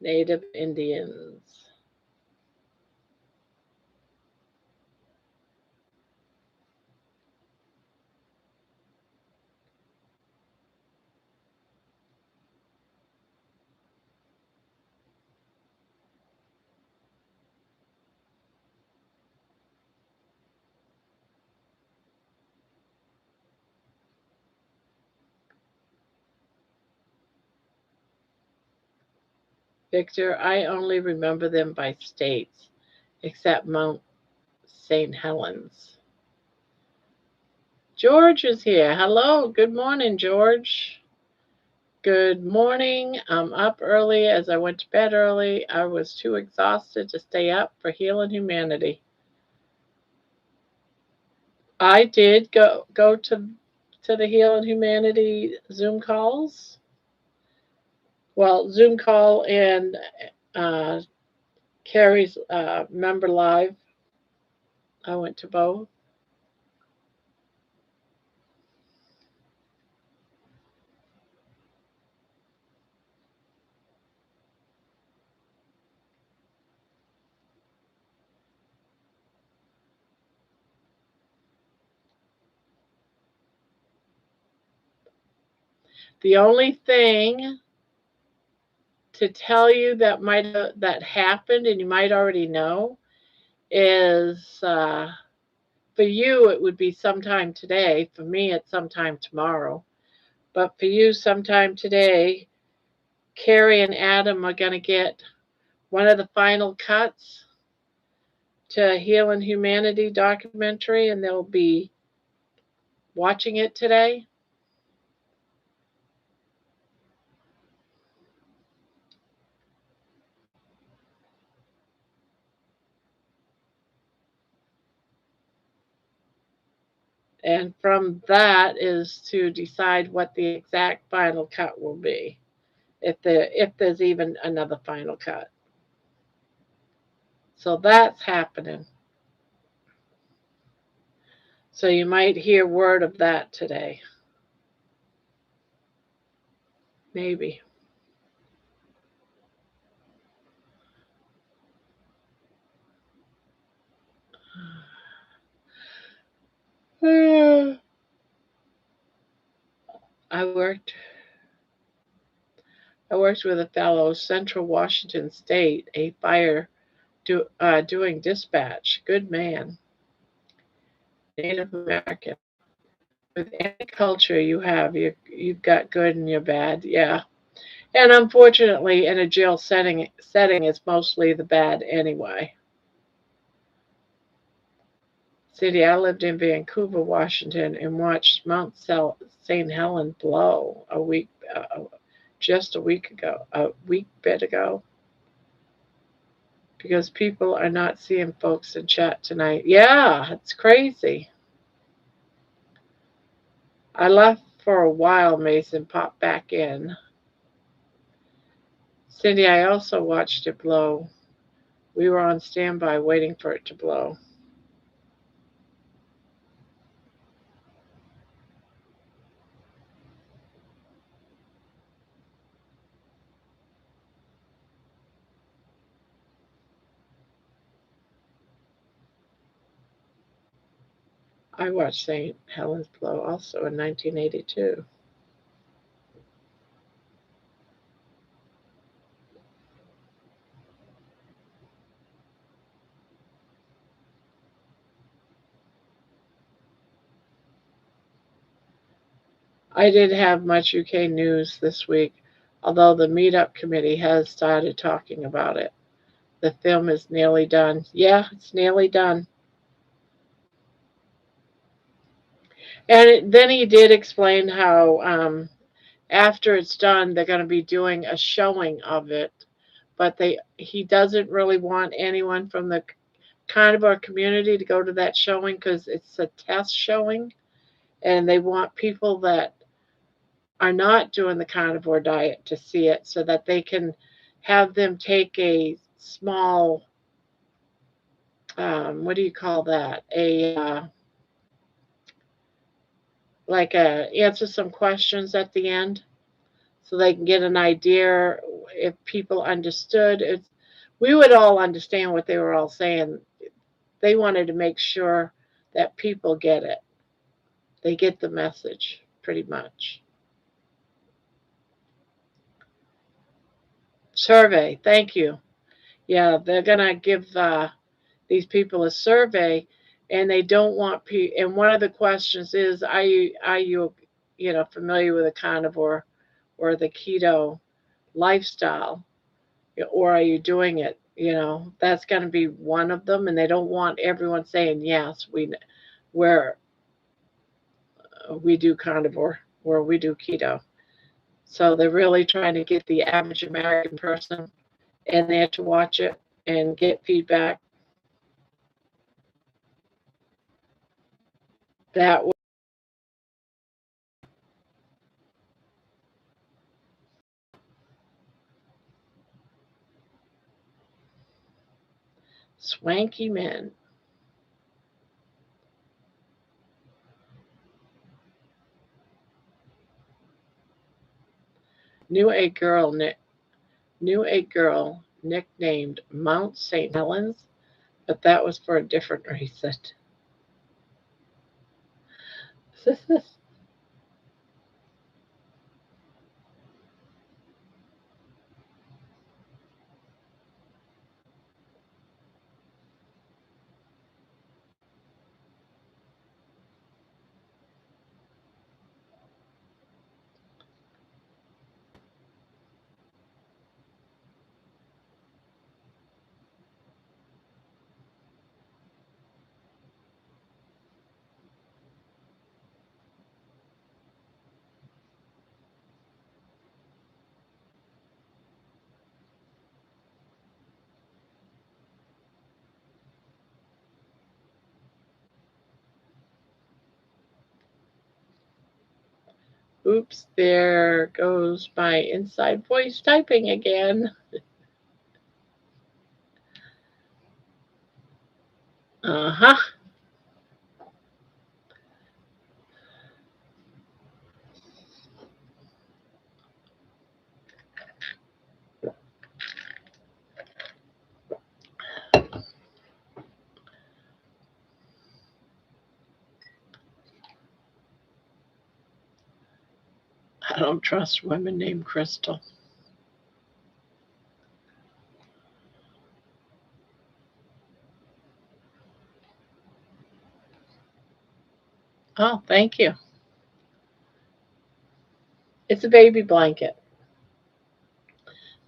Native Indians. Victor, I only remember them by states, except Mount St. Helens. George is here. Hello. Good morning, George. Good morning. I'm up early as I went to bed early. I was too exhausted to stay up for Healing Humanity. I did go to the Healing Humanity Zoom calls. Well, Zoom call and uh, Carrie's member live. I went to both. The only thing to tell you that that happened, and you might already know, is for you it would be sometime today. For me, it's sometime tomorrow. But for you, sometime today, Carrie and Adam are going to get one of the final cuts to Healing Humanity documentary, and they'll be watching it today. And from that is to decide what the exact final cut will be, if there's even another final cut. So that's happening. So you might hear word of that today. Maybe. I worked I worked with a fellow Central Washington State, a fire doing dispatch. Good man. Native American. With any culture you have, you've got good and you're bad. Yeah. And unfortunately, in a jail setting, it's mostly the bad anyway. City, I lived in Vancouver, Washington, and watched Mount St. Helens blow just a week ago, a week bit ago, because people are not seeing folks in chat tonight. Yeah, it's crazy. I left for a while, Mason popped back in. Cindy, I also watched it blow. We were on standby waiting for it to blow. I watched St. Helens blow also in 1982. I didn't have much UK news this week, although the meetup committee has started talking about it. The film is nearly done. Yeah, it's nearly done. And then he did explain how after it's done, they're going to be doing a showing of it. But he doesn't really want anyone from the carnivore community to go to that showing because it's a test showing, and they want people that are not doing the carnivore diet to see it so that they can have them take a small, what do you call that? Like answer some questions at the end so they can get an idea if people understood. We would all understand what they were all saying. They wanted to make sure that people get it. They get the message pretty much. Survey, thank you. Yeah, they're gonna give these people a survey, and they don't want people. And one of the questions is, are you familiar with a carnivore or the keto lifestyle? or are you doing it? That's going to be one of them, and they don't want everyone saying yes. Where we do carnivore or we do keto. So they're really trying to get the average American person in there to watch it and get feedback. That was Swanky Men. Knew a girl knew a girl nicknamed Mount St. Helens, but that was for a different reason. Oops, there goes my inside voice typing again. Uh-huh. I don't trust women named Crystal. Oh, thank you. It's a baby blanket.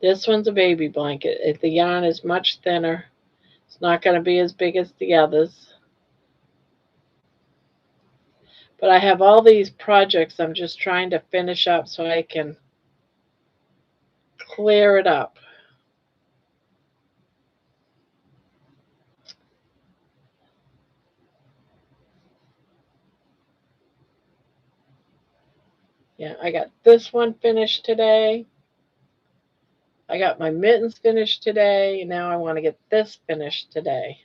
This one's a baby blanket. The yarn is much thinner. It's not going to be as big as the others. But I have all these projects I'm just trying to finish up so I can clear it up. Yeah, I got this one finished today. I got my mittens finished today. And now I want to get this finished today.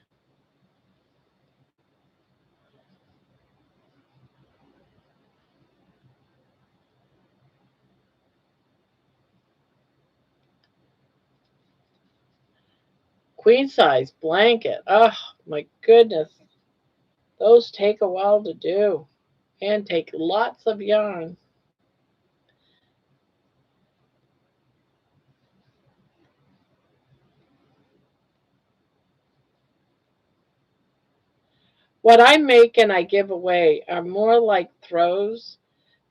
Queen size blanket. Oh, my goodness. Those take a while to do and take lots of yarn. What I make and I give away are more like throws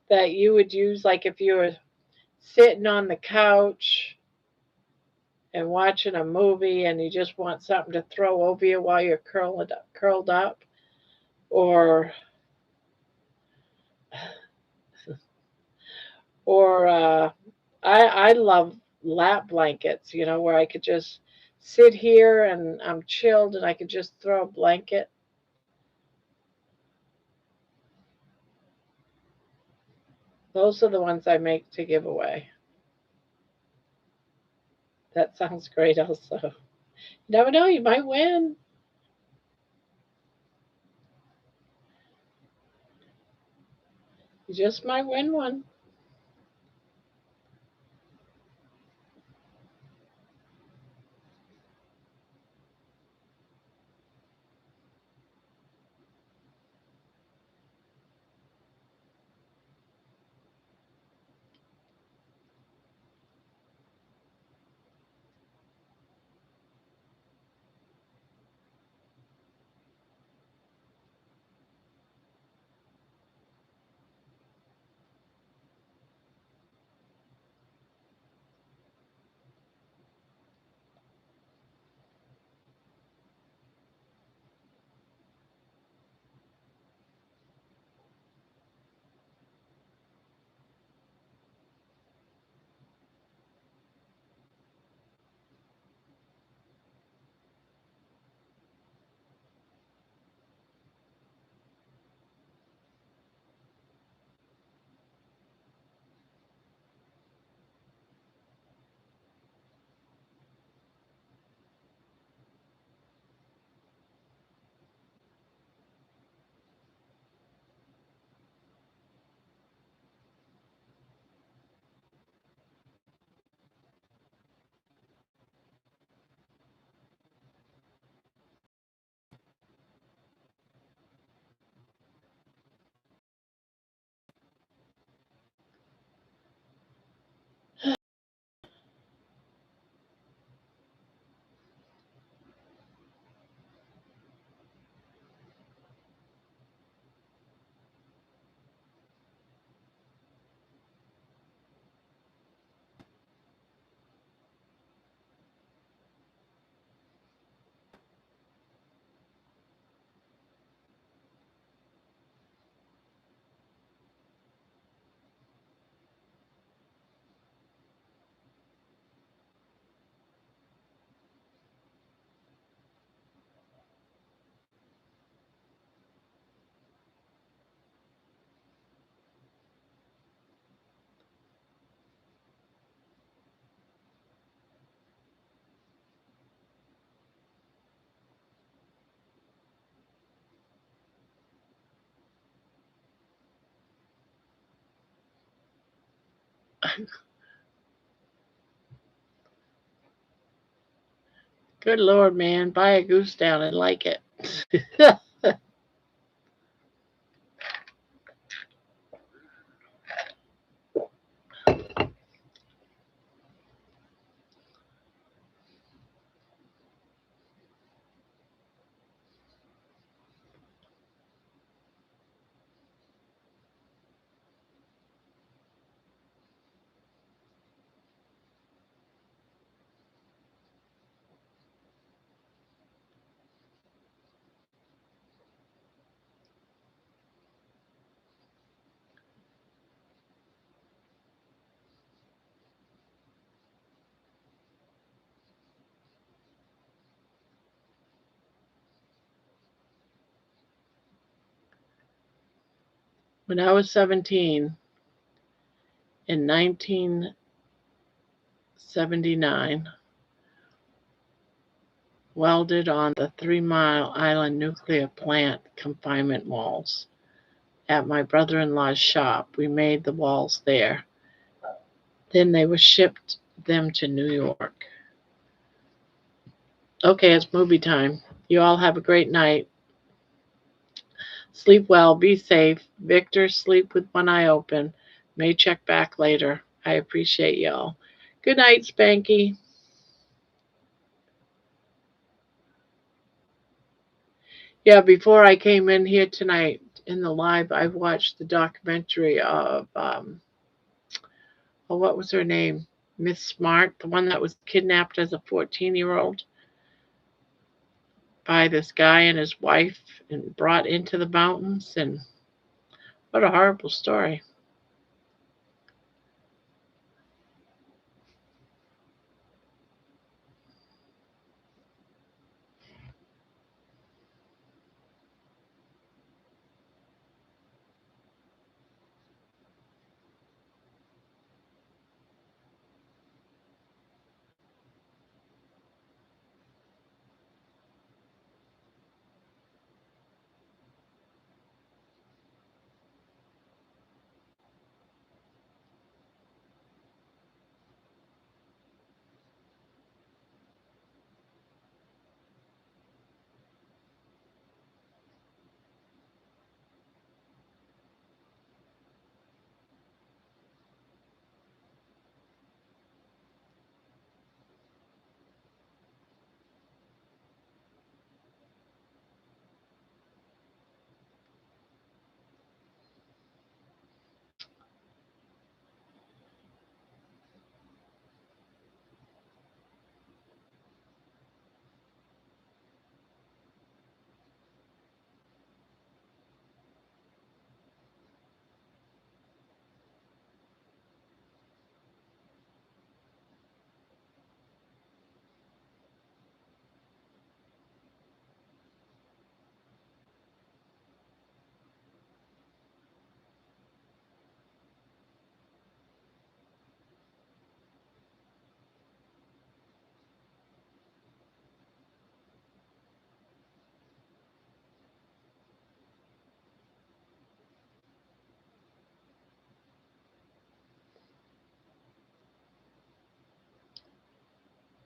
that you would use, like if you were sitting on the couch and watching a movie and you just want something to throw over you while you're curled up. Or or I love lap blankets, where I could just sit here and I'm chilled and I could just throw a blanket. Those are the ones I make to give away. That sounds great also. You never know, you might win. You just might win one. Good Lord, man, buy a goose down and like it. When I was 17 in 1979, welded on the 3 Mile Island nuclear plant confinement walls at my brother-in-law's shop. We made the walls there. Then they were shipped them to New York. Okay, it's movie time. You all have a great night. Sleep well, be safe. Victor, sleep with one eye open. May check back later. I appreciate y'all. Good night, Spanky. Yeah, before I came in here tonight in the live, I watched the documentary of, oh, what was her name? Miss Smart, the one that was kidnapped as a 14-year-old by this guy and his wife and brought into the mountains. And what a horrible story.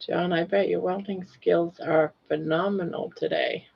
John, I bet your welding skills are phenomenal today.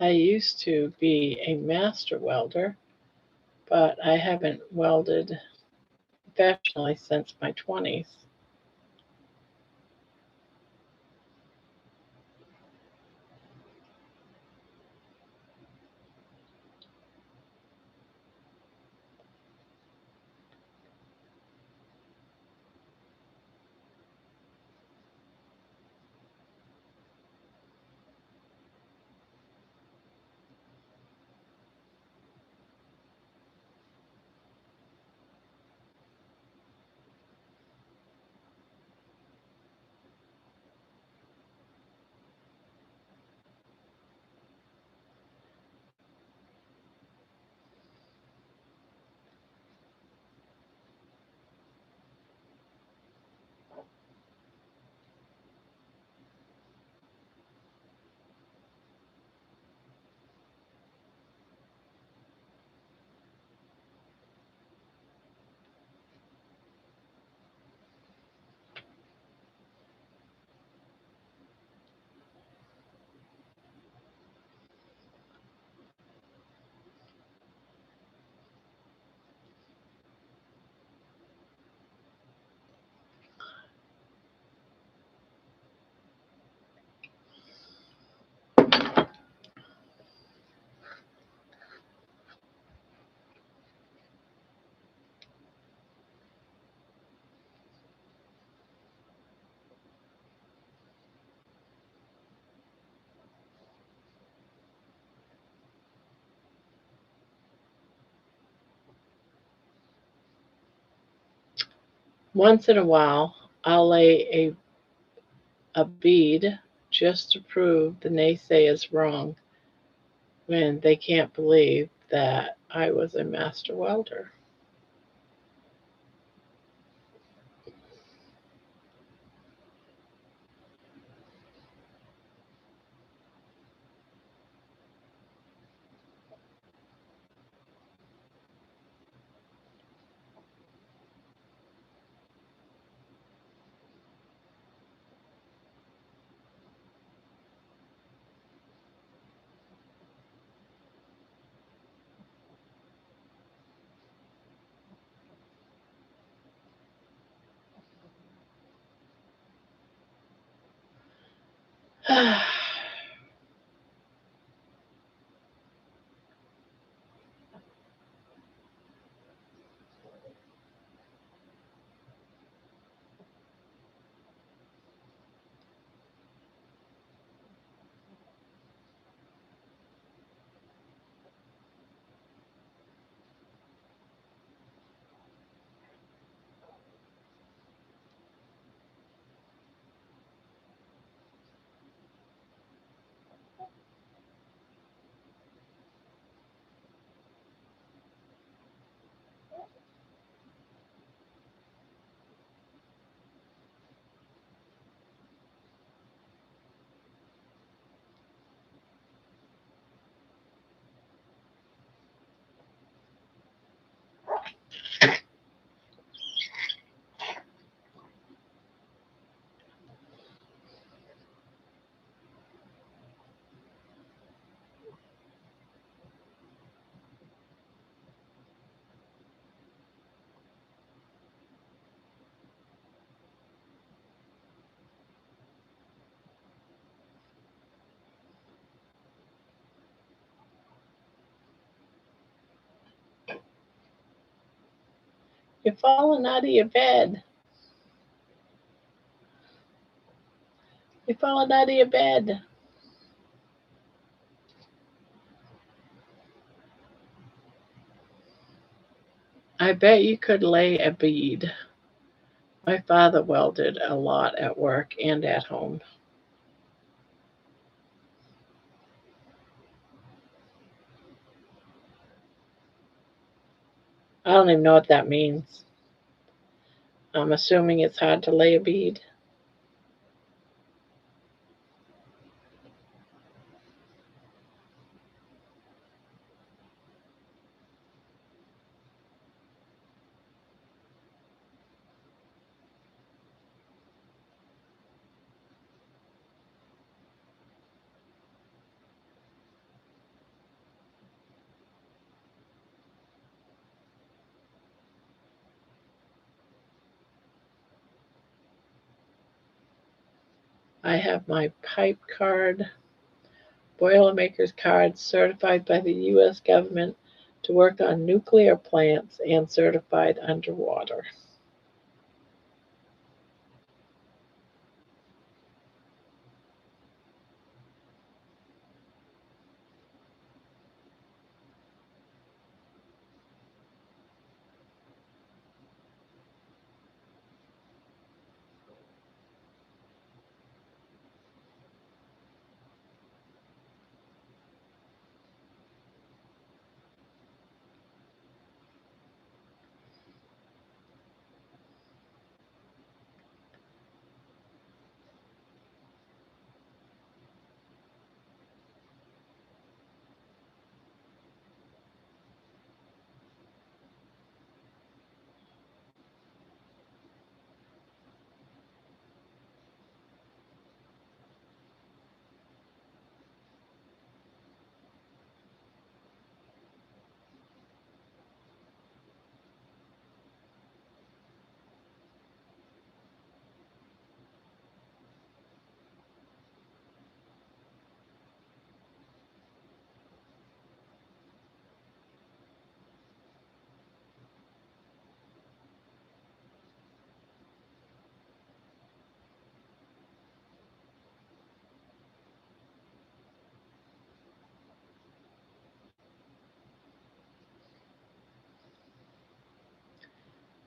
I used to be a master welder, but I haven't welded professionally since my 20s. Once in a while, I'll lay a bead just to prove the naysayers wrong when they can't believe that I was a master welder. You're falling out of your bed. You're falling out of your bed. I bet you could lay a bead. My father welded a lot at work and at home. I don't even know what that means. I'm assuming it's hard to lay a bead. I have my pipe card, Boilermaker's card, certified by the U.S. government to work on nuclear plants and certified underwater.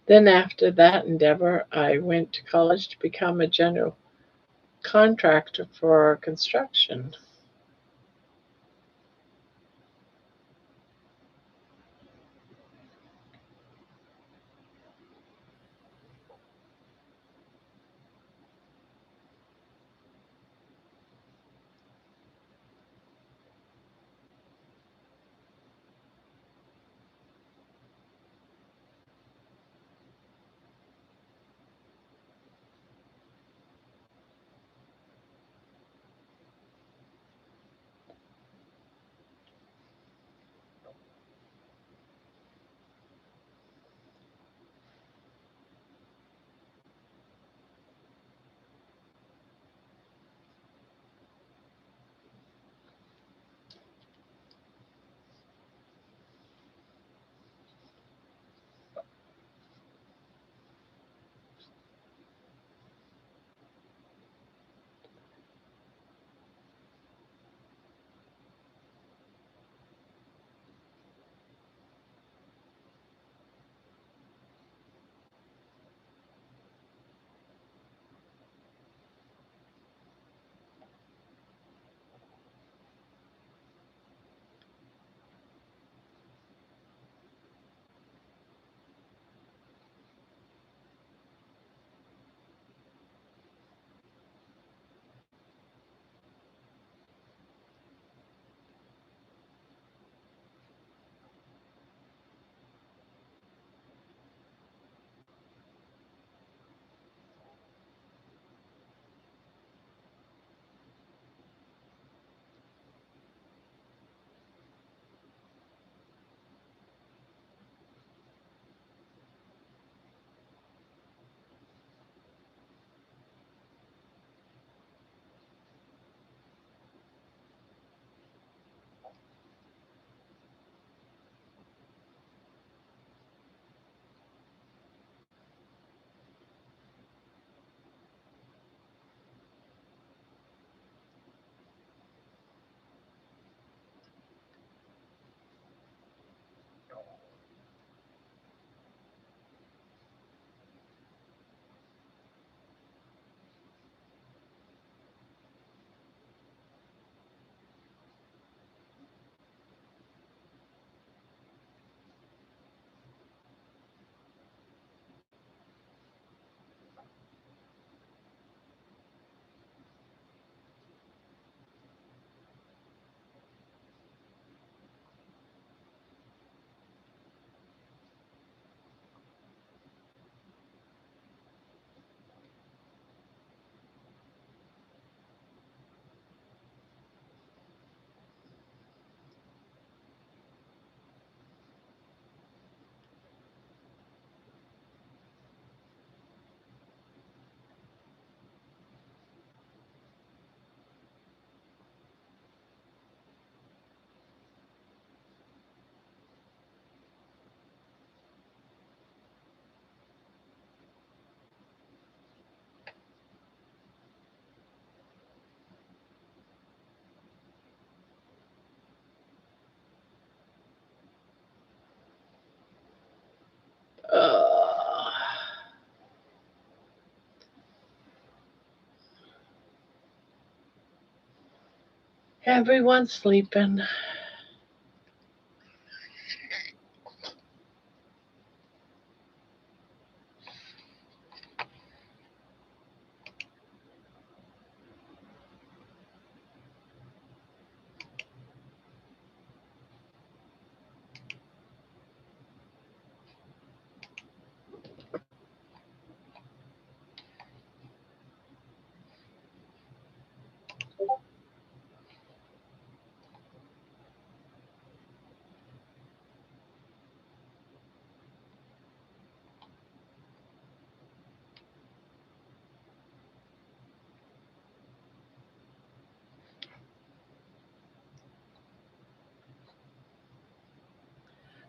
Then after that endeavor, I went to college to become a general contractor for construction. Uh, Everyone's sleeping.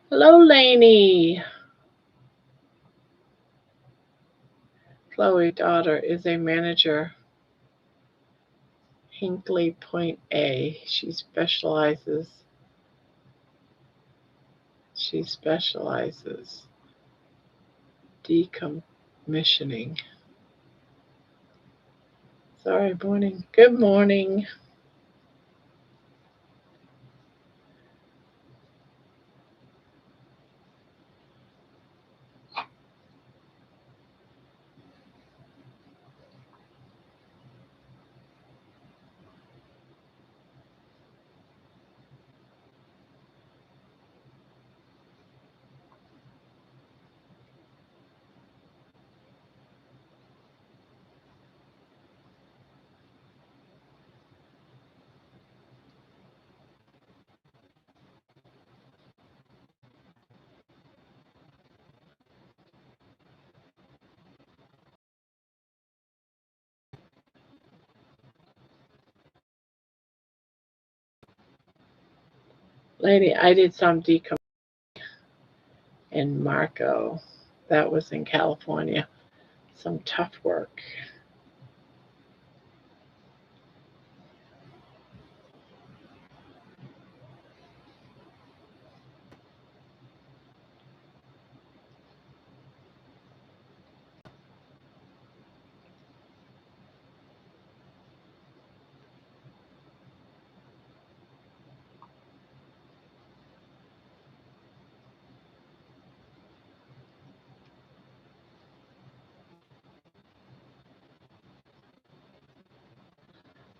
Hello, Lainey. Chloe's daughter is a manager, Hinkley Point A. She specializes. decommissioning. Sorry, morning. Good morning. Lady, I did some decommissioning in Marco. That was in California. Some tough work.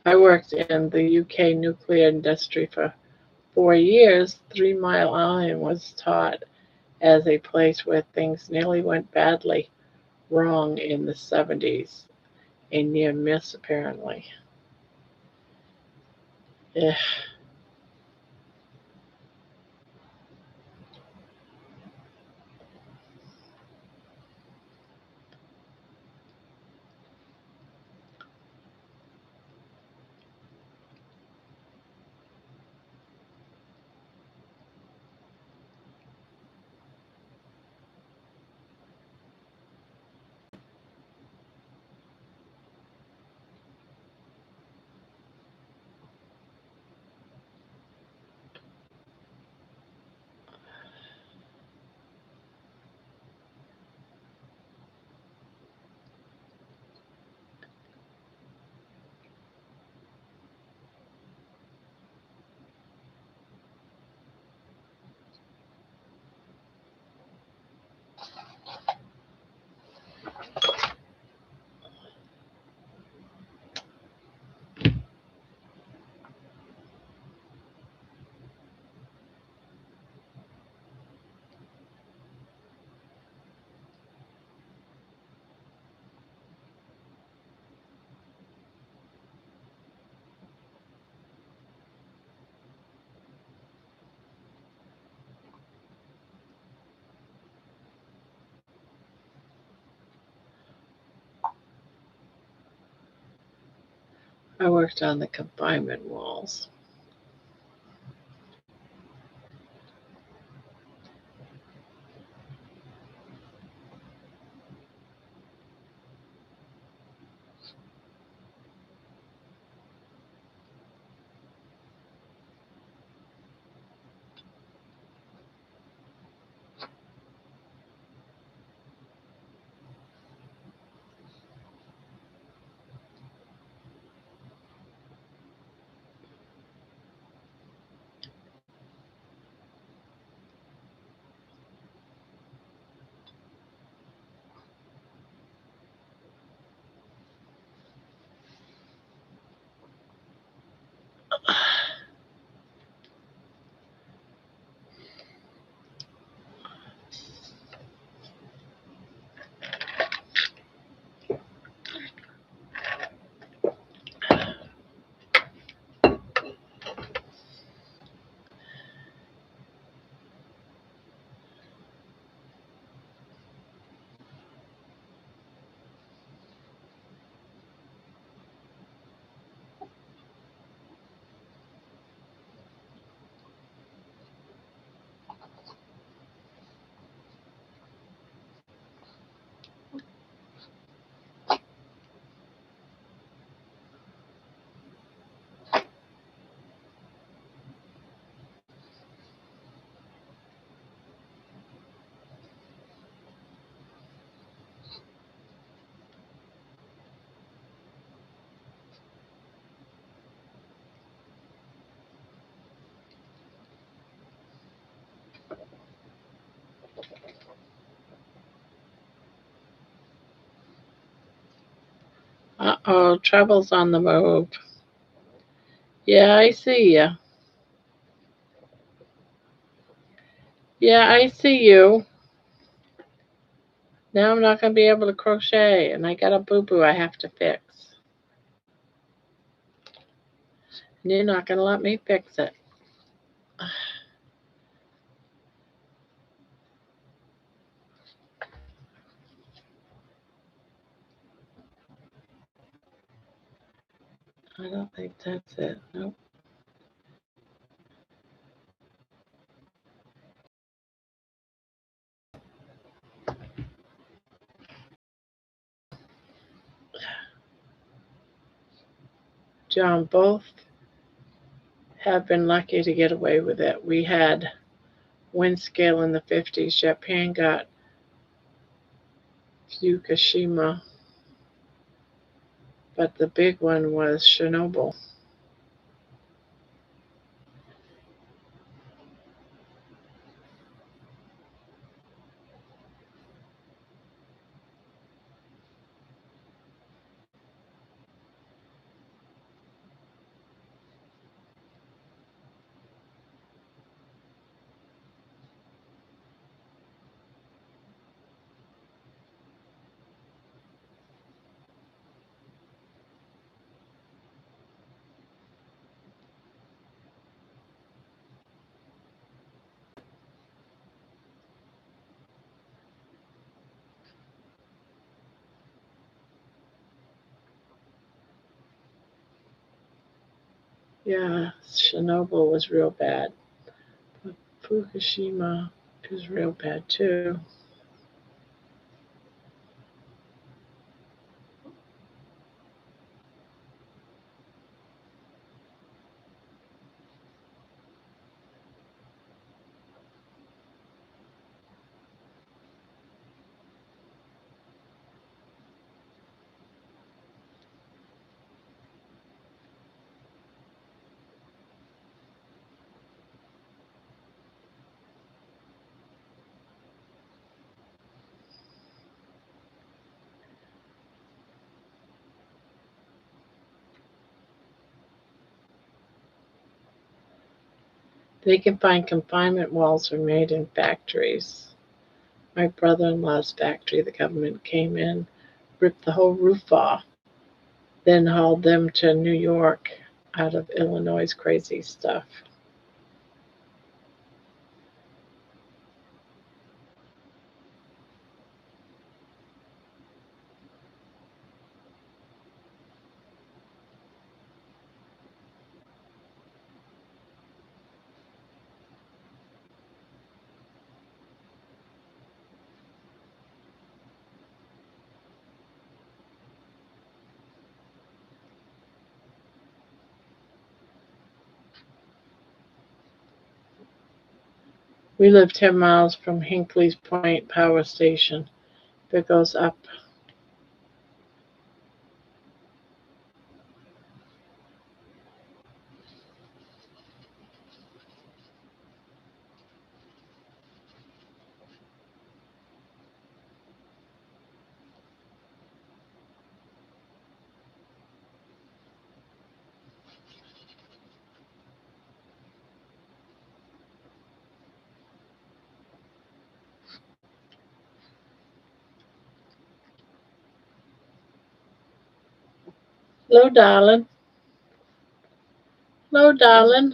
I worked in the UK nuclear industry for 4 years. 3 Mile Island was taught as a place where things nearly went badly wrong in the 70s. A near miss, apparently. Ugh. I worked on the confinement walls. Uh-oh, trouble's on the move. Yeah, I see ya. Yeah, I see you. Now I'm not going to be able to crochet, and I got a boo-boo I have to fix. And you're not going to let me fix it. I don't think that's it. Nope. John, both have been lucky to get away with it. We had wind scale in the 50s. Japan got Fukushima, but the big one was Chernobyl. Yeah, Chernobyl was real bad. But Fukushima is real bad too. They can find confinement walls are made in factories. My brother-in-law's factory, the government came in, ripped the whole roof off, then hauled them to New York out of Illinois' crazy stuff. We live 10 miles from Hinkley's Point Power Station. If it goes up, hello, darling. Hello, darling.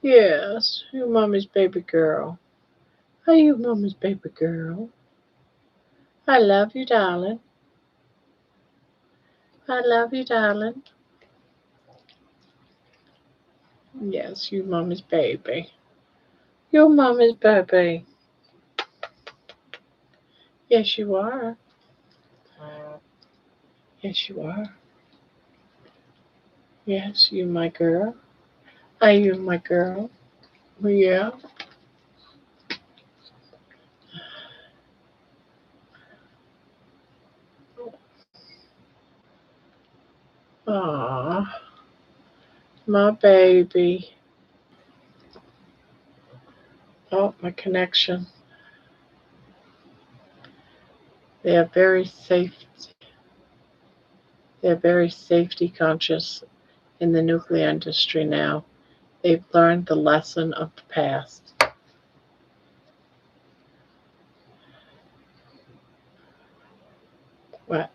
Yes, you mommy's baby girl. Are you mommy's baby girl? I love you, darling. I love you, darling. Yes, you mommy's baby. Your mommy's baby. Yes, you are. Yes, you are. Yes, you my girl. Are you my girl? Yeah. Aw, my baby. Oh, my connection. They are very safe. They're very safety conscious in the nuclear industry now. They've learned the lesson of the past. What?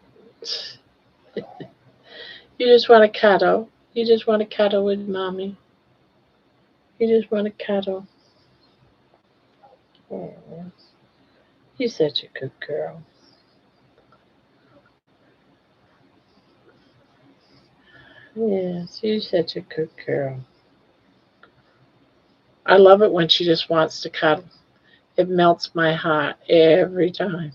You just want to cuddle. You just want to cuddle with mommy. You just want to cuddle. Oh, you're such a good girl. Yes, you're such a good girl. I love it when she just wants to cuddle. It melts my heart every time.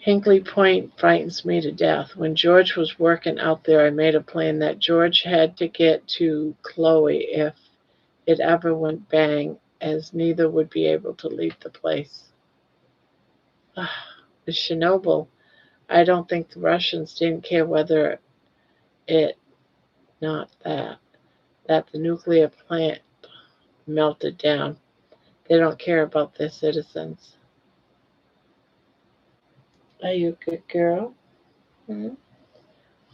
Hinkley Point frightens me to death. When George was working out there, I made a plan that George had to get to Chloe if it ever went bang, as neither would be able to leave the place. With Chernobyl, I don't think the Russians didn't care whether it, not that the nuclear plant melted down. They don't care about their citizens. Are you a good girl? Hmm?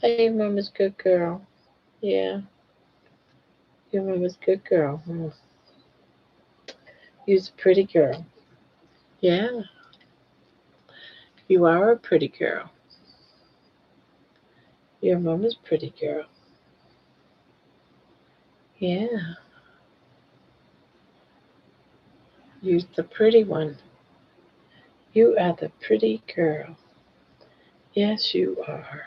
Are you mama's good girl? Yeah, your mama's good girl. Hmm. You're a pretty girl. Yeah, you are a pretty girl. Your mama's pretty girl. Yeah, you're the pretty one. You are the pretty girl. Yes, you are.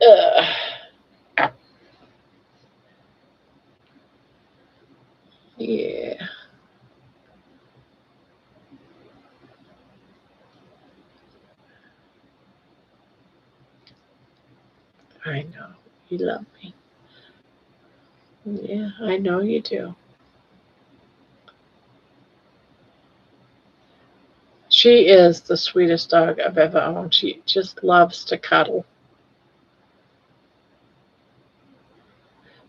Ugh. Yeah, I know. You love me. Yeah, I know you do. She is the sweetest dog I've ever owned. She just loves to cuddle.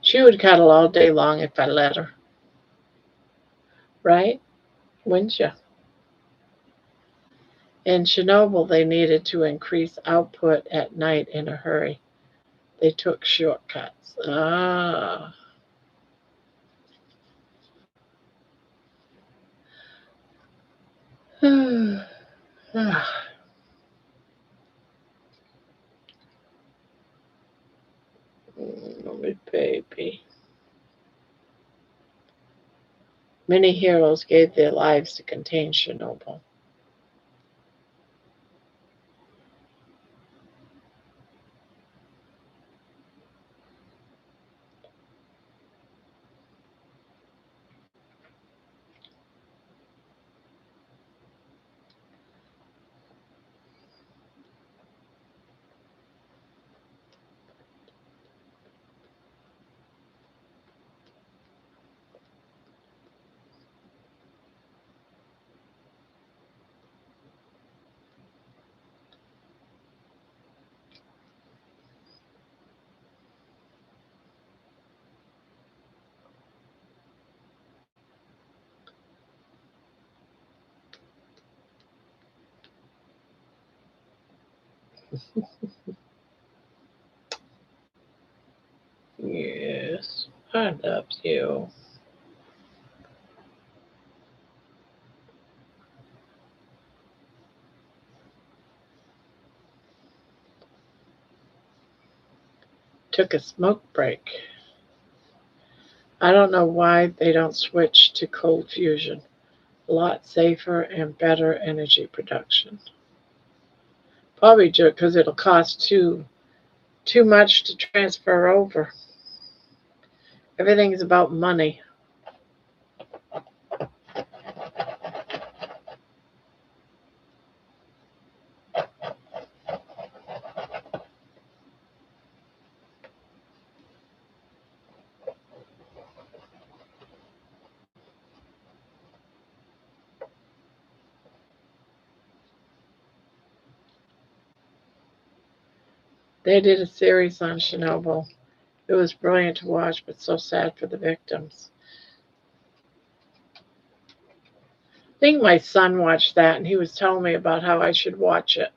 She would cuddle all day long if I let her, right? Wouldn't you? In Chernobyl, they needed to increase output at night in a hurry. They took shortcuts. Ah. My baby. Many heroes gave their lives to contain Chernobyl. Yes, I love you. Took a smoke break. I don't know why they don't switch to cold fusion. A lot safer and better energy production. Probably because it'll cost too much to transfer over. Everything's about money. They did a series on Chernobyl, It was brilliant to watch, but so sad for the victims. I think my son watched that and he was telling me about how I should watch it.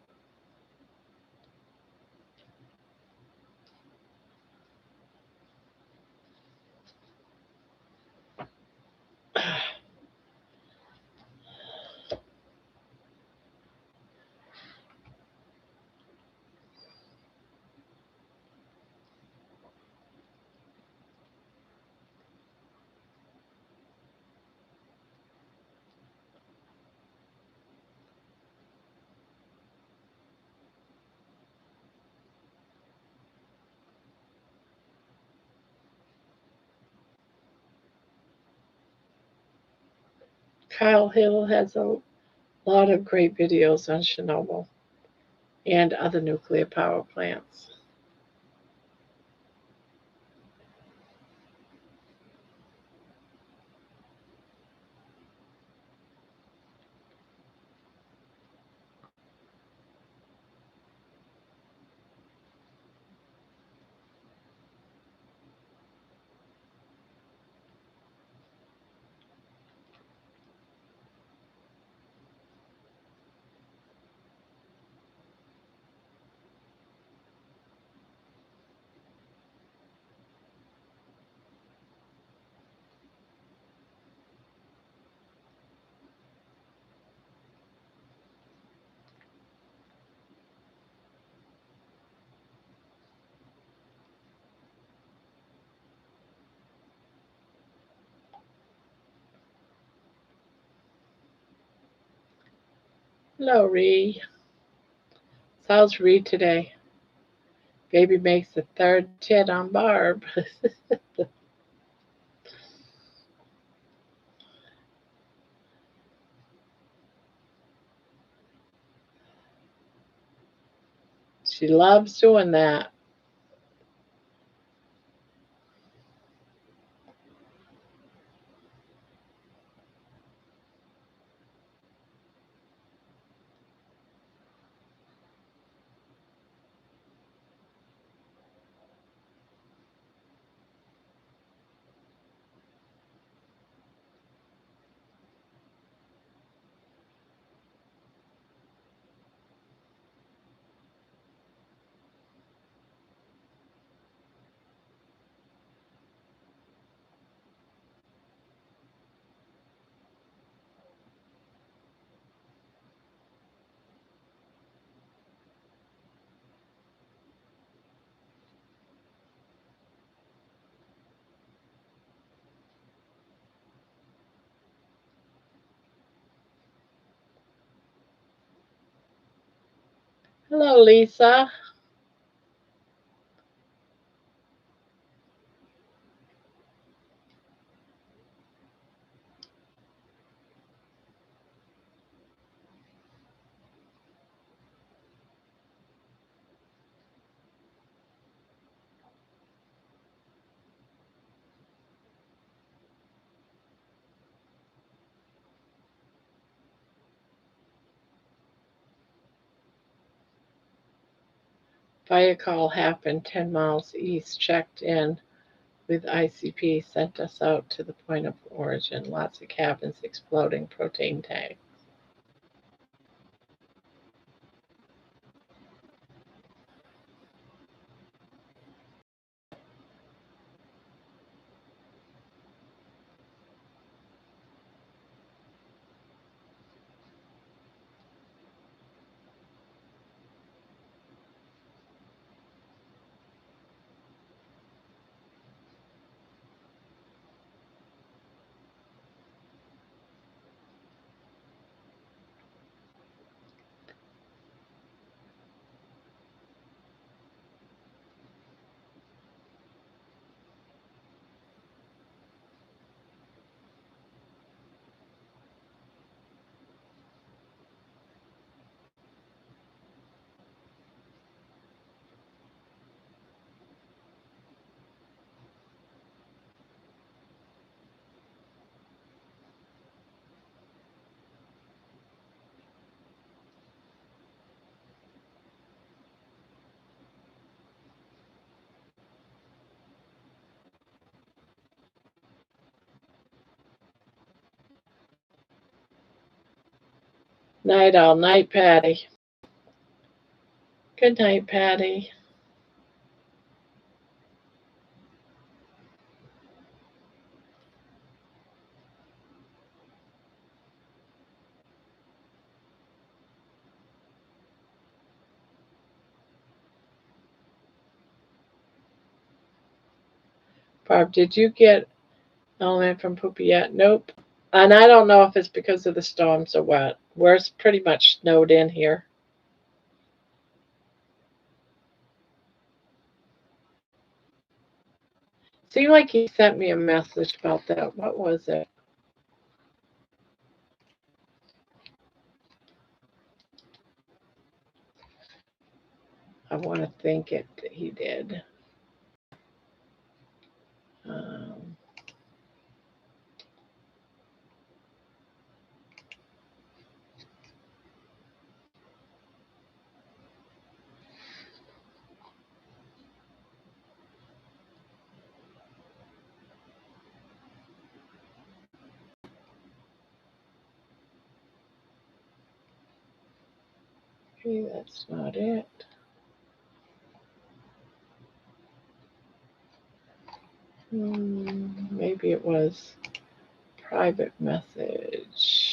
Kyle Hill has a lot of great videos on Chernobyl and other nuclear power plants. Hello, Ree. How's Ree today? Baby makes the third tit on Barb. She loves doing that. Hello, Lisa. Fire call happened 10 miles east. Checked in with ICP. Sent us out to the point of origin. Lots of cabins exploding. Protein tank. Night all night, Patty. Good night, Patty. Barb, did you get element from Poopy yet? Nope. And I don't know if it's because of the storms or what. We're pretty much snowed in here. Seemed like he sent me a message about that. What was it? I want to think he did. Um, okay, that's not it. Maybe it was private message.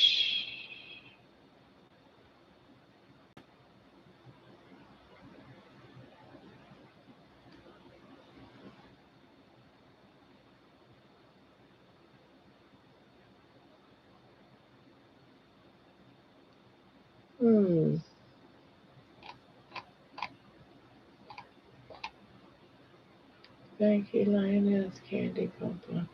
Thank you, Lioness Candy Pumper.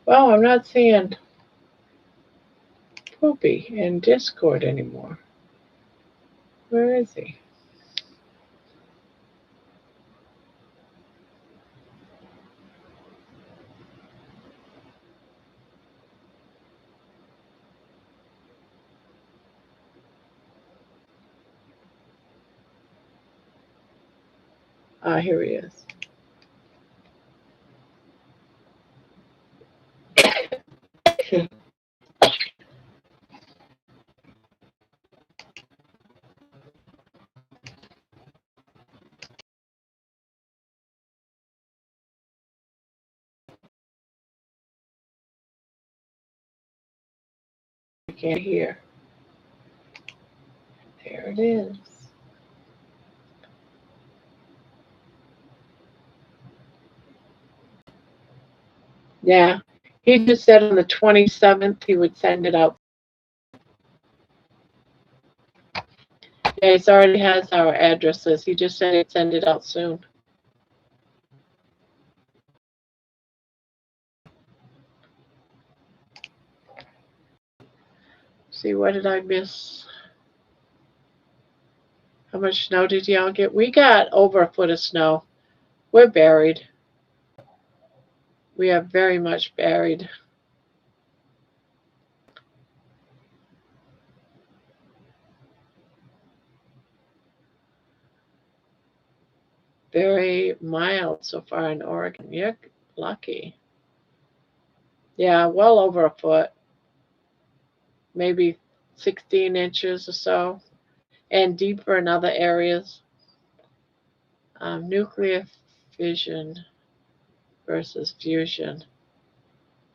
Well, I'm not seeing Poopy in Discord anymore. Where is he? Ah, here he is. I can't hear. There it is. Yeah, he just said on the 27th he would send it out. Yeah, he already has our addresses. He just said he'd send it out soon. See, what did I miss? How much snow did y'all get? We got over a foot of snow. We're buried. We are very much buried. Very mild so far in Oregon. You're lucky. Yeah, well over a foot. Maybe 16 inches or so. And deeper in other areas. Nuclear fission versus fusion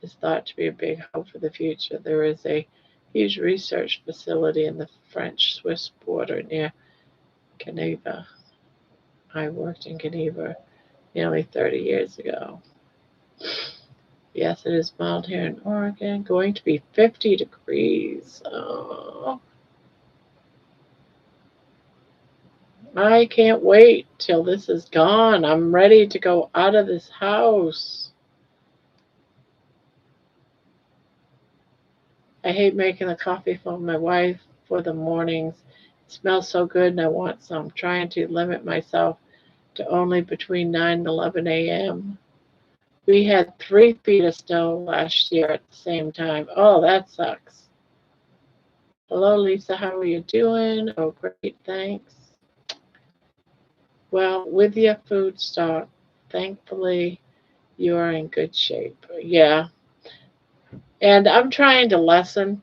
is thought to be a big hope for the future. There is a huge research facility in the French-Swiss border near Geneva. I worked in Geneva nearly 30 years ago. Yes, it is mild here in Oregon. Going to be 50 degrees. Oh. I can't wait till this is gone. I'm ready to go out of this house. I hate making the coffee for my wife for the mornings. It smells so good and I want some. Trying to limit myself to only between 9 and 11 a.m. We had 3 feet of snow last year at the same time. Oh, that sucks. Hello, Lisa. How are you doing? Oh, great. Thanks. Well, with your food stock, thankfully you are in good shape. Yeah. And I'm trying to lessen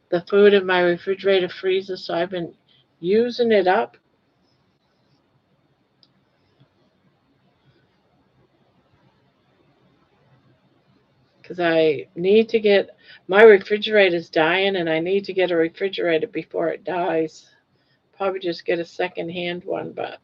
the food in my refrigerator freezer, so I've been using it up because I need to get my refrigerator's dying and I need to get a refrigerator before it dies. Probably just get a second hand one, but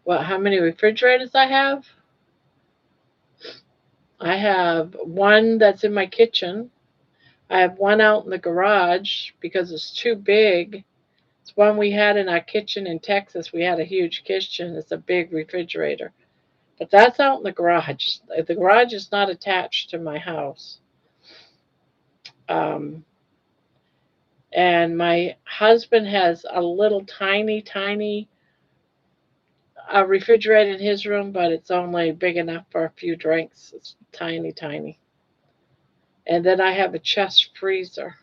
well, how many refrigerators I have? I have one that's in my kitchen. I have one out in the garage because it's too big. It's one we had in our kitchen in Texas. We had a huge kitchen. It's a big refrigerator. But that's out in the garage. The garage is not attached to my house. Um, and my husband has a little tiny refrigerator in his room, but it's only big enough for a few drinks. It's tiny. And then I have a chest freezer,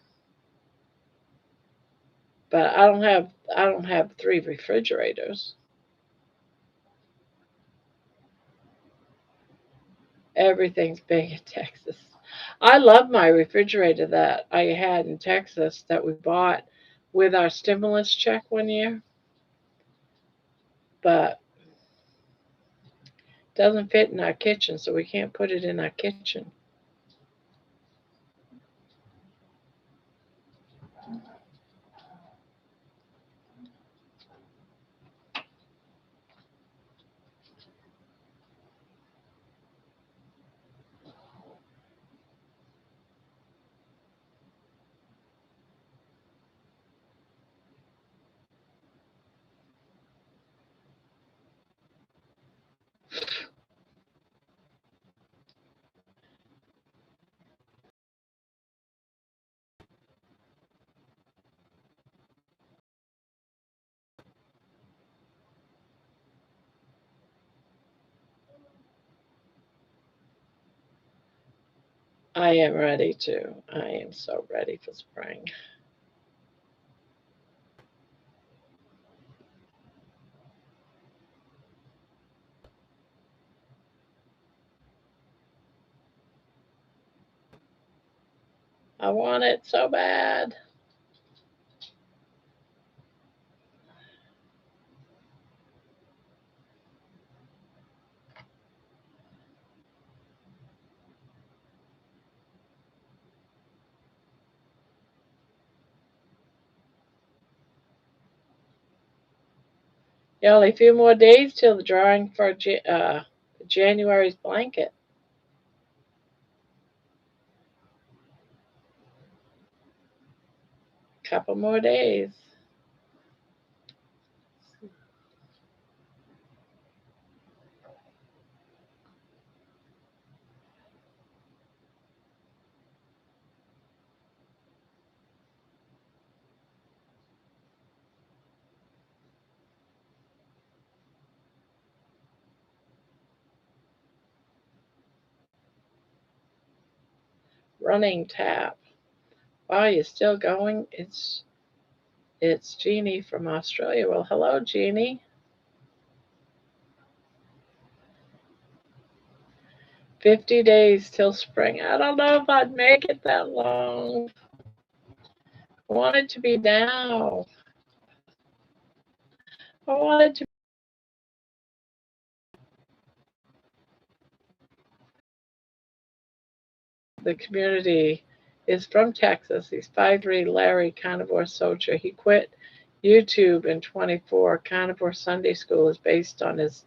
but I don't have 3 refrigerators. Everything's big in Texas. I love my refrigerator that I had in Texas that we bought with our stimulus check one year, but it doesn't fit in our kitchen, so we can't put it in our kitchen. I am ready to. I am so ready for spring. I want it so bad. Yeah, only a few more days till the drawing for January's blanket. Couple more days. Running tap. Wow, you're still going? It's Jeannie from Australia. Well, hello, Jeannie. 50 days till spring. I don't know if I'd make it that long. I want it to be now. I want it to. The community is from Texas. He's 5'3", Larry, carnivore soldier. He quit YouTube in 24. Carnivore Sunday School is based on his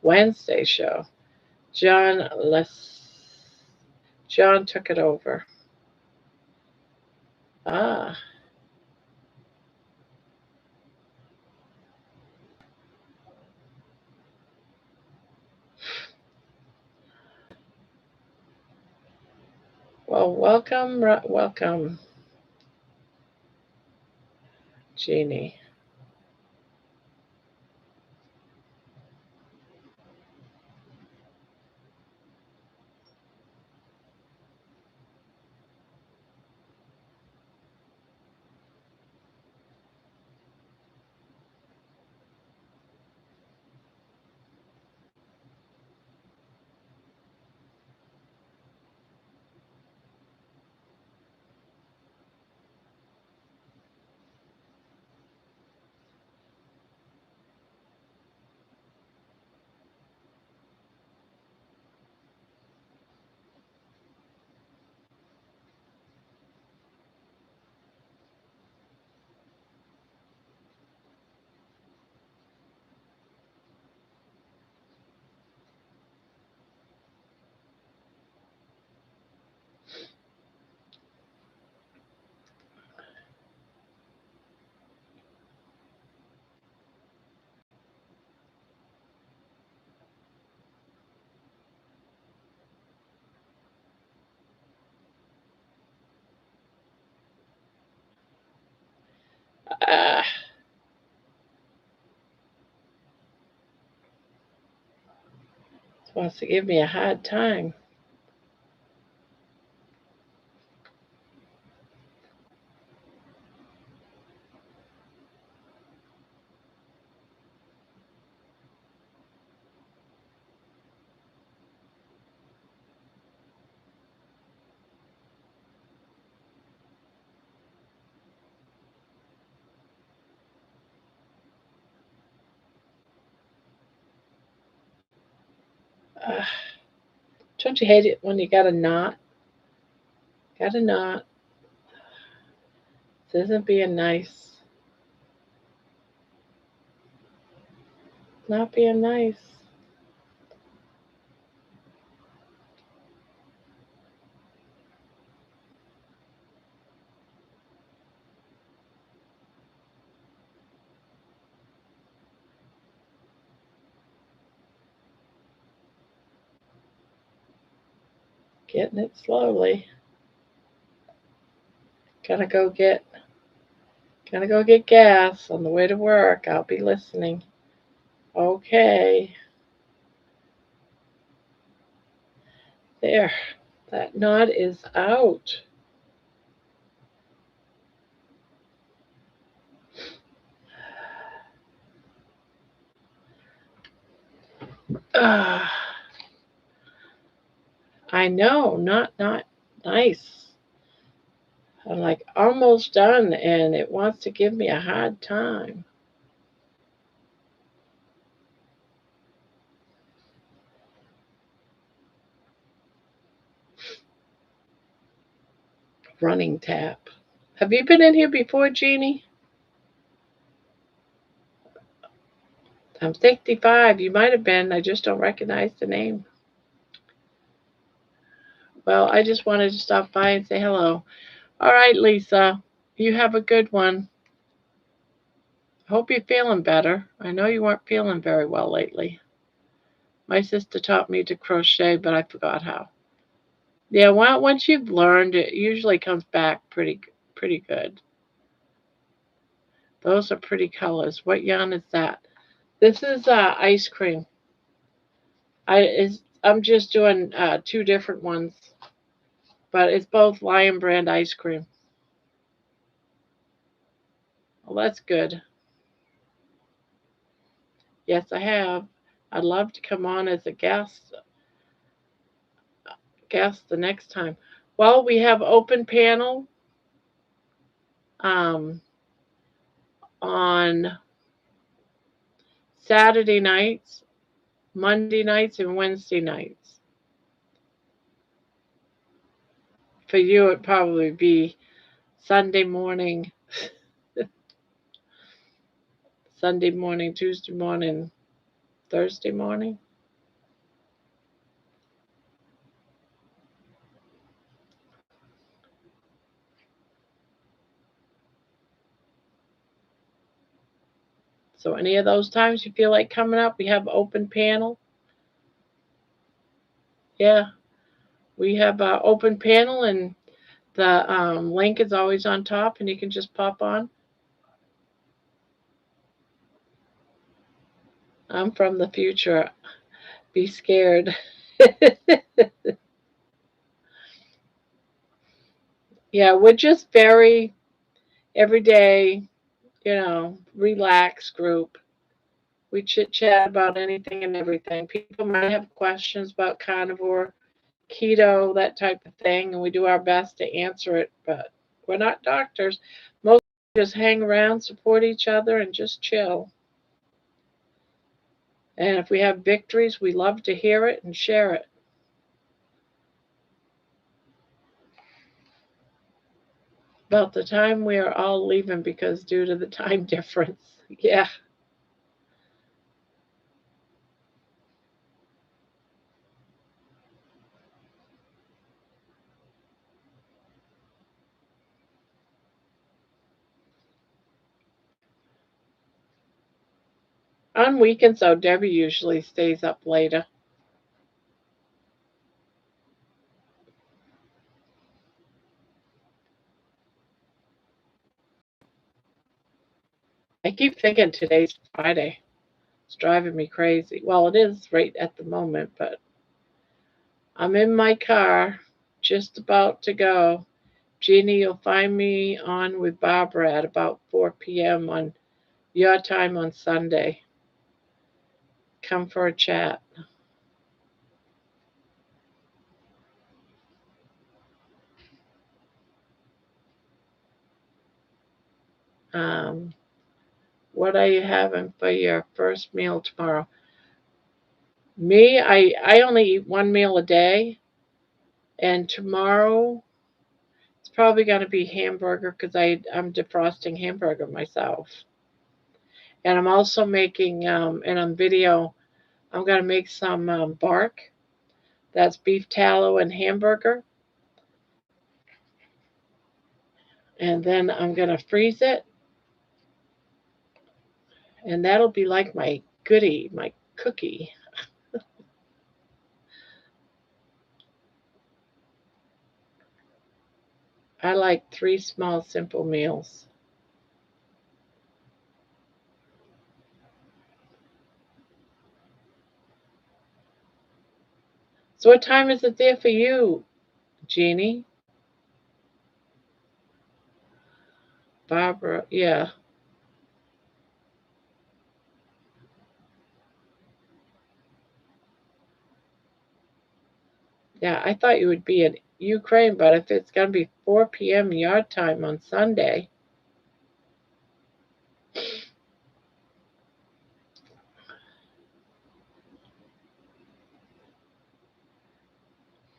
Wednesday show. John took it over. Ah. Well, welcome, Jeannie. Ah. Wants to give me a hard time. Ah. Don't you hate it when you got a knot? Got a knot. This isn't being nice. Not being nice. Getting it slowly. Gotta go get gas on the way to work. I'll be listening. Okay. There. That knot is out. Ah. I know, not nice. I'm like almost done and it wants to give me a hard time. Running tap. Have you been in here before, Jeannie? I'm 65. You might have been. I just don't recognize the name. Well, I just wanted to stop by and say hello. All right, Lisa. You have a good one. Hope you're feeling better. I know you weren't feeling very well lately. My sister taught me to crochet, but I forgot how. Yeah, well, once you've learned, it usually comes back pretty good. Those are pretty colors. What yarn is that? This is ice cream. I'm just doing two different ones, but it's both Lion Brand ice cream. Well, that's good. Yes, I have. I'd love to come on as a guest. guess the next time. Well, we have open panel um, on Saturday nights, Monday nights, and Wednesday nights. For you, it'd probably be Sunday morning, Sunday morning, Tuesday morning, Thursday morning. So any of those times you feel like coming up, we have open panel. Yeah, we have open panel, and the link is always on top, and you can just pop on. I'm from the future. Be scared. Yeah, we're just very everyday, relaxed group. We chit chat about anything and everything. People might have questions about carnivore, keto, that type of thing, and we do our best to answer it, but we're not doctors. Most just hang around, support each other, and just chill. And if we have victories, we love to hear it and share it. About the time we are all leaving because due to the time difference. Yeah. On weekends, though, Debbie usually stays up later. I keep thinking today's Friday. It's driving me crazy. Well, it is right at the moment, but I'm in my car, just about to go. Jeannie, you'll find me on with Barbara at about 4 p.m. on your time on Sunday. Come for a chat. Um, what are you having for your first meal tomorrow? Me, I only eat one meal a day, and tomorrow it's probably going to be hamburger because I'm defrosting hamburger myself. And I'm also making, and on video, I'm going to make some bark. That's beef tallow and hamburger. And then I'm going to freeze it. And that'll be like my goodie, my cookie. I like 3 small, simple meals. So, what time is it there for you, Jeannie? Barbara, yeah. Yeah, I thought you would be in Ukraine, but if it's going to be 4 p.m. your time on Sunday,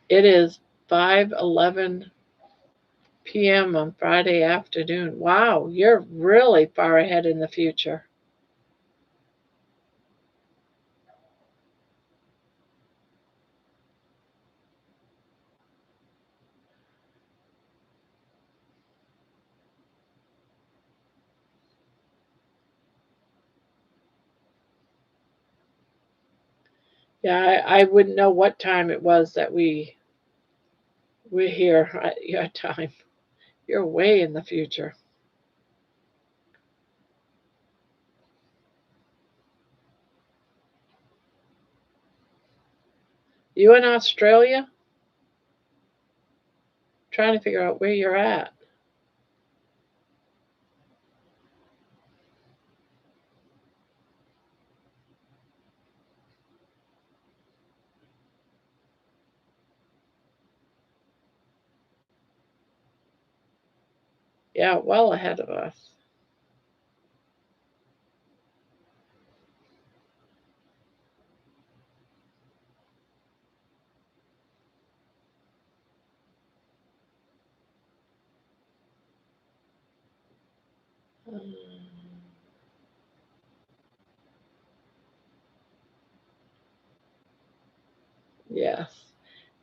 it is 5:11 p.m. on Friday afternoon. Wow, you're really far ahead in the future. Yeah, I wouldn't know what time it was that we're here at your time. You're way in the future. You in Australia? Trying to figure out where you're at. Yeah, well ahead of us. Yes.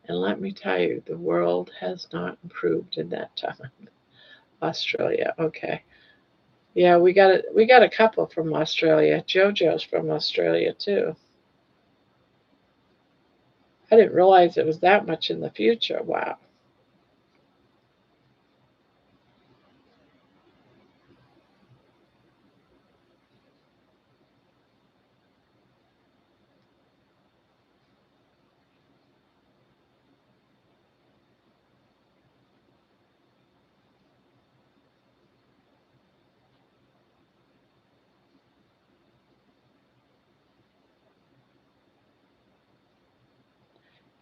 And let me tell you, the world has not improved in that time. Australia, okay. Yeah, we got a couple from Australia. JoJo's from Australia too. I didn't realize it was that much in the future. Wow.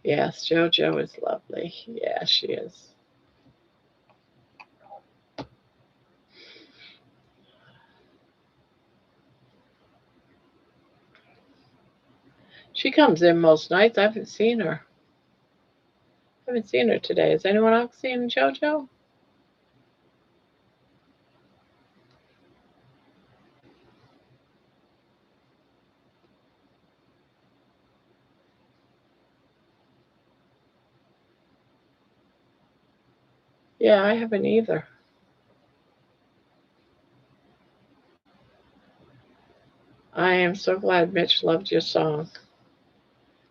Yes, JoJo is lovely. Yeah, she is. She comes in most nights. I haven't seen her. I haven't seen her today. Has anyone else seen JoJo? Yeah, I haven't either. I am so glad Mitch loved your song.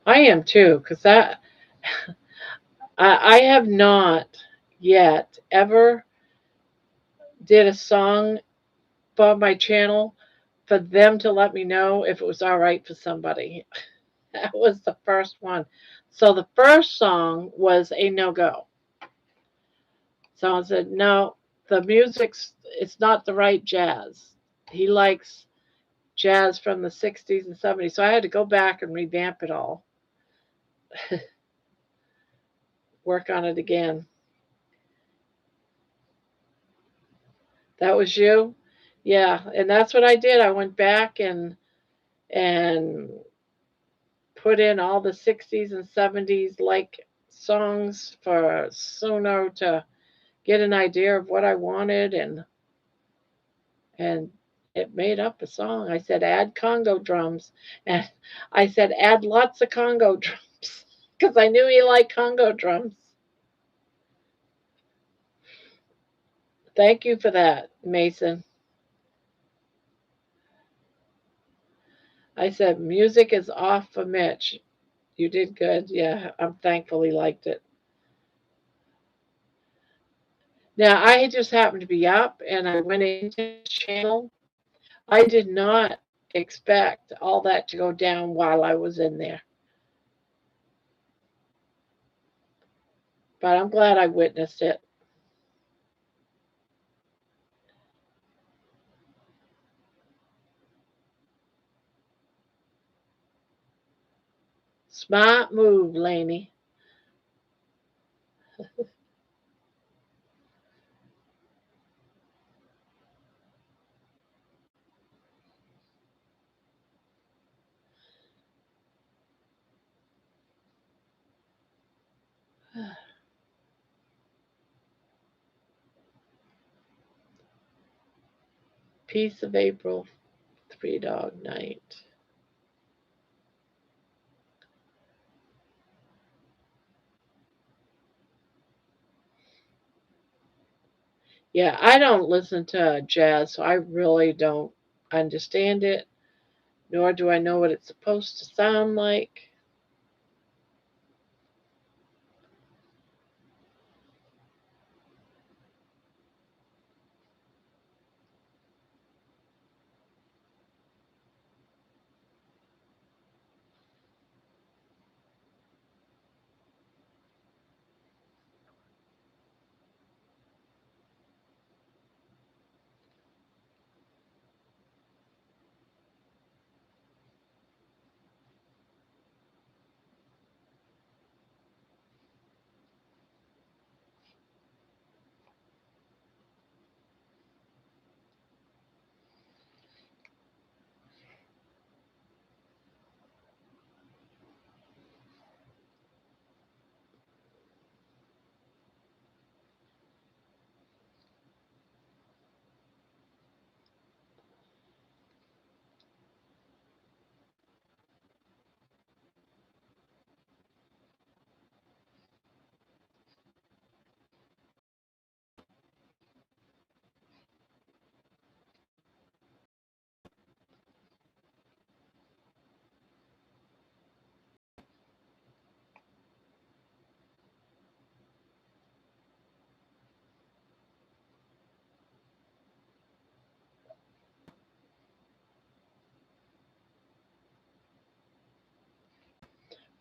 I am too, because that I have not yet ever did a song for my channel for them to let me know if it was all right for somebody. That was the first one. So the first song was a no go. Someone said, no, the music's it's not the right jazz. He likes jazz from the 60s and 70s. So I had to go back and revamp it all, work on it again. That was you? Yeah, and that's what I did. I went back and put in all the 60s and 70s like songs for Suno to get an idea of what I wanted and it made up a song. I said add Congo drums and I said add lots of Congo drums because I knew he liked Congo drums. Thank you for that, Mason. I said music is off for Mitch. You did good. Yeah, I'm thankful he liked it. Now I just happened to be up and I went into his channel. I did not expect all that to go down while I was in there. But I'm glad I witnessed it. Smart move, Laney. Peace of April, Three Dog Night. Yeah, I don't listen to jazz, so I really don't understand it, nor do I know what it's supposed to sound like.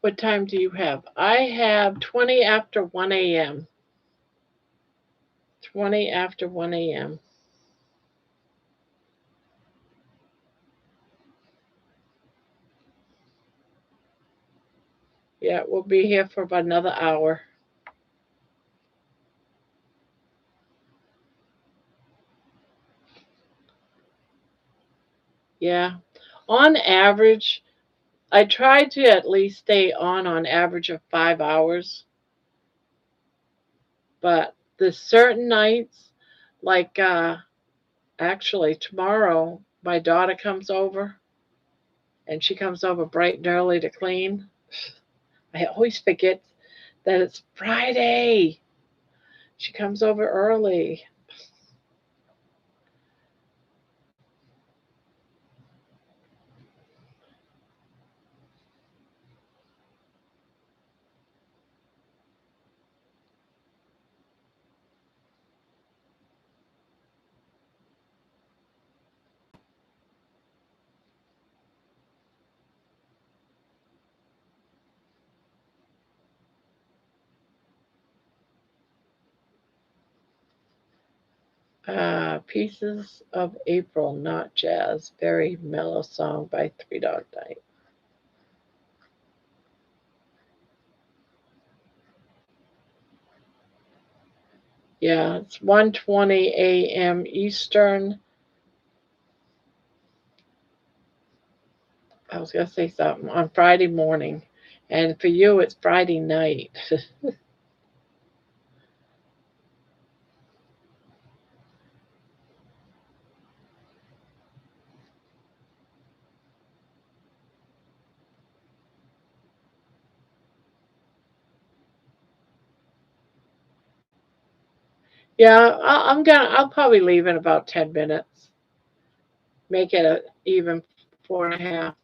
What time do you have? I have 20 after 1 a.m. 20 after 1 a.m. Yeah, we'll be here for about another hour. Yeah. On average, I try to at least stay on average of 5 hours, but the certain nights, like actually tomorrow, my daughter comes over and she comes over bright and early to clean. I always forget that it's Friday. She comes over early. Pieces of April, Not Jazz. Very mellow song by Three Dog Night. Yeah, it's 1:20 a.m. Eastern. I was gonna say something on Friday morning, and for you it's Friday night. Yeah, I'll probably leave in about 10 minutes. Make it a even 4.5.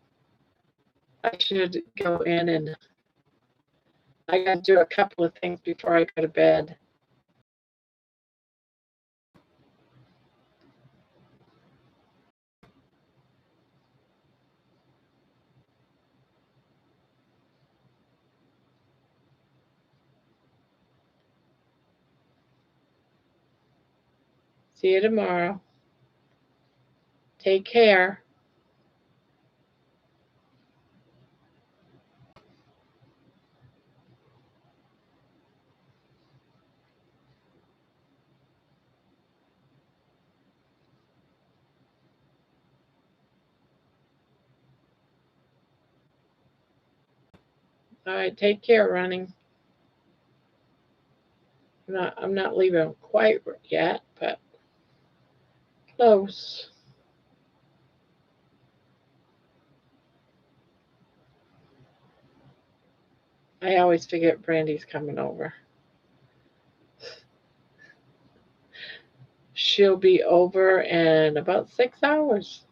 I should go in and I gotta do a couple of things before I go to bed. See you tomorrow. Take care. All right, take care, running. I'm not leaving quite yet, but close. I always forget Brandy's coming over. She'll be over in about 6 hours.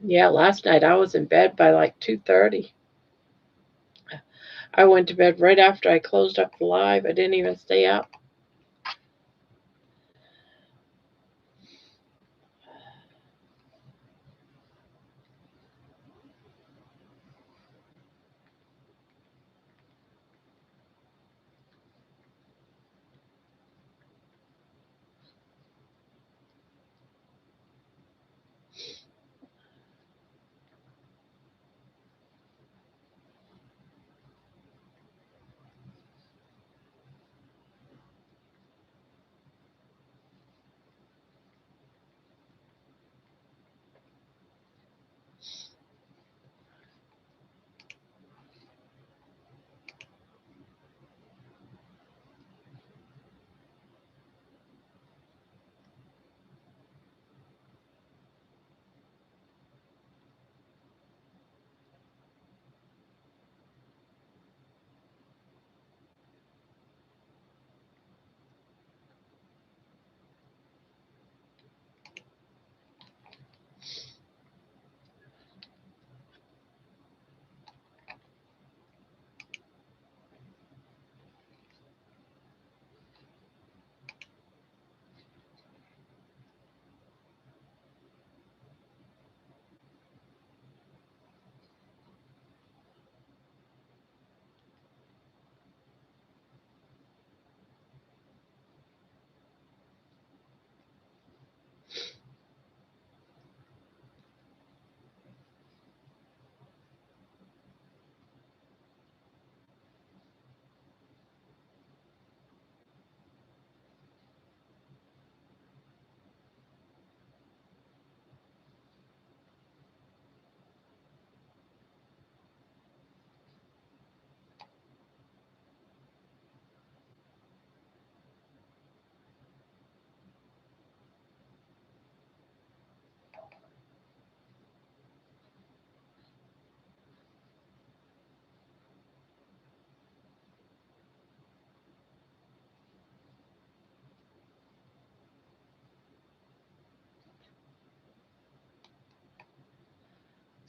Yeah, last night I was in bed by like 2:30. I went to bed right after I closed up the live. I didn't even stay up.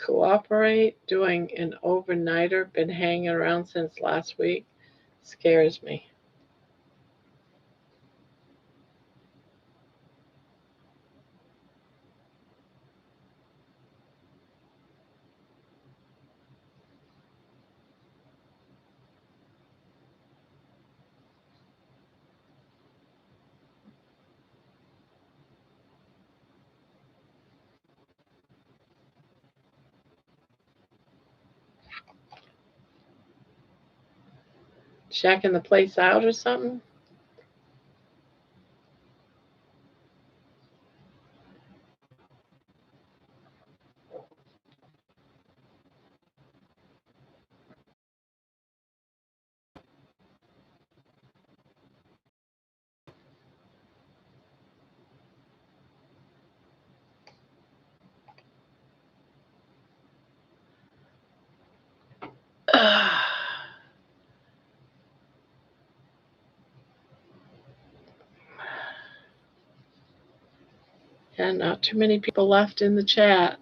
Cooperate doing an overnighter, been hanging around since last week, scares me. Checking the place out or something? And not too many people left in the chat.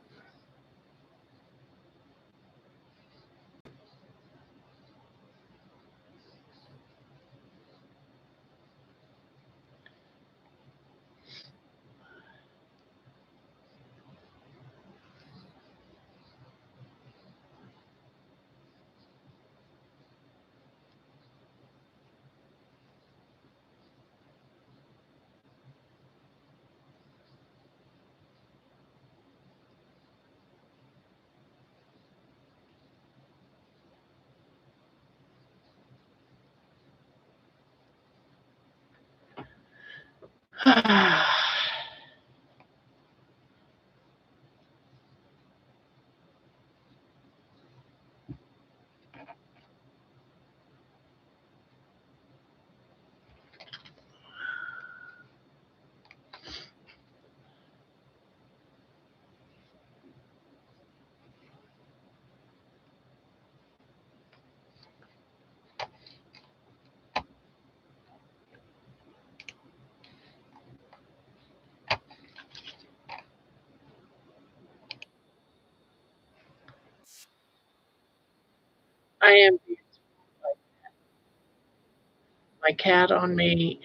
I am my cat on me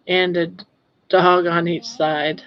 and a dog on each side.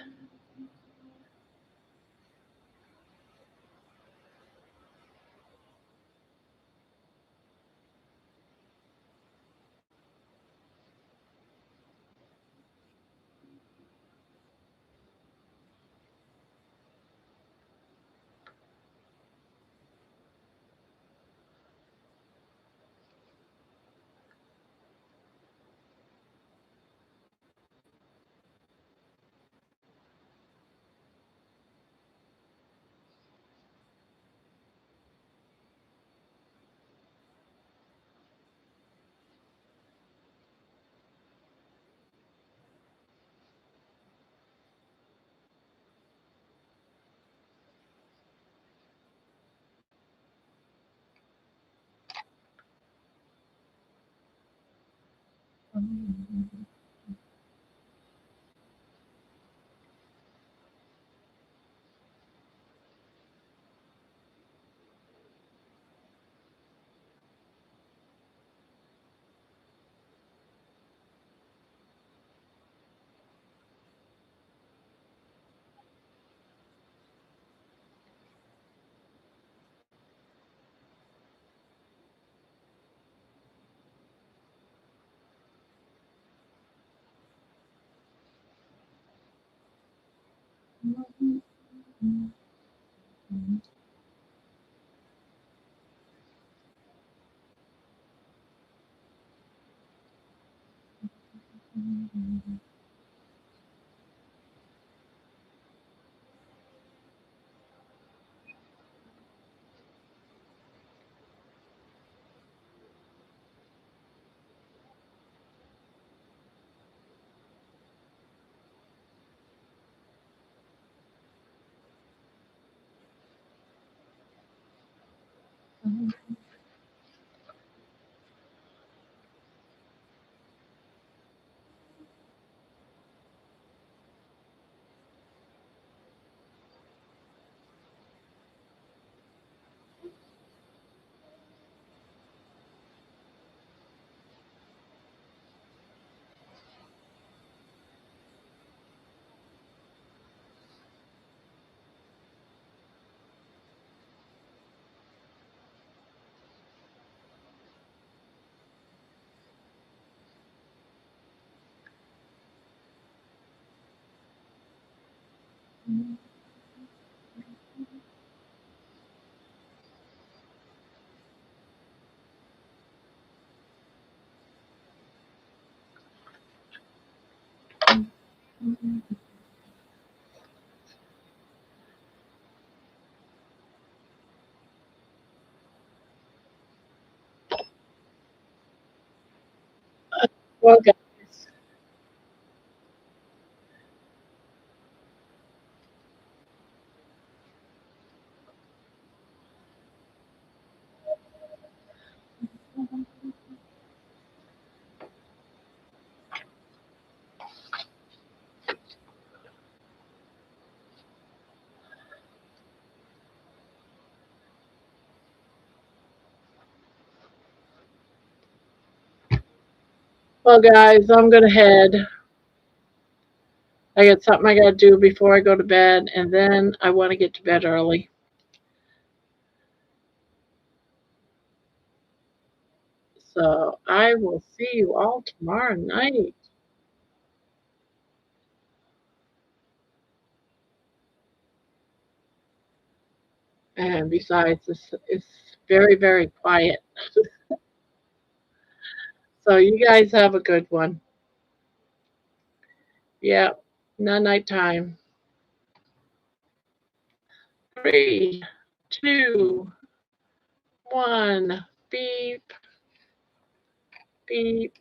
Well, guys, I'm gonna head. I got something I gotta do before I go to bed, and then I want to get to bed early. So I will see you all tomorrow night. And besides, it's very, very quiet. So you guys have a good one. Yeah, no nighttime. 3, 2, 1. Beep, beep.